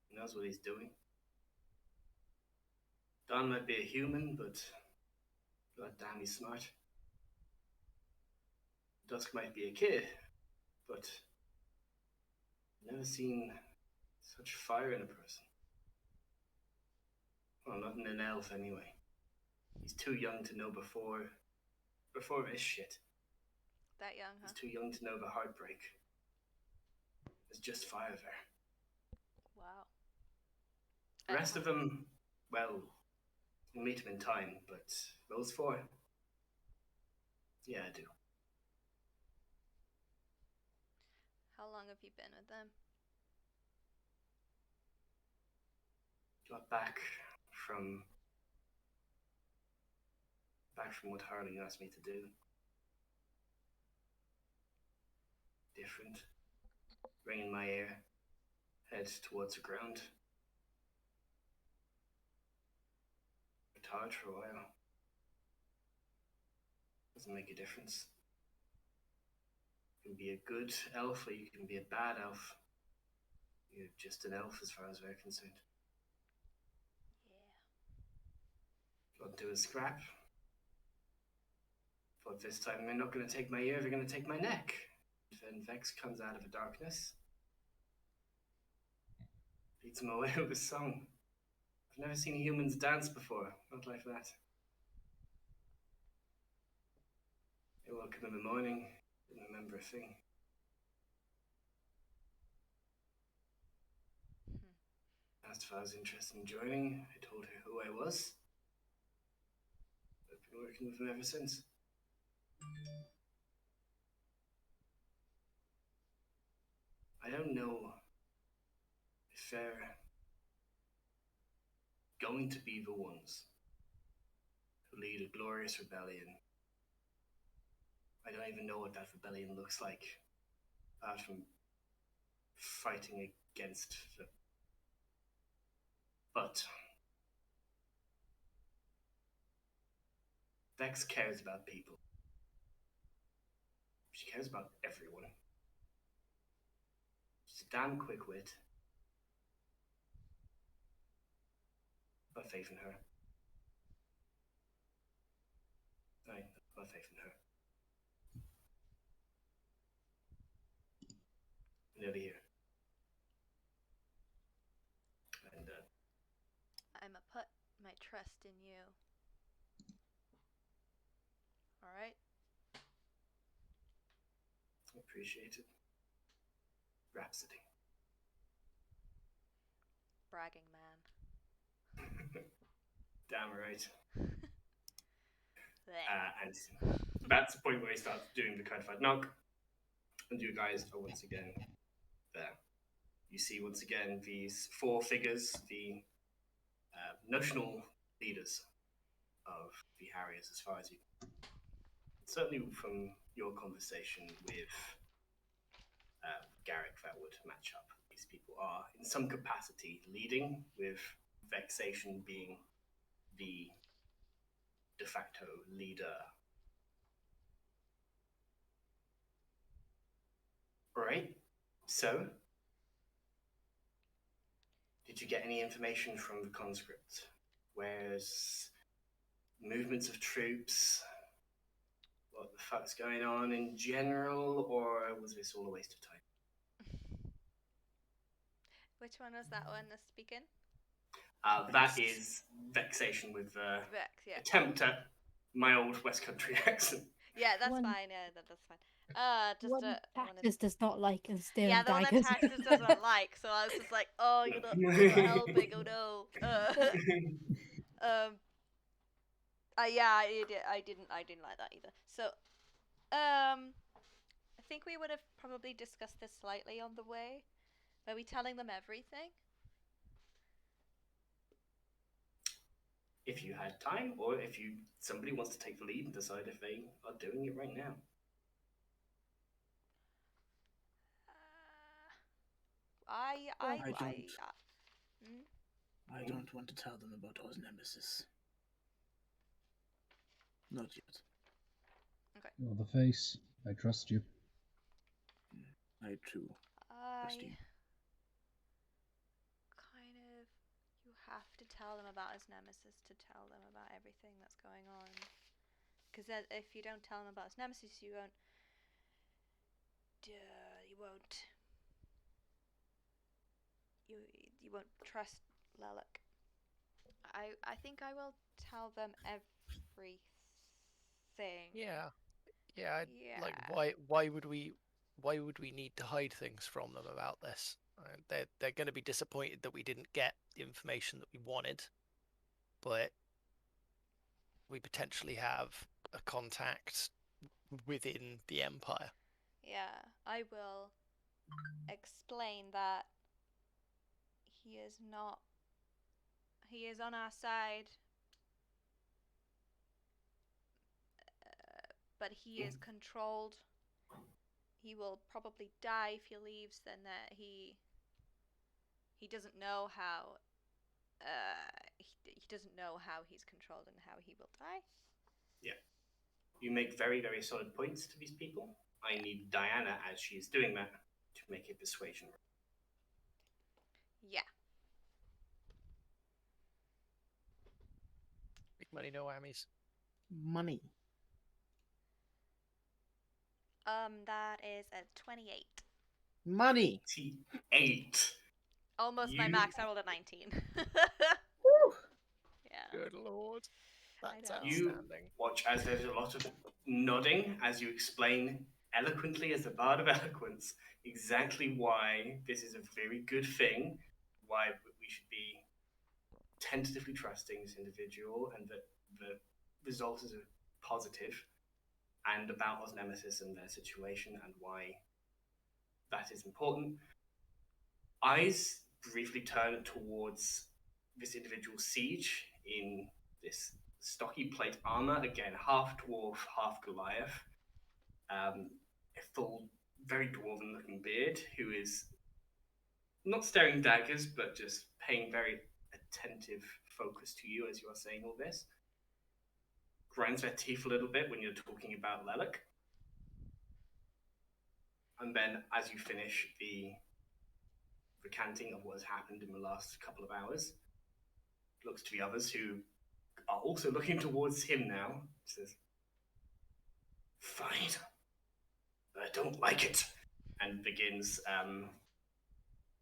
He knows what he's doing. Don might be a human, but goddamn, he's smart. Dusk might be a kid, but I've never seen such fire in a person. Well, not in an elf, anyway. He's too young to know before this shit. That young, huh? He's too young to know the heartbreak. There's just fire there. Wow. The rest of them, well, we'll meet them in time, but those four, yeah, I do. How long have you been with them? Got back from what Harley asked me to do. Different. Ring in my ear. Head towards the ground. Retired for a while. Doesn't make a difference. You can be a good elf or you can be a bad elf. You're just an elf as far as we're concerned. Yeah. Got to a scrap. Thought this time they're not going to take my ear, they're going to take my neck. Then Vex comes out of the darkness. Leads them away with a song. I've never seen humans dance before. Not like that. I woke up in the morning, didn't remember a thing. Asked if I was interested in joining. I told her who I was. I've been working with them ever since. I don't know if they're going to be the ones who lead a glorious rebellion. I don't even know what that rebellion looks like, apart from fighting against the... But Vex cares about people. She cares about everyone. She's a damn quick wit. Got faith in her. I got faith in her. Nearly here. And I'ma put my trust in you. Alright? appreciate it. Rhapsody. Bragging man. Damn right. Blech. And that's the point where he starts doing the codified knock. And you guys are once again there. You see once again these four figures, the notional leaders of the Harriers, as far as you certainly from your conversation with Garrick, that would match up. These people are in some capacity leading, with Vexation being the de facto leader. Alright, so did you get any information from the conscript? Where's movements of troops? What the fuck's going on in general? Or was this all a waste of time? Which one was that one that's speaking? That is Vexation with the Vex, yeah. attempt at my old West Country accent. Yeah, that's One- fine. Yeah, that's fine. Just One Taxus does not like and staring yeah, the one that daggers. Taxus doesn't like. So I was just like, oh, you're not helping. Oh no. Yeah, I didn't like that either. So, I think we would have probably discussed this slightly on the way. Are we telling them everything? If you had time, or if somebody wants to take the lead and decide if they are doing it right now. I hmm? don't want to tell them about our nemesis. Not yet. You're the face. I trust you. I too. Trust you. You have to tell them about his nemesis to tell them about everything that's going on. Because if you don't tell them about his nemesis, you won't. You won't trust Leluc. I think I will tell them everything. Yeah. Yeah. Like, why would we need to hide things from them about this? They're going to be disappointed that we didn't get the information that we wanted, but we potentially have a contact within the Empire. Yeah, I will explain that he is not. He is on our side, but he is controlled. He will probably die if he leaves. Then that he doesn't know how. He doesn't know how he's controlled and how he will die. Yeah. You make very, very solid points to these people. I need Dyanna, as she is doing that, to make a persuasion roll. Yeah. Big money, no whammies. Money. That is a 28. Money. 8. Almost my max. I rolled a 19. Woo. Yeah. Good lord. That's know. You outstanding. watch as there's a lot of nodding as you explain eloquently as the Bard of Eloquence exactly why this is a very good thing, why we should be tentatively trusting this individual, and that the results are positive, and about Oz Nemesis and their situation and why that is important. Eyes briefly turn towards this individual's siege in this stocky plate armor, again, half dwarf, half Goliath, a full, very dwarven looking beard, who is not staring daggers, but just paying very attentive focus to you as you are saying all this. Grinds their teeth a little bit when you're talking about Leluc. And then, as you finish the recanting of what has happened in the last couple of hours, looks to the others who are also looking towards him now, says, "Fine, I don't like it," and begins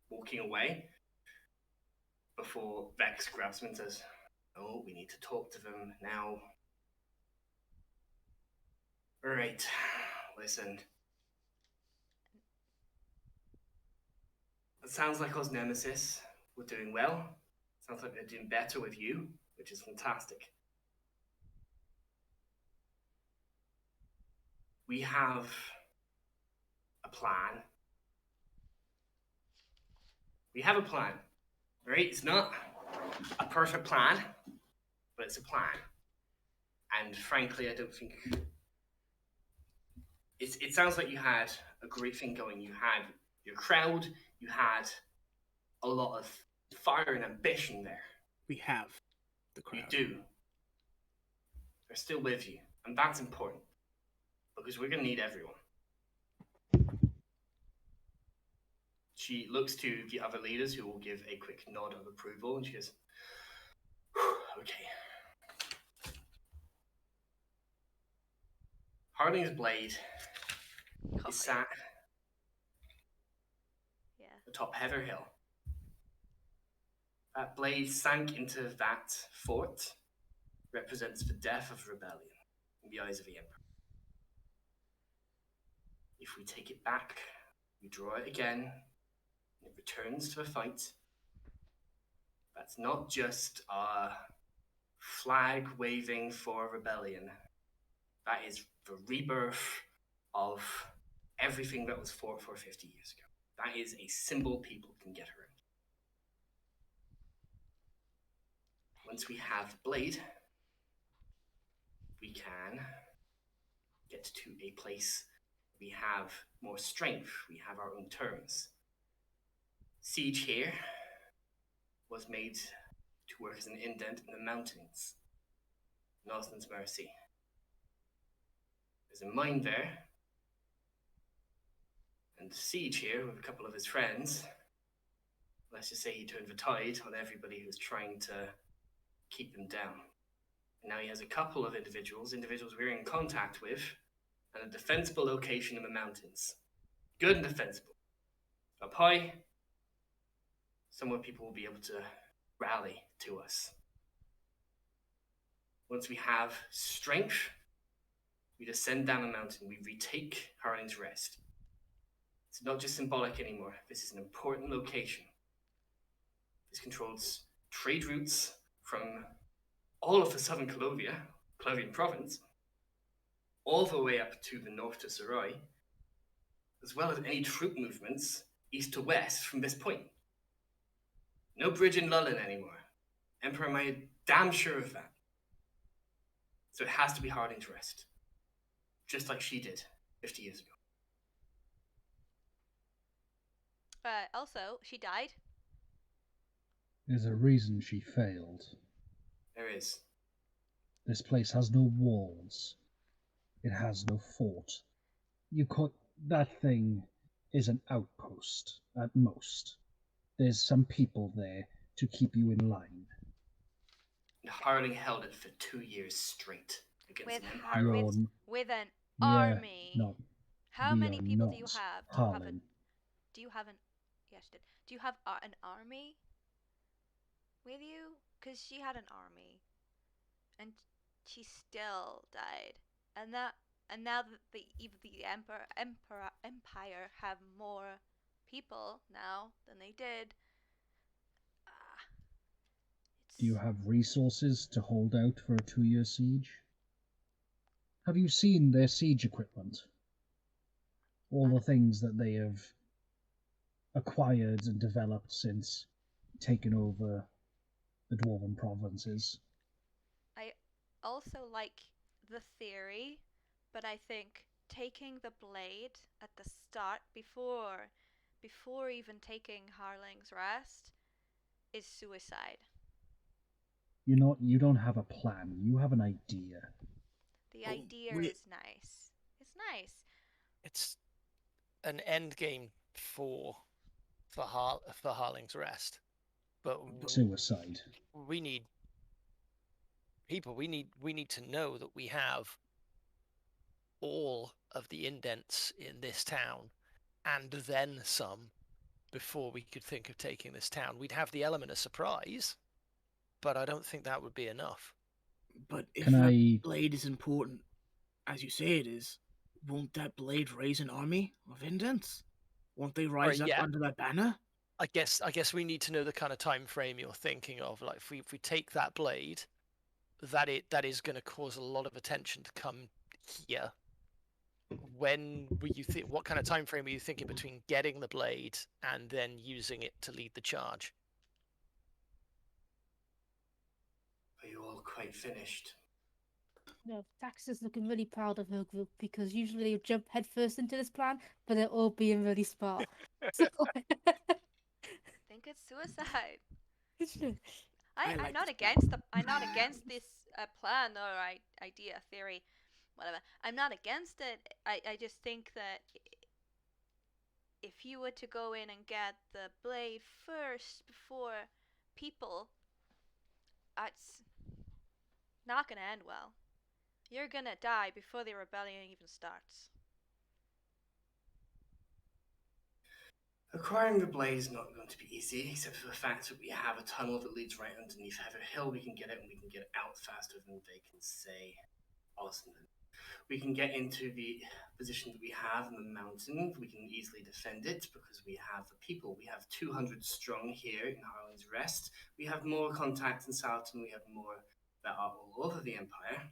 walking away before Vex grabs him and says, "Oh, we need to talk to them now." Alright, listen. It sounds like Oz Nemesis were doing well. Sounds like they're doing better with you, which is fantastic. We have a plan. Right? It's not a perfect plan, but it's a plan. And frankly, I don't think it sounds like you had a great thing going. You had your crowd, you had a lot of fire and ambition there. We have the crowd. You do. They're still with you, and that's important because we're going to need everyone. She looks to the other leaders who will give a quick nod of approval, and she goes, "Okay." Harling's blade is sat atop Heather Hill. That blade sank into that fort, represents the death of rebellion in the eyes of the Emperor. If we take it back, we draw it again, it returns to the fight. That's not just a flag waving for rebellion. That is the rebirth of everything that was fought for 50 years ago. That is a symbol people can get around. Once we have the blade, we can get to a place we have more strength, we have our own terms. Siege here was made to work as an indent in the mountains, Northland's Mercy. There's a mine there, and Siege here, with a couple of his friends, let's just say he turned the tide on everybody who was trying to keep him down. And now he has a couple of individuals we're in contact with, and a defensible location in the mountains. Good and defensible. Up high, somewhere people will be able to rally to us. Once we have strength, we descend down the mountain, we retake Harling's Rest. It's not just symbolic anymore. This is an important location. This controls trade routes from all of the southern Colovian province, all the way up to the north to Sarai, as well as any troop movements east to west from this point. No bridge in Lullen anymore. Emperor Maya damn sure of that. So it has to be Harling's Rest, just like she did 50 years ago. Also, she died. There's a reason she failed. There is. This place has no walls. It has no fort. That thing is an outpost, at most. There's some people there to keep you in line. And Harling held it for 2 years straight against With an empire. with an Yeah, army. no, How we many are people do you not have? Harling. Do you have an? Yes, she did. Do you have an army with you? Because she had an army, and she still died. And now that the empire have more people now than they did. Do you have resources to hold out for a 2-year siege? Have you seen their siege equipment? All the things that they have acquired and developed since taking over the Dwarven provinces. I also like the theory, but I think taking the blade at the start before even taking Harling's Rest is suicide. You don't have a plan. You have an idea. The idea is nice. It's nice. It's an end game for Harling's Rest, but Suicide. we need people. We need to know that we have all of the indents in this town, and then some, before we could think of taking this town. We'd have the element of surprise, but I don't think that would be enough. But if that blade is important, as you say it is, won't that blade raise an army of indents? Won't they rise up under that banner? I guess we need to know the kind of time frame you're thinking of. Like if we take that blade, that is going to cause a lot of attention to come here. When were you think? What kind of time frame were you thinking between getting the blade and then using it to lead the charge? Are you all quite finished? No, Tax is looking really proud of her group because usually they jump headfirst into this plan, but they're all being really smart. So... I think it's suicide. I'm not against this plan or idea, theory, whatever. I'm not against it. I just think that if you were to go in and get the blade first before people, it's not gonna end well. You're gonna die before the rebellion even starts. Acquiring the blade is not going to be easy, except for the fact that we have a tunnel that leads right underneath Heather Hill. We can get it, and we can get it out faster than they can say Osnan. We can get into the position that we have in the mountain. We can easily defend it because we have the people. We have 200 strong here in Harling's Rest. We have more contacts in Salton. We have more that are all over the Empire,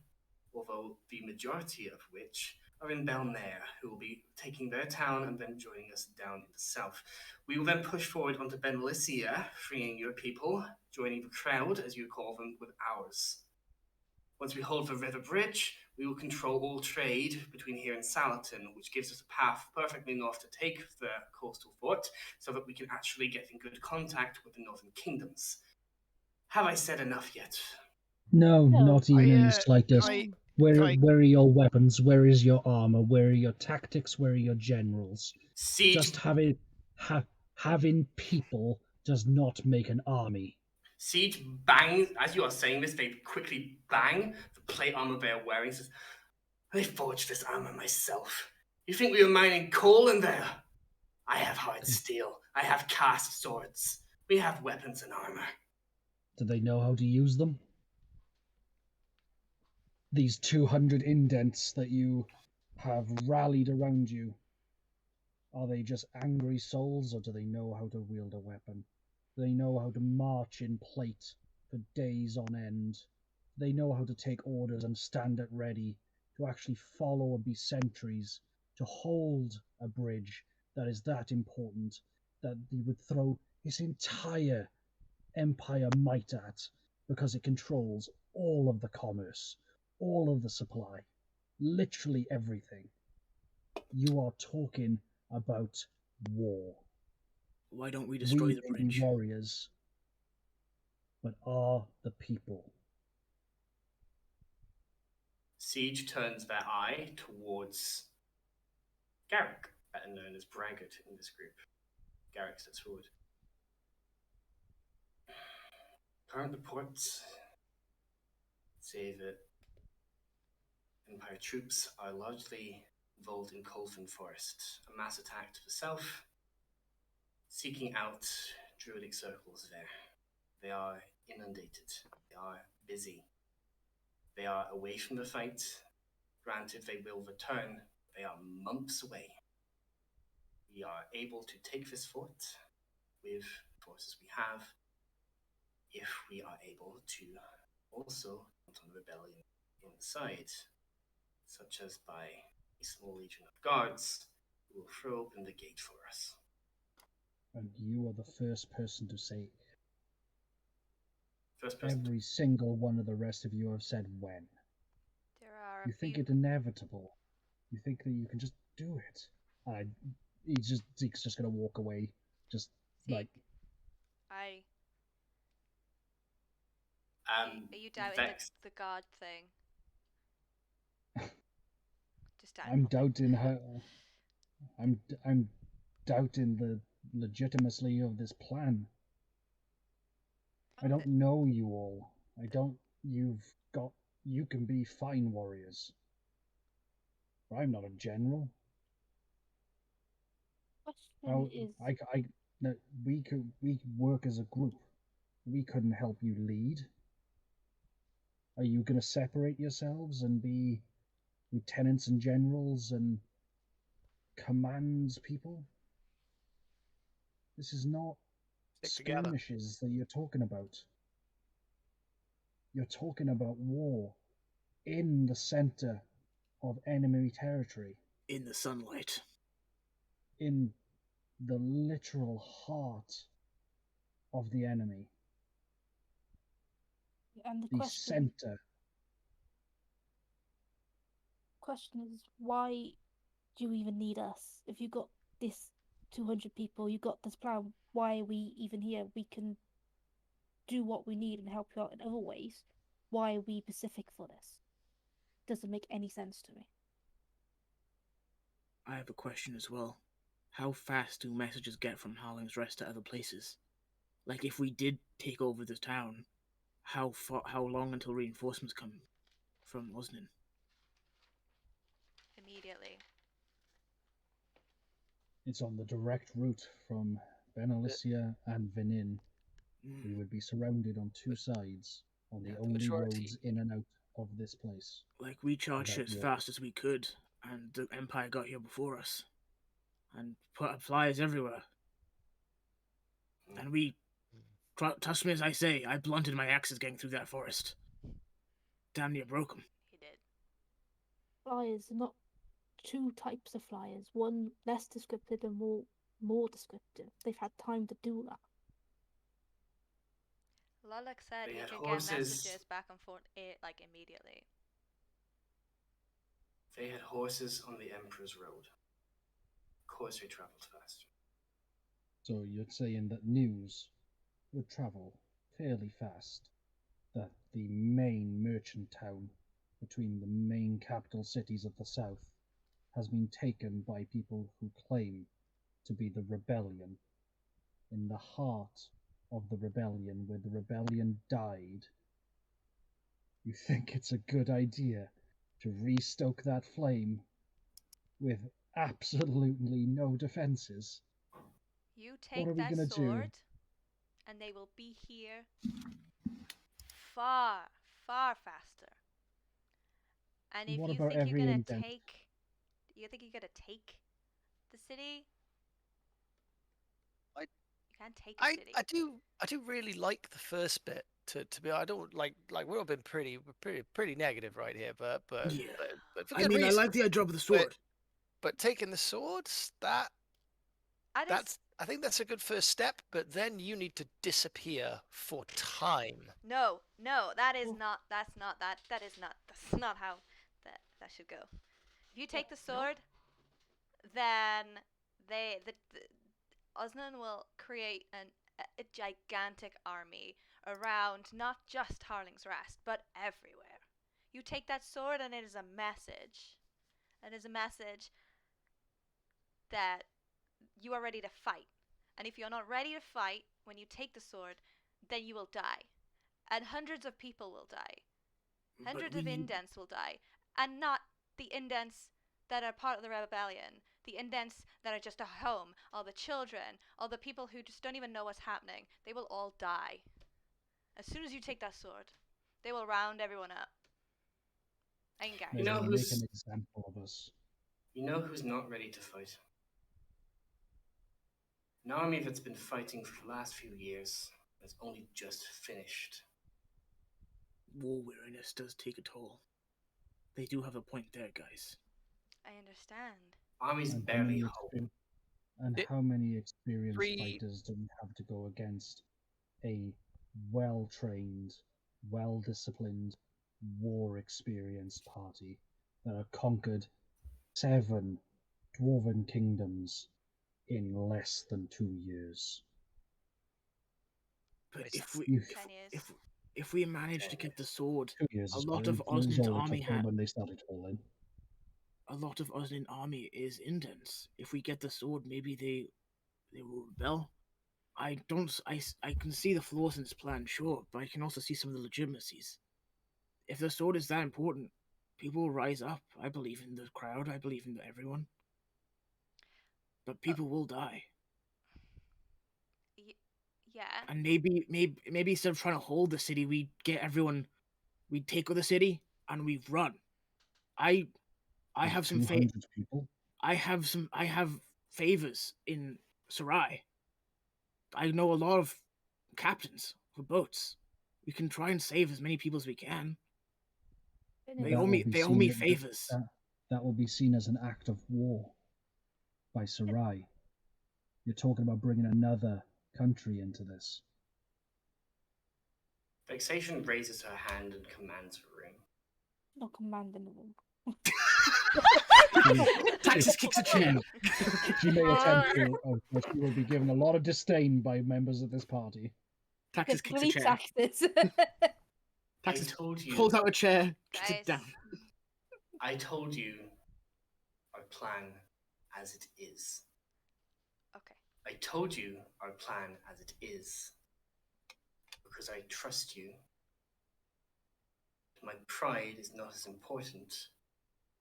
although the majority of which are in Belmare, who will be taking their town and then joining us down in the south. We will then push forward onto Benalicia, freeing your people, joining the crowd, as you call them, with ours. Once we hold the river bridge, we will control all trade between here and Salatin, which gives us a path perfectly north to take the coastal fort, so that we can actually get in good contact with the northern kingdoms. Have I said enough yet? No, not even in the slightest. Can Where I- are your weapons? Where is your armor? Where are your tactics? Where are your generals? Siege. Just having people does not make an army. Siege bangs, as you are saying this, they quickly bang the plate armor they are wearing. Says, I forged this armor myself. You think we were mining coal in there? I have hard steel. I have cast swords. We have weapons and armor. Do they know how to use them? These 200 indents that you have rallied around you, are they just angry souls, or do they know how to wield a weapon? Do they know how to march in plate for days on end? Do they know how to take orders and stand at ready, to actually follow and be sentries, to hold a bridge that is that important, that he would throw his entire empire might at, because it controls all of the commerce, all of the supply, literally everything? You are talking about war. Why don't we destroy We the may be bridge? warriors, but are the people. Siege turns their eye towards Garrick, better known as Braggart in this group. Garrick steps forward. Current reports say that Empire troops are largely involved in Colvin Forest, a mass attack to the south, seeking out druidic circles there. They are inundated. They are busy. They are away from the fight. Granted, they will return. They are months away. We are able to take this fort with the forces we have, if we are able to also mount on rebellion inside, such as by a small legion of guards who will throw open the gate for us. And you are the first person to say it. First person. Every single one of the rest of you have said when. There are You a think few. it inevitable. You think that you can just do it. And Zeke's just gonna walk away. Just like, I. Are you doubting Vex. the guard thing? Just doubting I'm the whole thing. doubting her. I'm doubting the legitimacy of this plan. I don't know you all. I don't. You can be fine warriors. But I'm not a general. Question is, No, we work as a group. We couldn't help you lead. Are you going to separate yourselves and be lieutenants and generals and command people? This is not Stick together. skirmishes that you're talking about. You're talking about war in the center of enemy territory, In the sunlight. in the literal heart of the enemy, and the the question center. is, why do you even need us? If you got this 200 people, you got this plan, why are we even here? We can do what we need and help you out in other ways. Why are we Pacific for this? Doesn't make any sense to me. I have a question as well. How fast do messages get from Harling's Rest to other places? Like, if we did take over the town, how long until reinforcements come from Osnan? Immediately. It's on the direct route from Benalicia and Venin. We would be surrounded on two sides, on the only roads in and out of this place. Like, we charged as fast as we could, and the Empire got here before us, and put up flyers everywhere. And we, trust me as I say, I blunted my axes getting through that forest. Damn near broke them. He did. Flyers are not two types of flyers. One less descriptive and more descriptive. They've had time to do that. Lolek said They he had could horses. get messages back and forth like immediately. They had horses on the Emperor's Road. Of course they travelled faster. So you're saying that news would travel fairly fast, that the main merchant town between the main capital cities of the south has been taken by people who claim to be the rebellion. In the heart of the rebellion, where the rebellion died, you think it's a good idea to restoke that flame with absolutely no defenses? You What are take we that gonna do? sword, and they will be here far, far faster. And if What you about think you're every gonna indent? take the city, I- you can't take a city. I do really like the first bit. To be, I don't like we've all been pretty negative right here, but Yeah. but for I good mean, reason. I like the idea of the sword. But taking the swords, I think that's a good first step. But then you need to disappear for time. No, that is Oh. not. That's not how that should go. If you take the sword, then the Osnan will create a gigantic army around not just Harling's Rest, but everywhere. You take that sword, and it is a message. It is a message that you are ready to fight. And if you're not ready to fight when you take the sword, then you will die. And hundreds of people will die. Hundreds of indents will die. And not the indents that are part of the rebellion. The indents that are just at home. All the children. All the people who just don't even know what's happening. They will all die. As soon as you take that sword, they will round everyone up. I can guarantee Maybe know make who's- an example of us. You know who's not ready to fight? An army that's been fighting for the last few years has only just finished. War weariness does take a toll. They do have a point there, guys. I understand. Armies And barely hold. how many experienced Three- fighters do we have to go against a well-trained, well-disciplined, war-experienced party that have conquered 7 dwarven kingdoms in less than 2 years? But Wait, if we 10 years. if we manage to get the sword, 2 years a is lot fine. of That was Osnan's all it army took them had. when they started calling. A lot of Osnan army is indents. If we get the sword, maybe they will rebel. I can see the flaws in this plan, sure, but I can also see some of the legitimacies. If the sword is that important, people will rise up. I believe in the crowd. I believe in everyone. But people will die. Yeah. And maybe instead of trying to hold the city, we get everyone, we take over the city and we run. I have some 200 people. I have favors in Sarai. I know a lot of captains for boats. We can try and save as many people as we can. They That owe will me be seen- favors. That will be seen as an act of war by Sarai. You're talking about bringing another country into this. Vexation raises her hand and commands a room. Not commanding them. Taxis kicks a chair. She may attempt to, but she will be given a lot of disdain by members of this party. Taxis kicks a Police chair. taxes. I Taxis told you. pulls out a chair, kicks Guys. it down. I told you our plan as it is. Okay. I told you our plan as it is. Because I trust you. My pride is not as important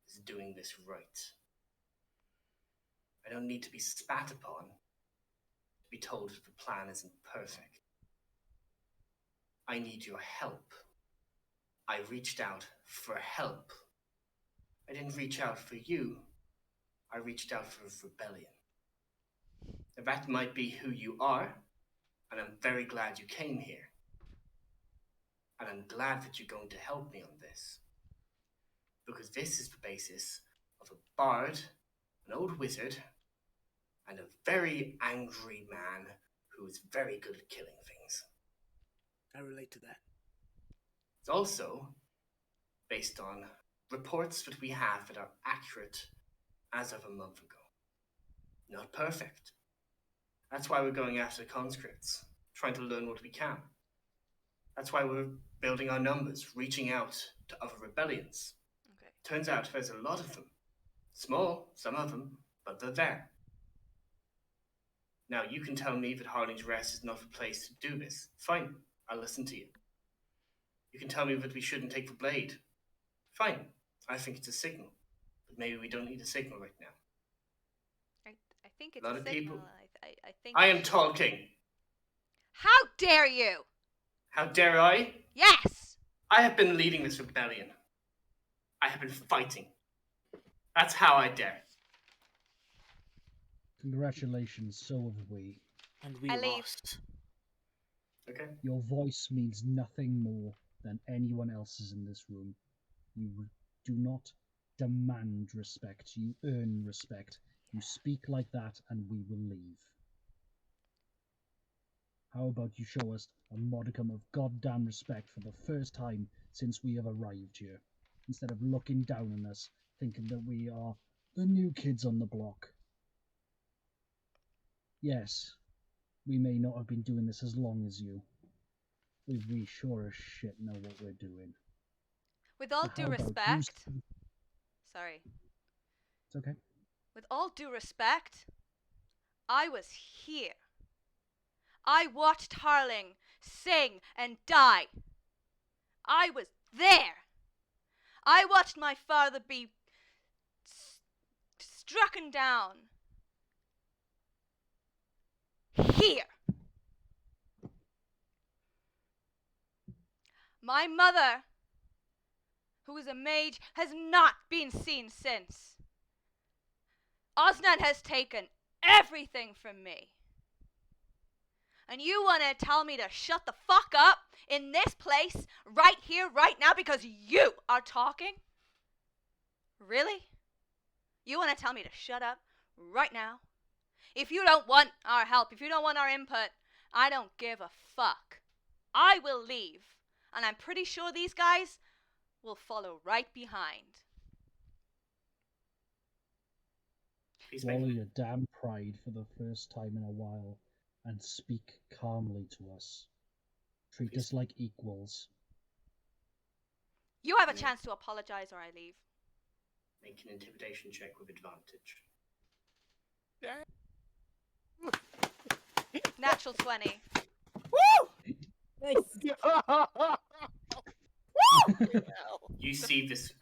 as doing this right. I don't need to be spat upon to be told that the plan isn't perfect. I need your help. I reached out for help. I didn't reach out for you. I reached out for rebellion. That might be who you are, and I'm very glad you came here. And I'm glad that you're going to help me on this. Because this is the basis of a bard, an old wizard, and a very angry man who is very good at killing things. I relate to that. It's also based on reports that we have that are accurate as of a month ago. Not perfect. That's why we're going after conscripts, trying to learn what we can. That's why we're building our numbers, reaching out to other rebellions. Okay. Turns out there's a lot of them. Small, some of them, but they're there. Now, you can tell me that Harling's Rest is not the place to do this. Fine, I'll listen to you. You can tell me that we shouldn't take the blade. Fine, I think it's a signal. But maybe we don't need a signal right now. I think it's A lot a of signal. people- I think. I am talking. How dare you? How dare I? Yes. I have been leading this rebellion. I have been fighting. That's how I dare. Congratulations, so have we. And we I leave. lost. Okay? Your voice means nothing more than anyone else's in this room. You do not demand respect, you earn respect. You speak like that, and we will leave. How about you show us a modicum of goddamn respect for the first time since we have arrived here, instead of looking down on us, thinking that we are the new kids on the block. Yes, we may not have been doing this as long as you, but we sure as shit know what we're doing. With all So due how about you respect. Sorry. It's okay. With all due respect, I was here. I watched Harling sing and die. I was there. I watched my father be strucken down. Here. My mother, who is a mage, has not been seen since. Osnan has taken everything from me. And you want to tell me to shut the fuck up in this place, right here, right now, because you are talking? Really? You want to tell me to shut up right now? If you don't want our help, if you don't want our input, I don't give a fuck. I will leave. And I'm pretty sure these guys will follow right behind. Swallow your damn pride for the first time in a while and speak calmly to us. Treat us like equals. You have a chance to apologize or I leave. Make an intimidation check with advantage. Natural 20. Nice. You see this,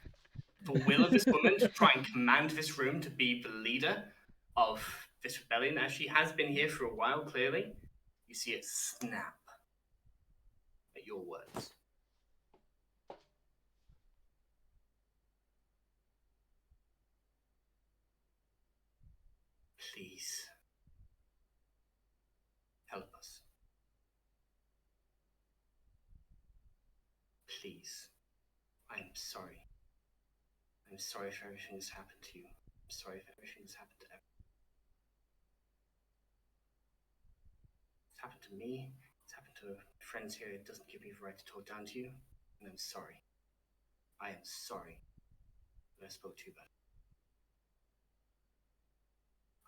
the will of this woman to try and command this room to be the leader of this rebellion, as she has been here for a while, clearly. You see it snap at your words. Please. Help us. Please. I am sorry. I'm sorry for everything that's happened to you. I'm sorry for everything that's happened to everyone. It's happened to me. It's happened to friends here. It doesn't give me the right to talk down to you. And I'm sorry. I am sorry that I spoke to you about it.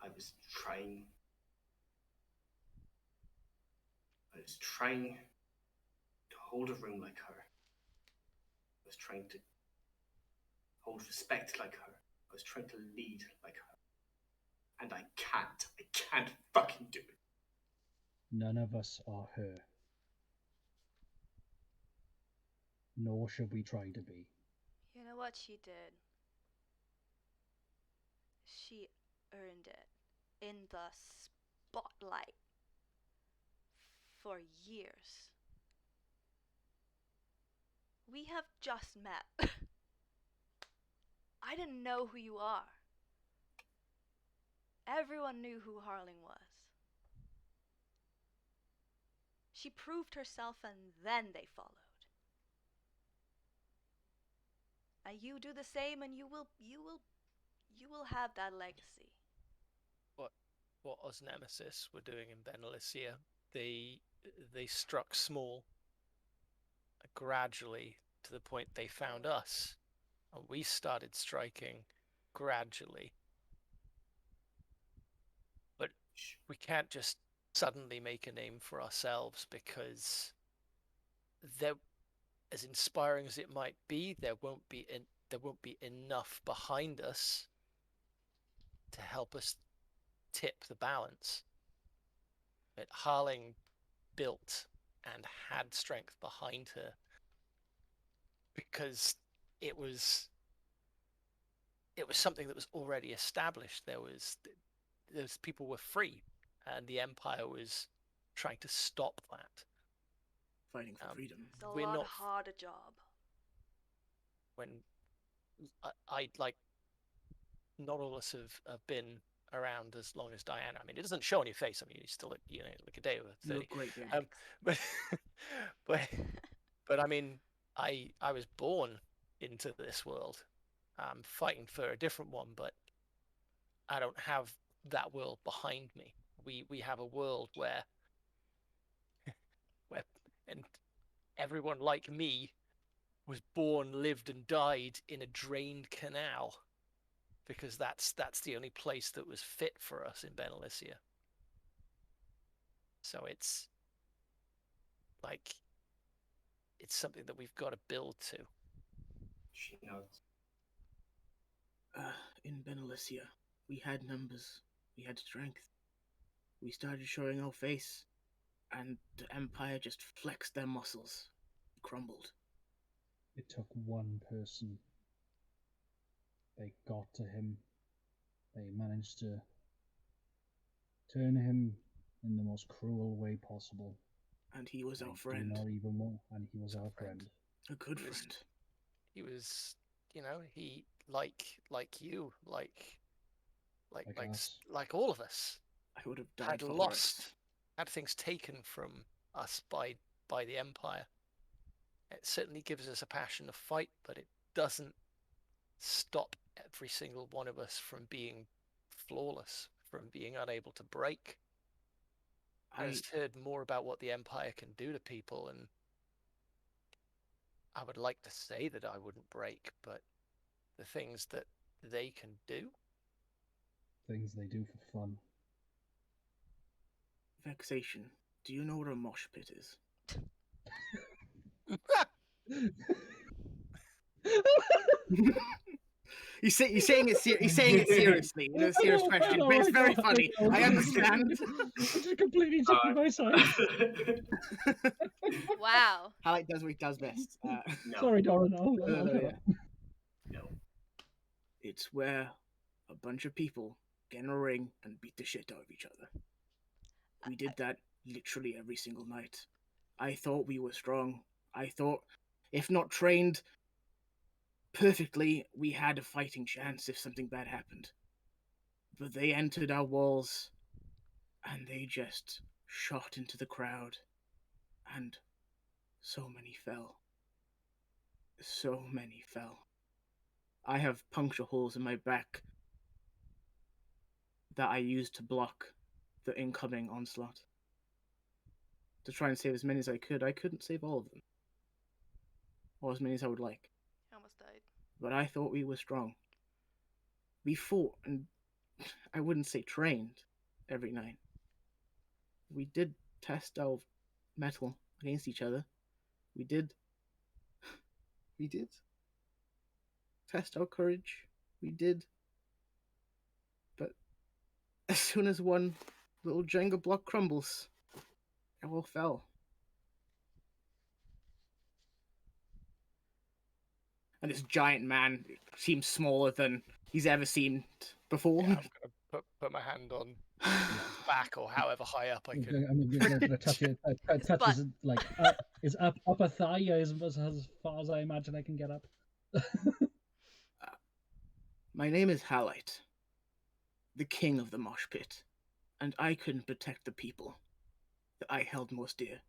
I was trying to hold a room like her. I was trying to hold respect like her. I was trying to lead like her. And I can't fucking do it. None of us are her. Nor should we try to be. You know what she did? She earned it in the spotlight for years. We have just met. I didn't know who you are. Everyone knew who Harling was. She proved herself and then they followed. And you do the same and you will You will have that legacy. What Oz Nemesis were doing in Benalicia, they struck small gradually to the point they found us, and we started striking gradually. But we can't just suddenly make a name for ourselves, because there, as inspiring as it might be, there won't be enough behind us to help us tip the balance. But Harling built and had strength behind her because it was something that was already established. Those people were free, and the Empire was trying to stop that. Fighting for freedom. It's a We're lot not harder job. when I like, not all of us have been around as long as Dyanna. I mean, it doesn't show on your face. I mean, you still look, like a day over 30. You look great, baby. But but I mean, I was born into this world. I'm fighting for a different one, but I don't have that world behind me. We have a world where and everyone like me was born, lived, and died in a drained canal, because that's the only place that was fit for us in Benalicia. So it's like, it's something that we've got to build to. She nods. In Benalicia, we had numbers, we had strength. We started showing our face, and the Empire just flexed their muscles, crumbled. It took one person. They got to him. They managed to turn him in the most cruel way possible. And he was our I friend. do not even want, and he was our friend. A good friend. He was, he like you, like us. like all of us, I would have died had for the lost, rest. had things taken from us by the Empire. It certainly gives us a passion to fight, but it doesn't stop every single one of us from being flawless, from being unable to break. I just heard more about what the Empire can do to people, and I would like to say that I wouldn't break, but the things that they can do. Things they do for fun. Vexation. Do you know what a mosh pit is? He's saying it seriously. You know, a serious question, but it's very funny. I understand. I just completely took me by side. Wow. Highlight does what he does best. No. Sorry, Dora. No. No. It's where a bunch of people get in a ring and beat the shit out of each other. We did that literally every single night. I thought we were strong. I thought, if not trained perfectly, we had a fighting chance if something bad happened. But they entered our walls, and they just shot into the crowd, and so many fell. So many fell. I have puncture holes in my back that I used to block the incoming onslaught. To try and save as many as I could. I couldn't save all of them. Or as many as I would like. I almost died. But I thought we were strong. We fought, and I wouldn't say trained, every night. We did test our metal against each other. We did test our courage. We did. But as soon as one little Jenga block crumbles, it all fell. And this giant man seems smaller than he's ever seemed before. Yeah, I'm gonna put my hand on his back, or however high up I can. I'm gonna touch it. Touch his, like, his upper thigh as far as I imagine I can get up. My name is Halite, the king of the mosh pit, and I couldn't protect the people that I held most dear.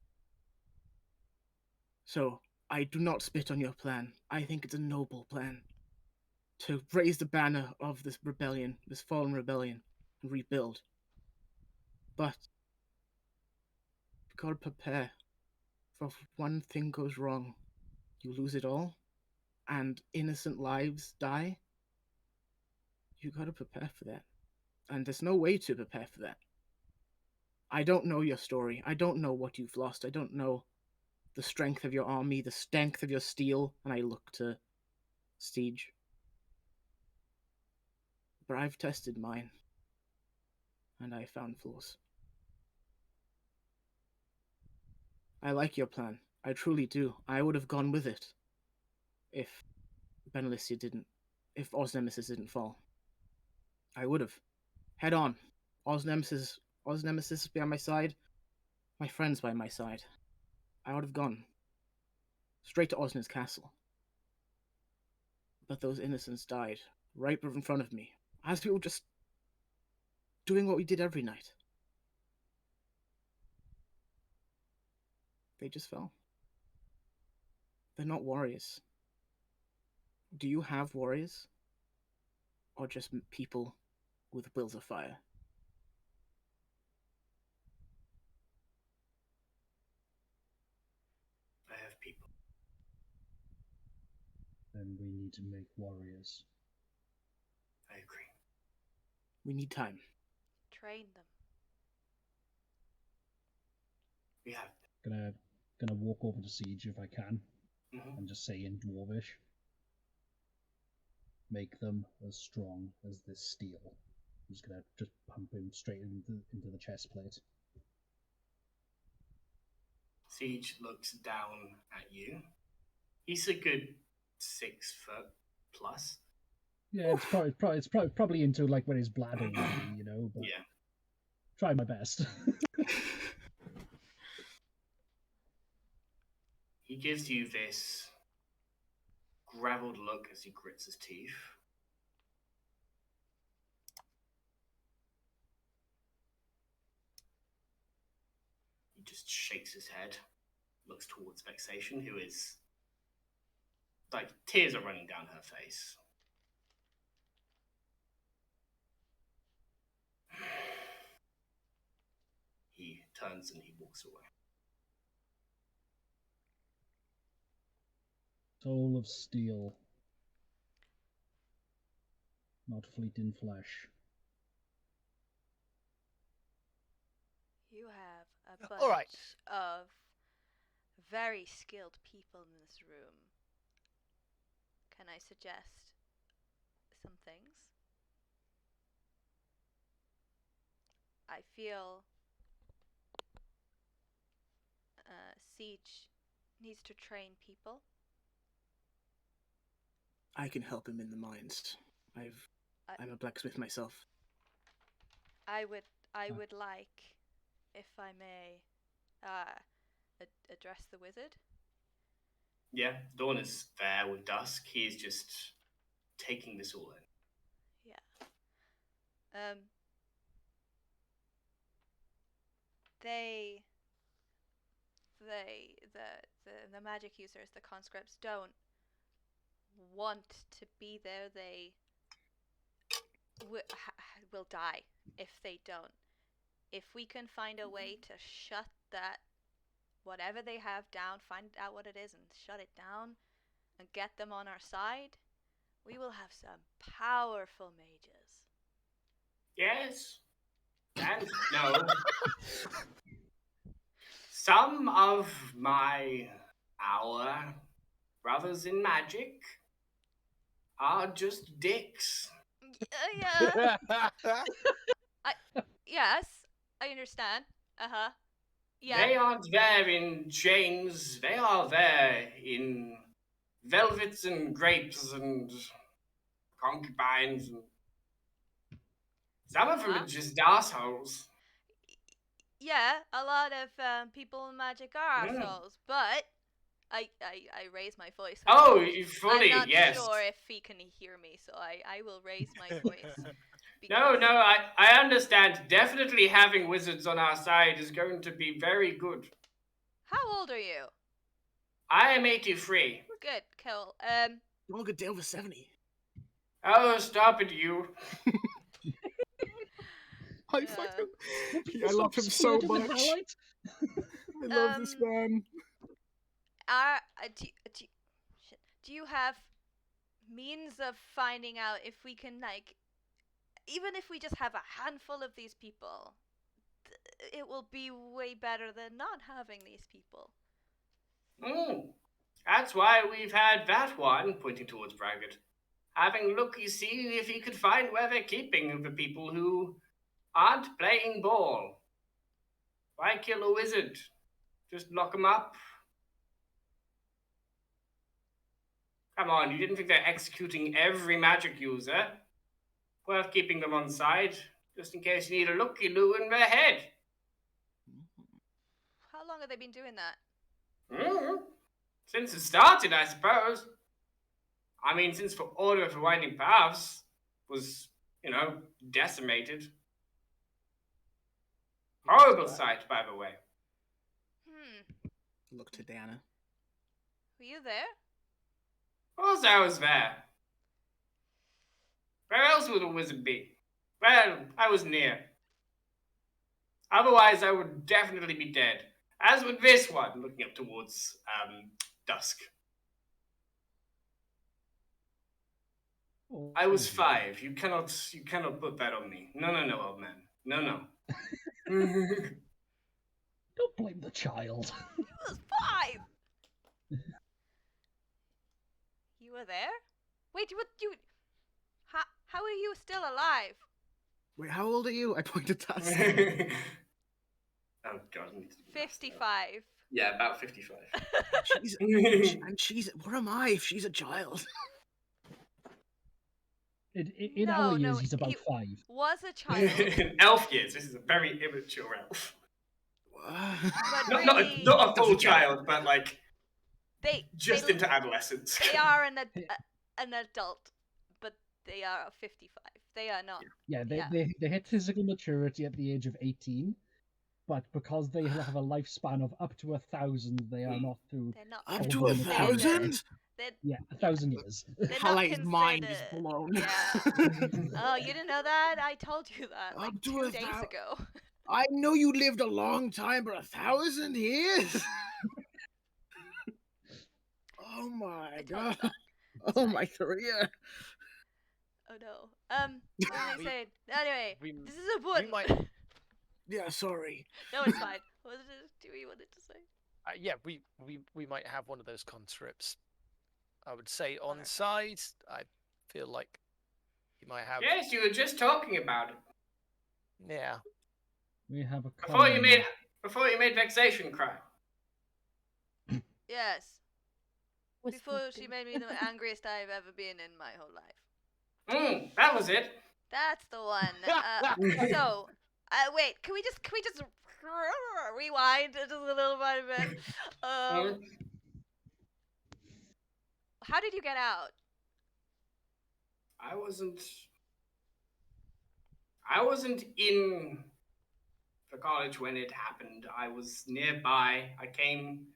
So, I do not spit on your plan. I think it's a noble plan. to raise the banner of this rebellion, this fallen rebellion, and rebuild. But you've got to prepare for if one thing goes wrong, you lose it all, and innocent lives die. You got to prepare for that. And there's no way to prepare for that. I don't know your story. I don't know what you've lost. I don't know the strength of your army, the strength of your steel, and I look to Siege. But I've tested mine, and I found flaws. I like your plan. I truly do. I would have gone with it if Benalicia didn't, if Osnemesis didn't fall. I would have. Head on. Osnemesis is by my side. My friends by my side. I would have gone. Straight to Osner's castle. But those innocents died right in front of me, as we were just doing what we did every night. They just fell. They're not warriors. Do you have warriors? Or just people with wills of fire? I have people. Then we need to make warriors. I agree. We need time. Train them. We have. Gonna walk over to Siege if I can, Mm-hmm. and just say in Dwarvish, make them as strong as this steel. I'm just gonna pump him straight into the chest plate. Siege looks down at you. He's a good 6 foot plus. Yeah, it's probably into like where his bladder would be, you know. But Yeah. try my best. He gives you this graveled look as he grits his teeth. He just shakes his head, looks towards Vexation, who is like tears are running down her face. He turns and he walks away. Soul of steel, not fleeting flesh. You have a bunch All right. of very skilled people in this room. Can I suggest some things? I feel Siege needs to train people. I can help him in the mines. I'm a blacksmith myself. I would like, if I may, address the wizard. Yeah, Dawn is there with Dusk. He is just taking this all in. Yeah. The magic users, the conscripts, don't want to be there. They will die if they don't. If we can find a way to shut that, whatever they have down, find out what it is and shut it down and get them on our side, we will have some powerful mages. Yes. And no. Some of our brothers in magic are just dicks. Yeah. Yes, I understand. Yeah. They aren't there in chains. They are there in velvets and grapes and concubines. And some of them are just assholes. Yeah, a lot of people in magic are assholes, but I raise my voice. Oh, fully, I'm not yes. sure if he can hear me, so I will raise my voice. No, I understand. Definitely having wizards on our side is going to be very good. How old are you? I am 83. Good, cool. You're all good day over 70. Oh, stop it, you. I Uh, fucking. Will people I love stop him so squirting with much. Halite? I love this man. Do you have means of finding out if we can, like, even if we just have a handful of these people, it will be way better than not having these people. That's why we've had that one, pointing towards Braggart, having a look, you see, if he could find where they're keeping the people who aren't playing ball. Why kill a wizard? Just lock him up. Come on, you didn't think they're executing every magic user? Worth keeping them on side, just in case you need a looky-loo in their head. How long have they been doing that? Since it started, I suppose. I mean, since the Order of the Winding Paths was, decimated. Horrible sight, by the way. Look to Dyanna. Were you there? Of course I was there. Where else would a wizard be? Well, I was near. Otherwise, I would definitely be dead. As would this one, looking up towards dusk. Oh, I was 5. You cannot put that on me. No, old man. No. Don't blame the child. He was 5! You were there? Wait, how are you still alive? Wait, how old are you? I pointed to us. Oh god. 55. Yeah, about 55. She's. What am I if she's a child? In our years, he's about 5. Was a child. In elf years, this is a very immature elf. But Not really, a full child, but like they into adolescence. They are an adult, but they are 55. They are not. Yeah, they hit physical maturity at the age of 18, but because they have a lifespan of up to 1,000, they are not through. They're not Up to full 1,000? Yeah, 1,000 years. Halai's mind is blown. Yeah. Oh, you didn't know that? I told you that like Up to 2 days ago. I know you lived a long time, but 1,000 years? Oh my god. Oh my career. Oh no. What was I saying? Anyway, this is important. We might. Yeah, sorry. No, it's fine. What do we wanted to say? Yeah, we might have one of those conscripts. I would say on side. I feel like you might have. Yes, you were just talking about it. Yeah. We have a before you made vexation cry. Yes. Whisper Before she thing. made me the angriest I've ever been in my whole life. That was it. That's the one. So, wait, can we just rewind just a little bit? How did you get out? I wasn't in the college when it happened. I was nearby. I came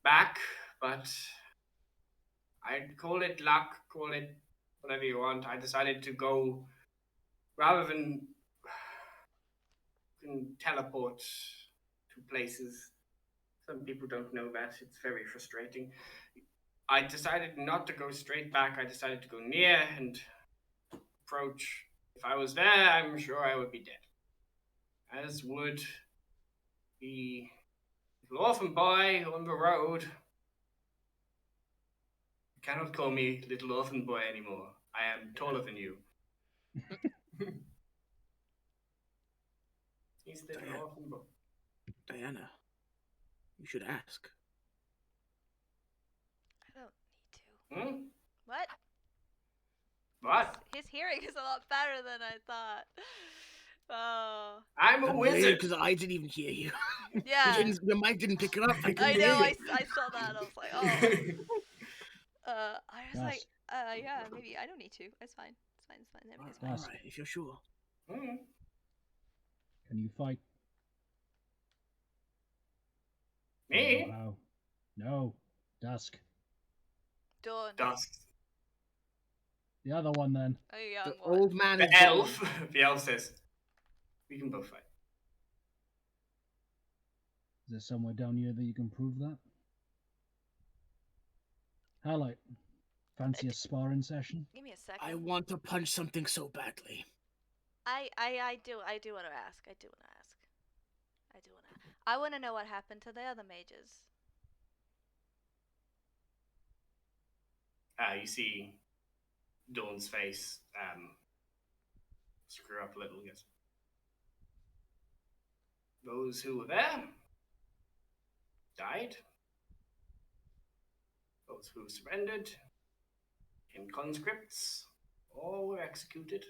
back, but I'd call it luck, call it whatever you want. I decided to go rather than teleport to places. Some people don't know that. It's very frustrating. I decided not to go straight back. I decided to go near and approach. If I was there, I'm sure I would be dead. As would the little orphan boy on the road. You cannot call me little orphan boy anymore. I am taller than you. He's the little orphan boy. Dyanna, you should ask. I don't need to. What? What? His hearing is a lot better than I thought. Oh. I'm a wizard. Because I didn't even hear you. Yeah. Your mic didn't pick it up. I I know. hear I saw that. I was like, oh. I was like, yeah, maybe I don't need to. It's fine. It's fine. Everything's fine. Alright, if you're sure. Can you fight? Me? Wow. No. Dusk. Dawn. Dusk. The other one, then. A young The one. old man is The elf. The elf says, "We can both fight." Is there somewhere down here that you can prove that? Highlight. Fancy a sparring session? Give me a second. I want to punch something so badly. I do want to ask. I want to know what happened to the other mages. You see Dawn's face screw up a little. Yes. Those who were there died. Those who surrendered in conscripts all were executed.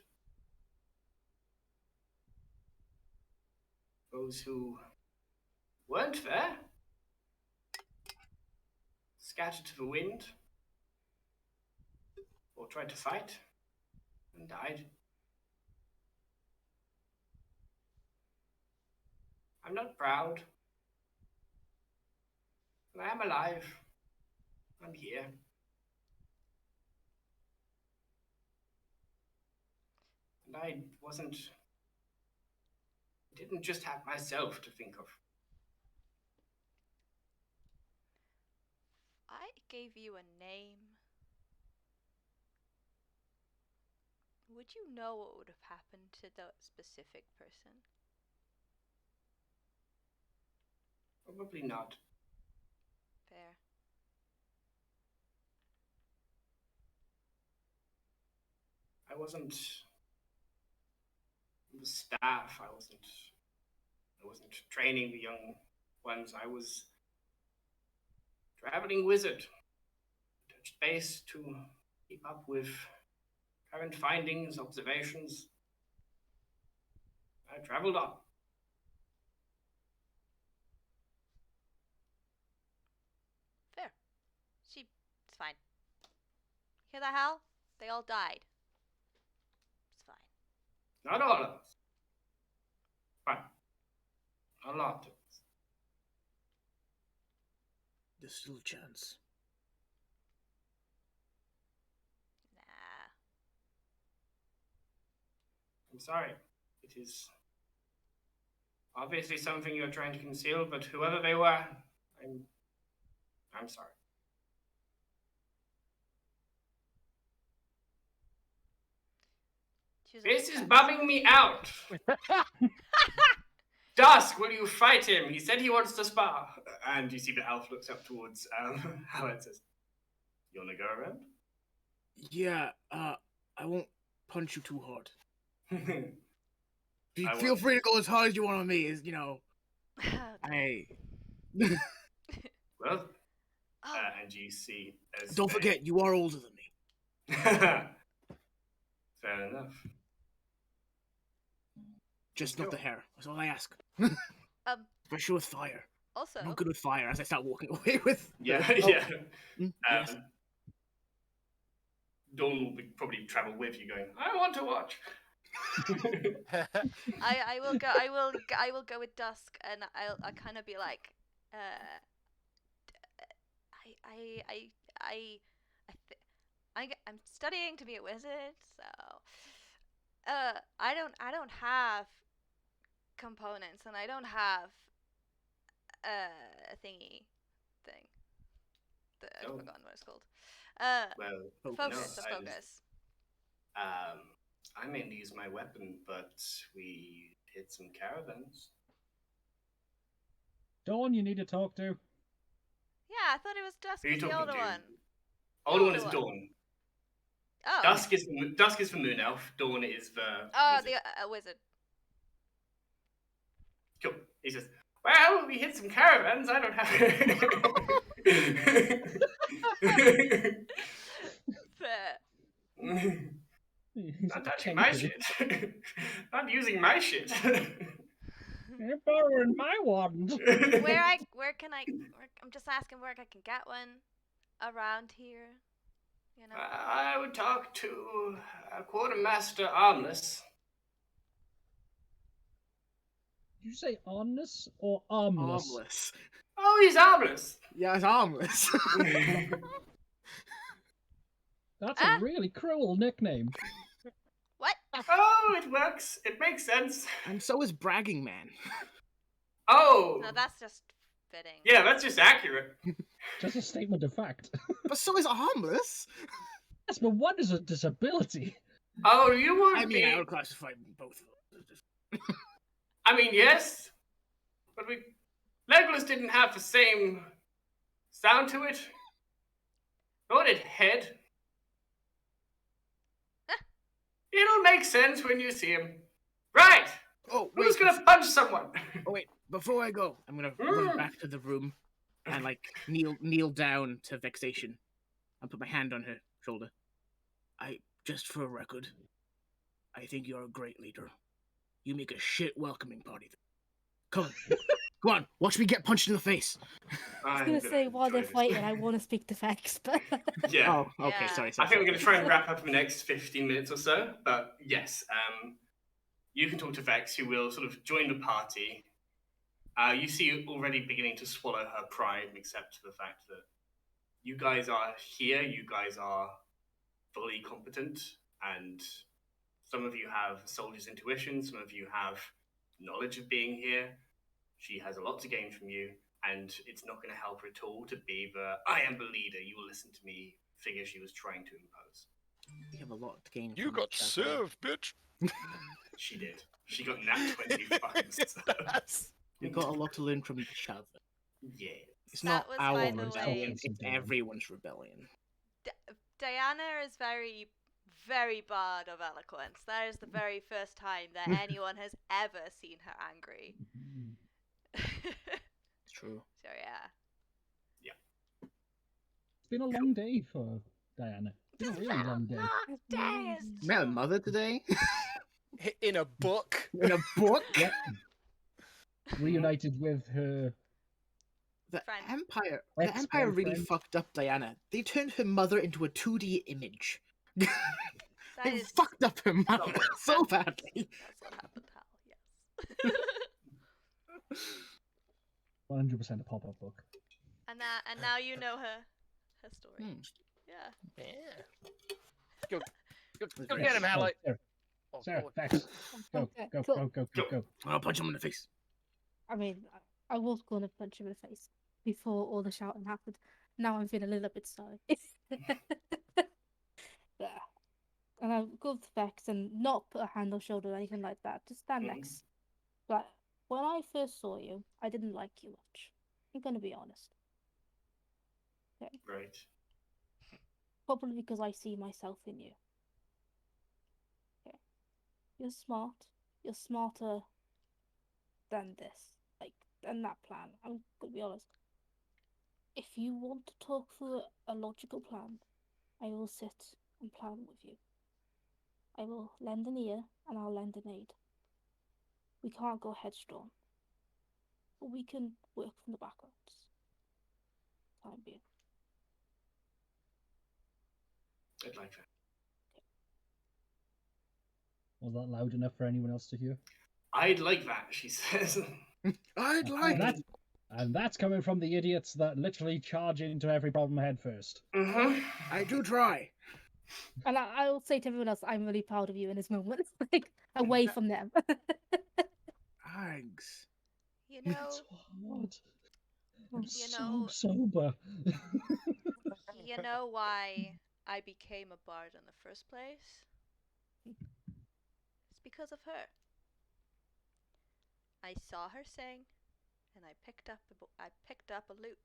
Those who weren't there scattered to the wind or tried to fight and died. I'm not proud, but I am alive. I'm here. And I didn't just have myself to think of. I gave you a name. Would you know what would have happened to the specific person? Probably not. Fair. I wasn't the staff. I wasn't training the young ones. I was traveling wizard. Touched base to keep up with current findings, observations. I traveled on. Fair. It's fine. Hear the hell? They all died. It's fine. Not all of us. But a lot of us. There's still a chance. Nah. I'm sorry. It is obviously something you're trying to conceal, but whoever they were, I'm sorry. This is bumming me out. Dusk, will you fight him? He said he wants to spar. And you see the elf looks up towards Howard says, "You want to go around?" Yeah, I won't punch you too hard. I Feel won't. free to go as hard as you want on me. Is Hey. Well, Oh, and you see as Don't forget, you are older than me. Fair enough. Just not the hair. That's all I ask. Um, Especially with fire. also, I'm not good with fire as I start walking away with. Yeah, Oh, yeah. yes. Dawn will probably travel with you, going, "I want to watch." I will go with Dusk, and I'll kind of be like, I'm studying to be a wizard, so I don't have components, and I don't have a thingy thing. I've Oh. forgotten what it's called. Well, Focus. no, A focus. I mainly use my weapon, but we hit some caravans. Dawn, you need to talk to. Yeah, I thought it was Dusk Who are you was the talking older to? one. Older one older is one. Dawn. Oh. Dusk is for Moon Elf. Dawn is the Oh, wizard. the wizard. Cool. He says, "Well, we hit some caravans. I don't have." Fair. Not touching my shit. Not using my shit. You're borrowing my wand. Where can I? I'm just asking where I can get one around here. You know. I would talk to Quartermaster Armless. Did you say armless or armless? Armless. Oh, he's armless. Yeah, it's armless. That's Ah! a really cruel nickname. What? Oh, it works. It makes sense. And so is Bragging Man. Oh, No, that's just fitting. yeah, that's just accurate. Just a statement of fact. But so is Harmless. Yes, but what is a disability? Oh, you would I mean, be. I would classify both of them. I mean, yes, but Legolas didn't have the same sound to it. Nor did Head. It'll make sense when you see him. Right. Oh, wait. Who's gonna punch someone? Oh, wait. Before I go, I'm gonna run back to the room and, like, kneel down to Vexation and put my hand on her shoulder. Just for a record, I think you're a great leader. You make a shit welcoming party. Come on. Go on, watch me get punched in the face. I was going to say, while they're fighting, I want to speak to Vex, but... Yeah. Oh, okay, Yeah. sorry. I think we're going to try and wrap up in the next 15 minutes or so. But yes, you can talk to Vex, who will sort of join the party. You see already beginning to swallow her pride and accept the fact that you guys are here, you guys are fully competent, and some of you have soldier's intuition, some of you have knowledge of being here. She has a lot to gain from you, and it's not going to help her at all to be the I am the leader, you will listen to me figure she was trying to impose. We have a lot to gain. You from got each other. served, bitch. She did. She got nat 20 bucks. Yes. We got a lot to learn from each other. Yeah. It's That not was, our by the rebellion, way- it's everyone's rebellion. Dyanna is very, very bad of eloquence. That is the very first time that anyone has ever seen her angry. It's true. So yeah. It's been a long day for Dyanna. It's been a really long day. Days. Met a mother today? In a book. In a book? Yep. Reunited with her. The Friend. Empire really Ex-boyfriend. fucked up Dyanna. They turned her mother into a 2D image. That They is. fucked up her mother so badly. That's what happened, Hal. Yes. 100% a pop-up book. and now you know her story. Hmm. Yeah. Yeah. Go get him, Hallie. Sarah, Oh, Sarah, God. Vex. Go, Okay, go, cool. go. I'll punch him in the face. I mean, I was going to punch him in the face before all the shouting happened. Now I'm feeling a little bit sorry. Yeah. And I'll go to Vex and not put a hand on shoulder or anything like that. Just stand Mhm. next. But when I first saw you, I didn't like you much. I'm going to be honest. Right. Probably because I see myself in you. Okay. You're smart. You're smarter than this. Than that plan. I'm gonna be honest. If you want to talk through a logical plan, I will sit and plan with you. I will lend an ear and I'll lend an aid. We can't go headstrong. But we can work from the backgrounds. Time being. I'd like that. Was that loud enough for anyone else to hear? I'd like that, she says. I'd like that. And that's coming from the idiots that literally charge into every problem head first. Mm-hmm. I do try. And I will say to everyone else, I'm really proud of you in this moment. Away from them. Thanks. You know. It's hard. I'm You so know- sober. You know why I became a bard in the first place? It's because of her. I saw her sing, and I picked up a lute.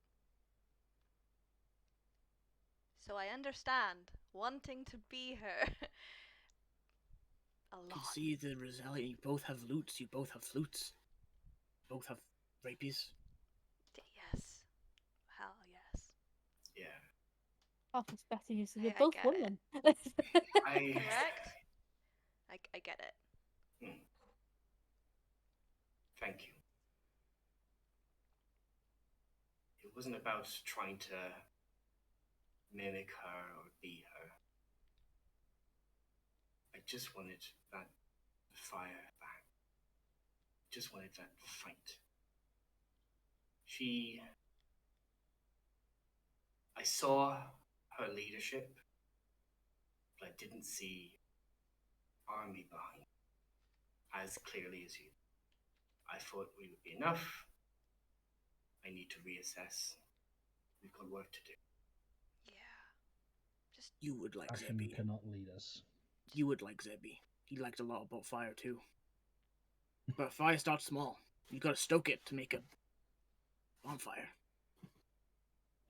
So I understand wanting to be her a You can lot. see the resilient. You both have lutes, you both have flutes. You both have rapies. Yes. Hell yes. Yeah. Half expecting you to be I both get it. women. Correct? I get it. Thank you. It wasn't about trying to mimic her or be her. I just wanted that fire back. Just wanted that fight. I saw her leadership, but I didn't see army behind as clearly as you. I thought we would be enough. I need to reassess. We've got work to do. Yeah. Just You would like Action Zebby. cannot lead us. You would like Zebby. He liked a lot about fire too. But fire starts small. You gotta stoke it to make a bonfire.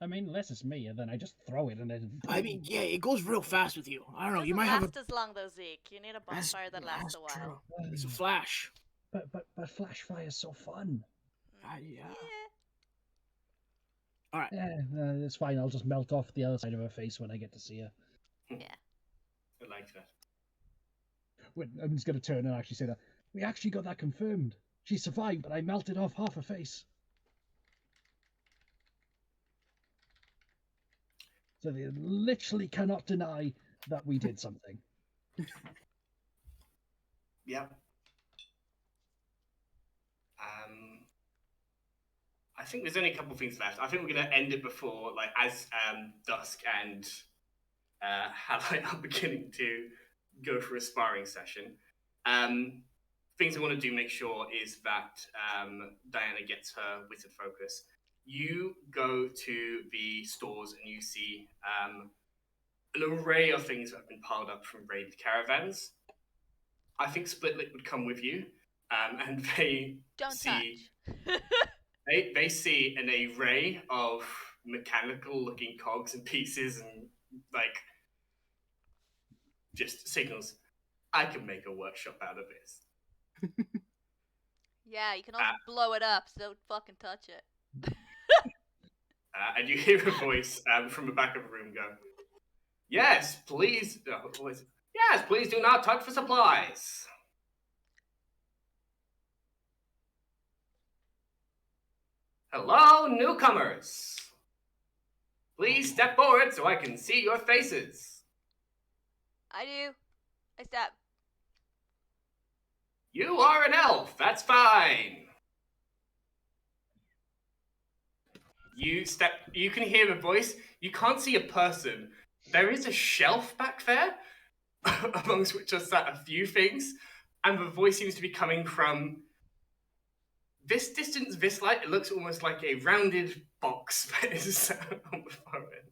I mean, unless it's me, and then I just throw it, and then. I mean, yeah, it goes real fast with you. I don't know. doesn't You might have a. last as long though, Zeke. You need a bonfire that lasts a while. True. It's a flash. But flash fire is so fun. Yeah. Yeah, it's fine. I'll just melt off the other side of her face when I get to see her. Yeah. I like that. I'm just going to turn and actually say that. We actually got that confirmed. She survived, but I melted off half her face. So they literally cannot deny that we did something. Yep. I think there's only a couple of things left. I think we're going to end it before, like, as Dusk and Halite are beginning to go for a sparring session. Things I want to do, make sure, is that Dyanna gets her wizard focus. You go to the stores and you see an array of things that have been piled up from raided caravans. I think Splitlick would come with you, and they Don't see touch. they see an array of mechanical-looking cogs and pieces, and like just signals. I can make a workshop out of this. Yeah, you can also blow it up, so don't fucking touch it. And you hear a voice from the back of the room go, "Yes, please. Yes, please do not touch the supplies." Hello, newcomers. Please step forward so I can see your faces. I do. I step. You are an elf. That's fine. You can hear a voice. You can't see a person. There is a shelf back there, amongst which are sat a few things, and the voice seems to be coming from this distance, this light. It looks almost like a rounded box that is on the far end.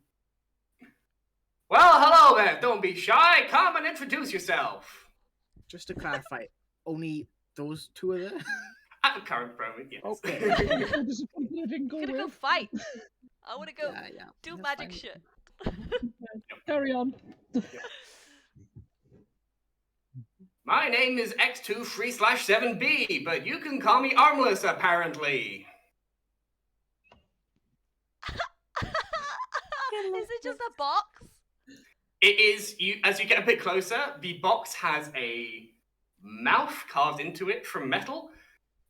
Well, hello there. Don't be shy. Come and introduce yourself. Just to clarify, only those two are there? At the current moment, yes. Okay. I'm so disappointed I didn't go I'm gonna go with. fight. I wanna go Yeah, do that's magic fine. shit. Carry on. My name is X23/7B, but you can call me Armless, apparently. Is it just a box? It is, as you get a bit closer, the box has a mouth carved into it from metal,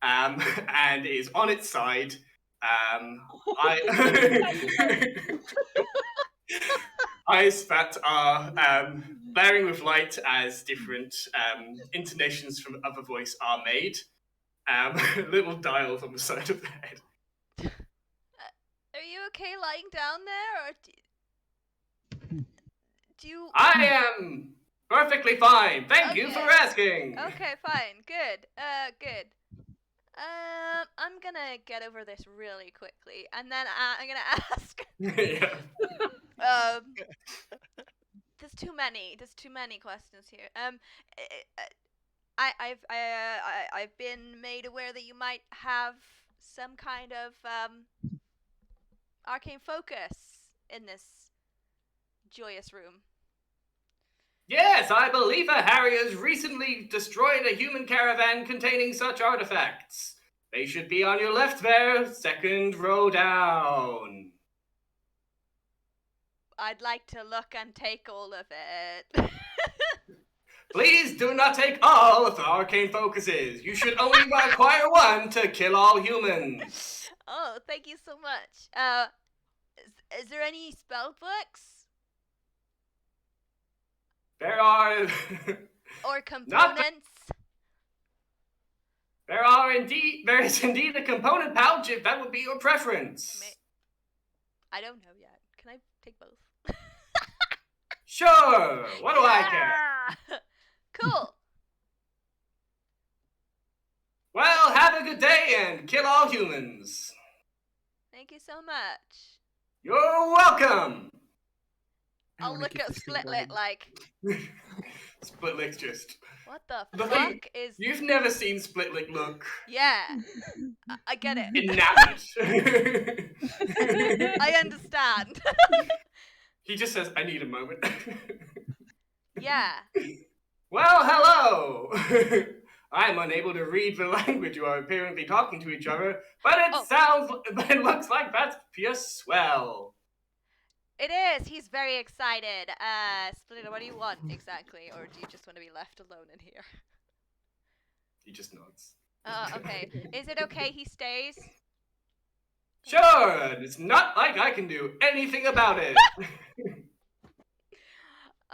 and is on its side. Eyes that are blaring with light as different intonations from other voice are made. Little dials on the side of the head. Are you okay lying down there, or do you? I am perfectly fine. Thank you for Okay. asking. Okay, fine, good. Good. I'm gonna get over this really quickly, and then I'm gonna ask. Yeah. There's too many questions here. I've been made aware that you might have some kind of arcane focus in this joyous room. Yes, I believe a Harrier recently destroyed a human caravan containing such artifacts. They should be on your left there, second row down. I'd like to look and take all of it. Please do not take all of the arcane focuses. You should only acquire one to kill all humans. Oh, thank you so much. Is there any spell books? There are... Or components? There is indeed a component pouch if that would be your preference. I don't know yet. Can I take both? Sure. What do I care? Yeah! Cool. Well, have a good day and kill all humans. Thank you so much. You're welcome. I I'll wanna look keep at this thing Splitlet going. like, Split Lick's just. what the The fuck thing- is... You've never seen Split Lick look Yeah, I get it. enamored. I understand. He just says, I need a moment. Yeah. Well, hello! I'm unable to read the language you are apparently talking to each other, but it looks like that's pure swell. It is. He's very excited. Splitter, what do you want exactly? Or do you just want to be left alone in here? He just nods. Okay. Is it okay he stays? Sure, it's not like I can do anything about it.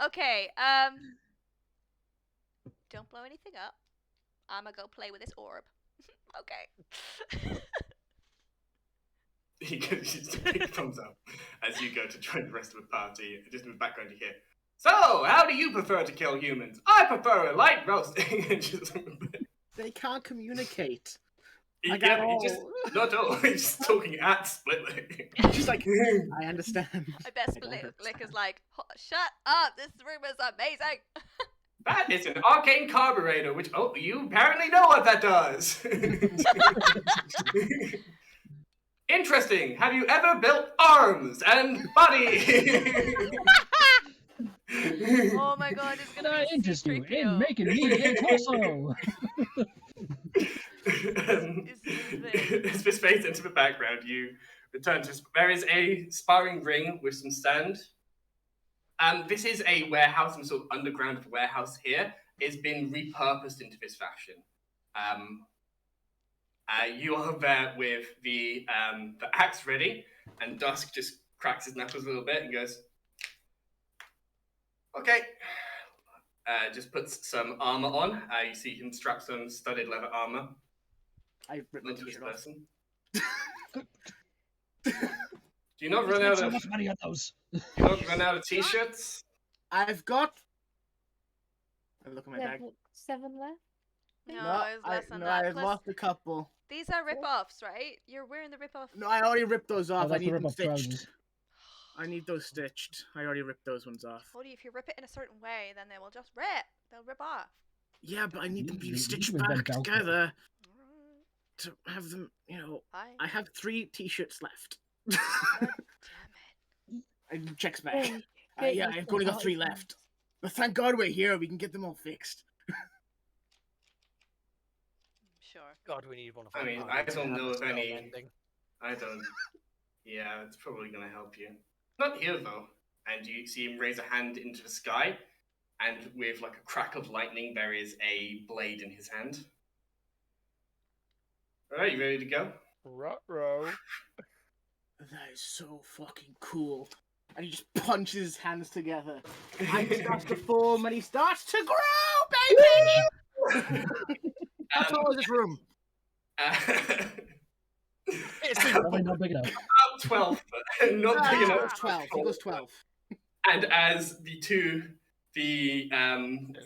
Okay, don't blow anything up. I'ma go play with this orb. Okay. He gives you a big thumbs up as you go to join the rest of the party. Just in the background you hear, so, how do you prefer to kill humans? I prefer a light roasting. They can't communicate. He all. not all. He's just talking at Splitlick. She's like, I understand. I bet Splitter is like, shut up, this room is amazing. That is an arcane carburetor, which, you apparently know what that does. Interesting. Have you ever built arms and body? Oh my god, it's Can gonna I be interest you C-3PO. in making me a torso? As this fades into the background, you return to. There is a sparring ring with some sand. This is a warehouse, some sort of underground warehouse here. It's been repurposed into this fashion. You are there with the axe ready, and Dusk just cracks his knuckles a little bit and goes, "Okay." Just puts some armor on. You see him strap some studded leather armor I ripped my onto this t-shirt off. person. Do you not run Spent out so of? much money on those. Do you not run out of t-shirts? I've got. I look at my We bag. have 7 left. No, it was less than that. I've Plus, lost a couple. these are rip-offs, right? You're wearing the rip-off. No, I already ripped those off. I that's the need them rip-off stitched. trousers. I need those stitched. I already ripped those ones off. Told you if you rip it in a certain way, then they will just rip. They'll rip off. Yeah, but I need them to be You stitched can invent back Velcro. together to have them. Fine. I have 3 t-shirts left. God damn it. I checks back. Oh, great, Yeah, that's I've only got not 3 easy. left. But thank God we're here. We can get them all fixed. Sure. God, we need one of I our mean, parties I don't to have know a of spell any- ending. I don't. Yeah, it's probably gonna help you. Not here though. And you see him raise a hand into the sky, and with like a crack of lightning, there is a blade in his hand. All right, you ready to go? Ruh-roh. That is so fucking cool. And he just punches his hands together. And he starts to form and he starts to grow, baby! How tall is this room? It's Probably not big enough. About 12, but not big He enough. goes 12. He goes 12. And as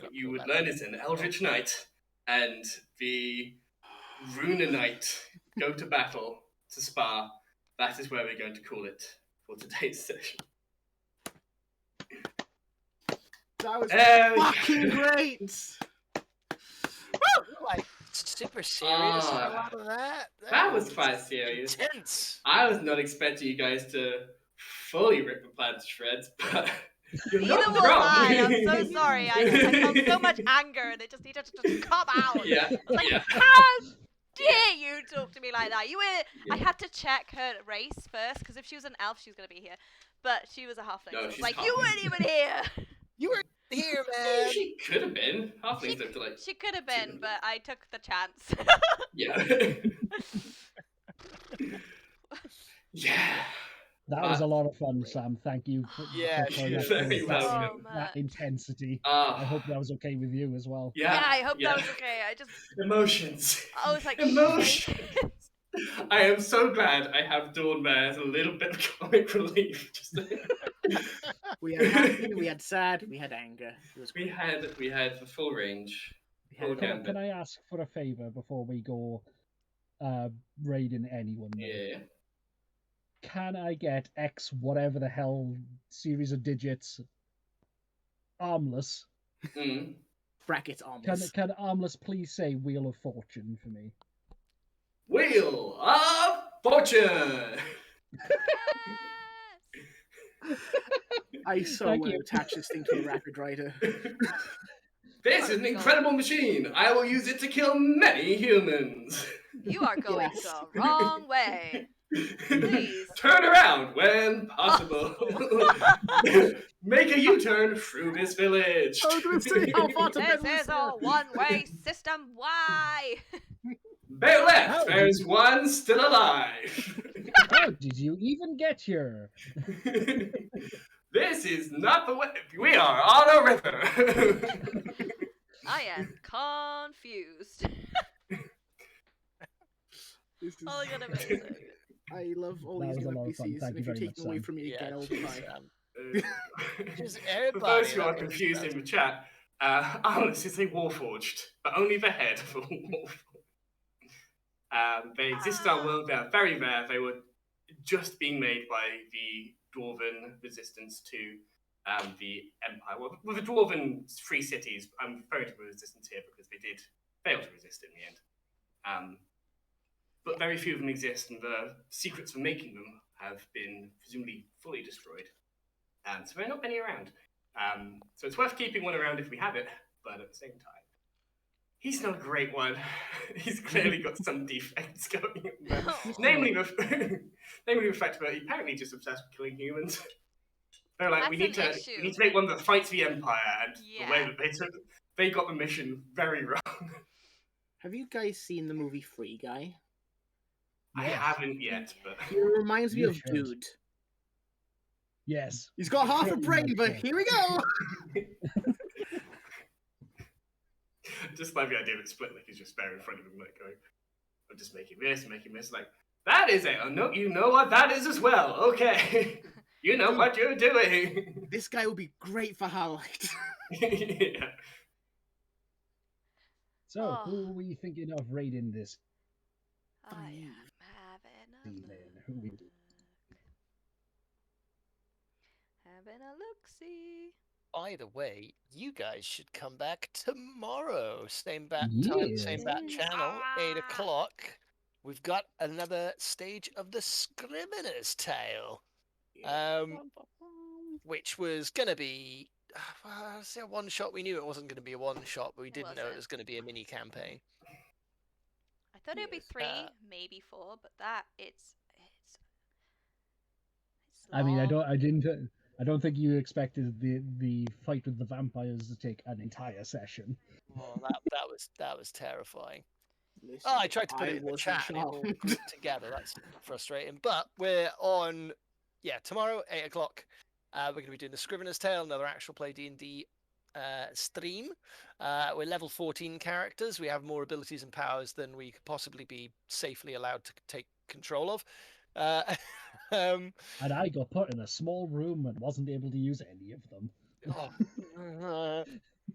what you would learn is an Eldritch Knight and the Runa Knight go to battle to spar. That is where we're going to call it for today's session. That was There we go. fucking great! like super serious Ah, a lot of that. That was quite serious. Intense. I was not expecting you guys to fully rip the plan to shreds, but you're Neither not was wrong. I. I'm so sorry. I felt so much anger and it just needed to just come out. Yeah, I was like, yeah. how dare you talk to me like that? You were. I Yeah. had to check her race first because if she was an elf, she was gonna be here. But she was a halfling. No, so I was she's like, you weren't halfling. even here. You were here, man. She could have been. Halflings live to like. She could have been, but I took the chance. Yeah. Yeah. That was a lot of fun, Sam. Thank you. Yeah, for you're that, very welcome. that intensity. I Ah, hope that was okay with you as well. yeah. Yeah, I hope yeah. that was okay. I just. Emotions. I was like, Emotions. I am so glad I have Dawn there as a little bit of comic relief. Just We had happy, we had sad, we had anger. It was We great. had the full range. We had Full Can, gambit. can I ask for a favor before we go raiding anyone? Though? Yeah. Can I get X whatever the hell series of digits armless? Mm. Brackets armless. Can armless please say Wheel of Fortune for me? Wheel of Fortune! I so Thank want to you. attach this thing to a rapid rider. This is an incredible machine. I will use it to kill many humans. You are going Yes. the wrong way. Please. Turn around when possible. Make a U-turn through this village. I was going to say how far to This bend is a one-way system. Why? Bear left, How there's one still alive. How did you even get here? This is not the way. We are on a river. I am confused. This is... Oh my god, amazing. I love all That these was a new lot of fun. NPCs, Thank and you if you very take much, them away Sam. from me again, I'll jeez, cry. Just For everybody. those who are confused in the chat, Armless is a Warforged, but only the head of a Warforged. They exist in our world. They're very rare. They were just being made by the Dwarven resistance to the Empire. Well, with the Dwarven free cities, I'm referring to the resistance here because they did fail to resist in the end. But very few of them exist, and the secrets for making them have been presumably fully destroyed. So there are not many around. So it's worth keeping one around if we have it, but at the same time, he's not a great one. He's clearly got some defects going on there. Namely the fact that he's apparently just obsessed with killing humans. They're like, we need That's to an issue. make one that fights the Empire, and Yeah. the way that they got the mission very wrong. Have you guys seen the movie Free Guy? I Yes. haven't yet, but It reminds me You of should. Dude. Yes. He's got half a Pretty brain, much but so. here we go! just like the idea of it split, like he's just there in front of him, like going, I'm just making this, like, that is it. Oh, no, you know what that is as well. Okay. You know what you're doing. This guy would be great for Highlight. Yeah. So, Oh. who are we thinking of raiding this I am having a evening? look. Who we Having a look-see. Either way, you guys should come back tomorrow. Same bat time, same Yes. bat channel, 8 Ah. o'clock. We've got another stage of the Scrivener's Tale, which was going to be it's a one-shot. We knew it wasn't going to be a one-shot, but we It didn't know it wasn't. was going to be a mini-campaign. I thought it would be Yes. 3, maybe 4, but that it's I mean, long. I don't think you expected the fight with the vampires to take an entire session. Oh, that was terrifying. Listen, Oh, I tried to put it in the wasn't chat and it all charmed. grouped together. That's frustrating. But we're on, tomorrow, 8 o'clock. We're going to be doing the Scrivener's Tale, another actual play D&D stream. We're level 14 characters. We have more abilities and powers than we could possibly be safely allowed to take control of. And I got put in a small room and wasn't able to use any of them.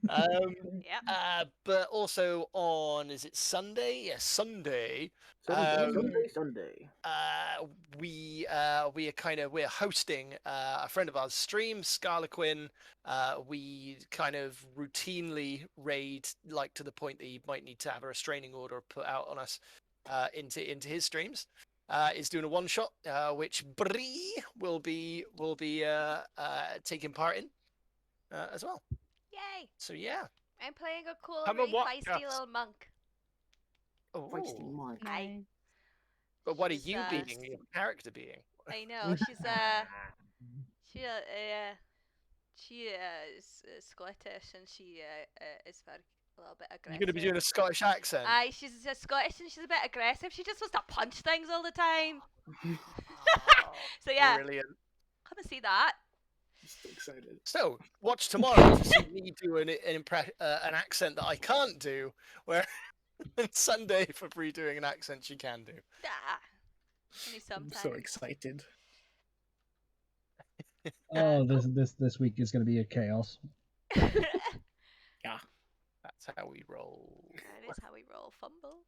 Yeah. But also on, is it Sunday? Yes, Sunday. Sunday. We're hosting a friend of ours stream, Scarlet Quinn. We kind of routinely raid, like to the point that he might need to have a restraining order put out on us into his streams. Is doing a one shot, which Bree will be taking part in as well. Yay! So yeah. I'm playing a cool, Have a really what? feisty Yes. little monk. Feisty Oh, Mark. Aye. but what are She's, you being? Your character being? I know she's she is Scottish and she is very a little bit aggressive. You're going to be doing a Scottish accent. Aye, she's Scottish and she's a bit aggressive. She just wants to punch things all the time. So yeah, Brilliant. come and see that. So excited. So watch tomorrow to see me do an accent that I can't do. Where and Sunday for Bree doing an accent she can do. Ah, only I'm sometimes. so excited. Oh, this week is going to be a chaos. That's how we roll. That is how we roll Fumble.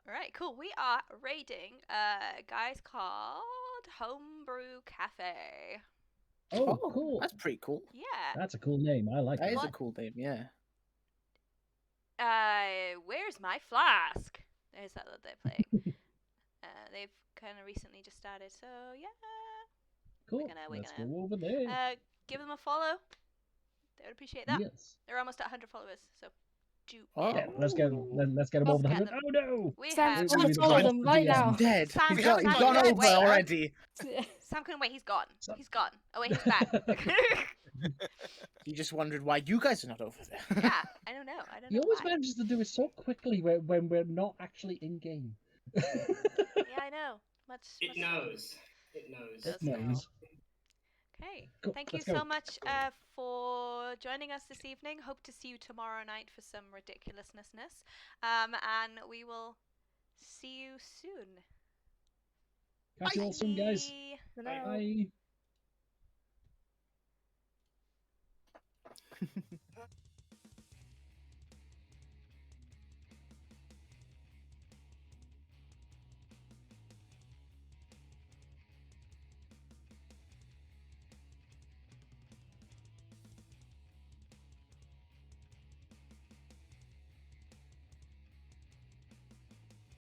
Alright, cool. We are raiding guys called Homebrew Cafe. Oh, cool. That's pretty cool. Yeah. That's a cool name. I like That that. is a cool name, yeah. Where's my flask? There's that they're playing. They've kind of recently just started, so yeah. Cool. We're Let's gonna, go over there. give them a follow. They would appreciate that. Yes. They're almost at 100 followers, so do Oh. Yeah, let's get them over Let's the get 100. them. Oh no! We Sam, have. Sam, let's we follow lost them the right DM. now. Dead. Sam, He's Sam, gone Sam, wait, over wait. already. Sam couldn't wait. He's gone. Sam- He's gone. Oh wait, he's back. He just wondered why you guys are not over there. Yeah, I don't know. I don't He know always why. manages to do it so quickly when we're not actually in game. Yeah, I know. It knows. It knows. Does It knows. Okay. Cool, Thank you let's go. so much for joining us this evening. Hope to see you tomorrow night for some ridiculousness. And we will see you soon. Catch you all soon, guys. Bye. Hello. Bye.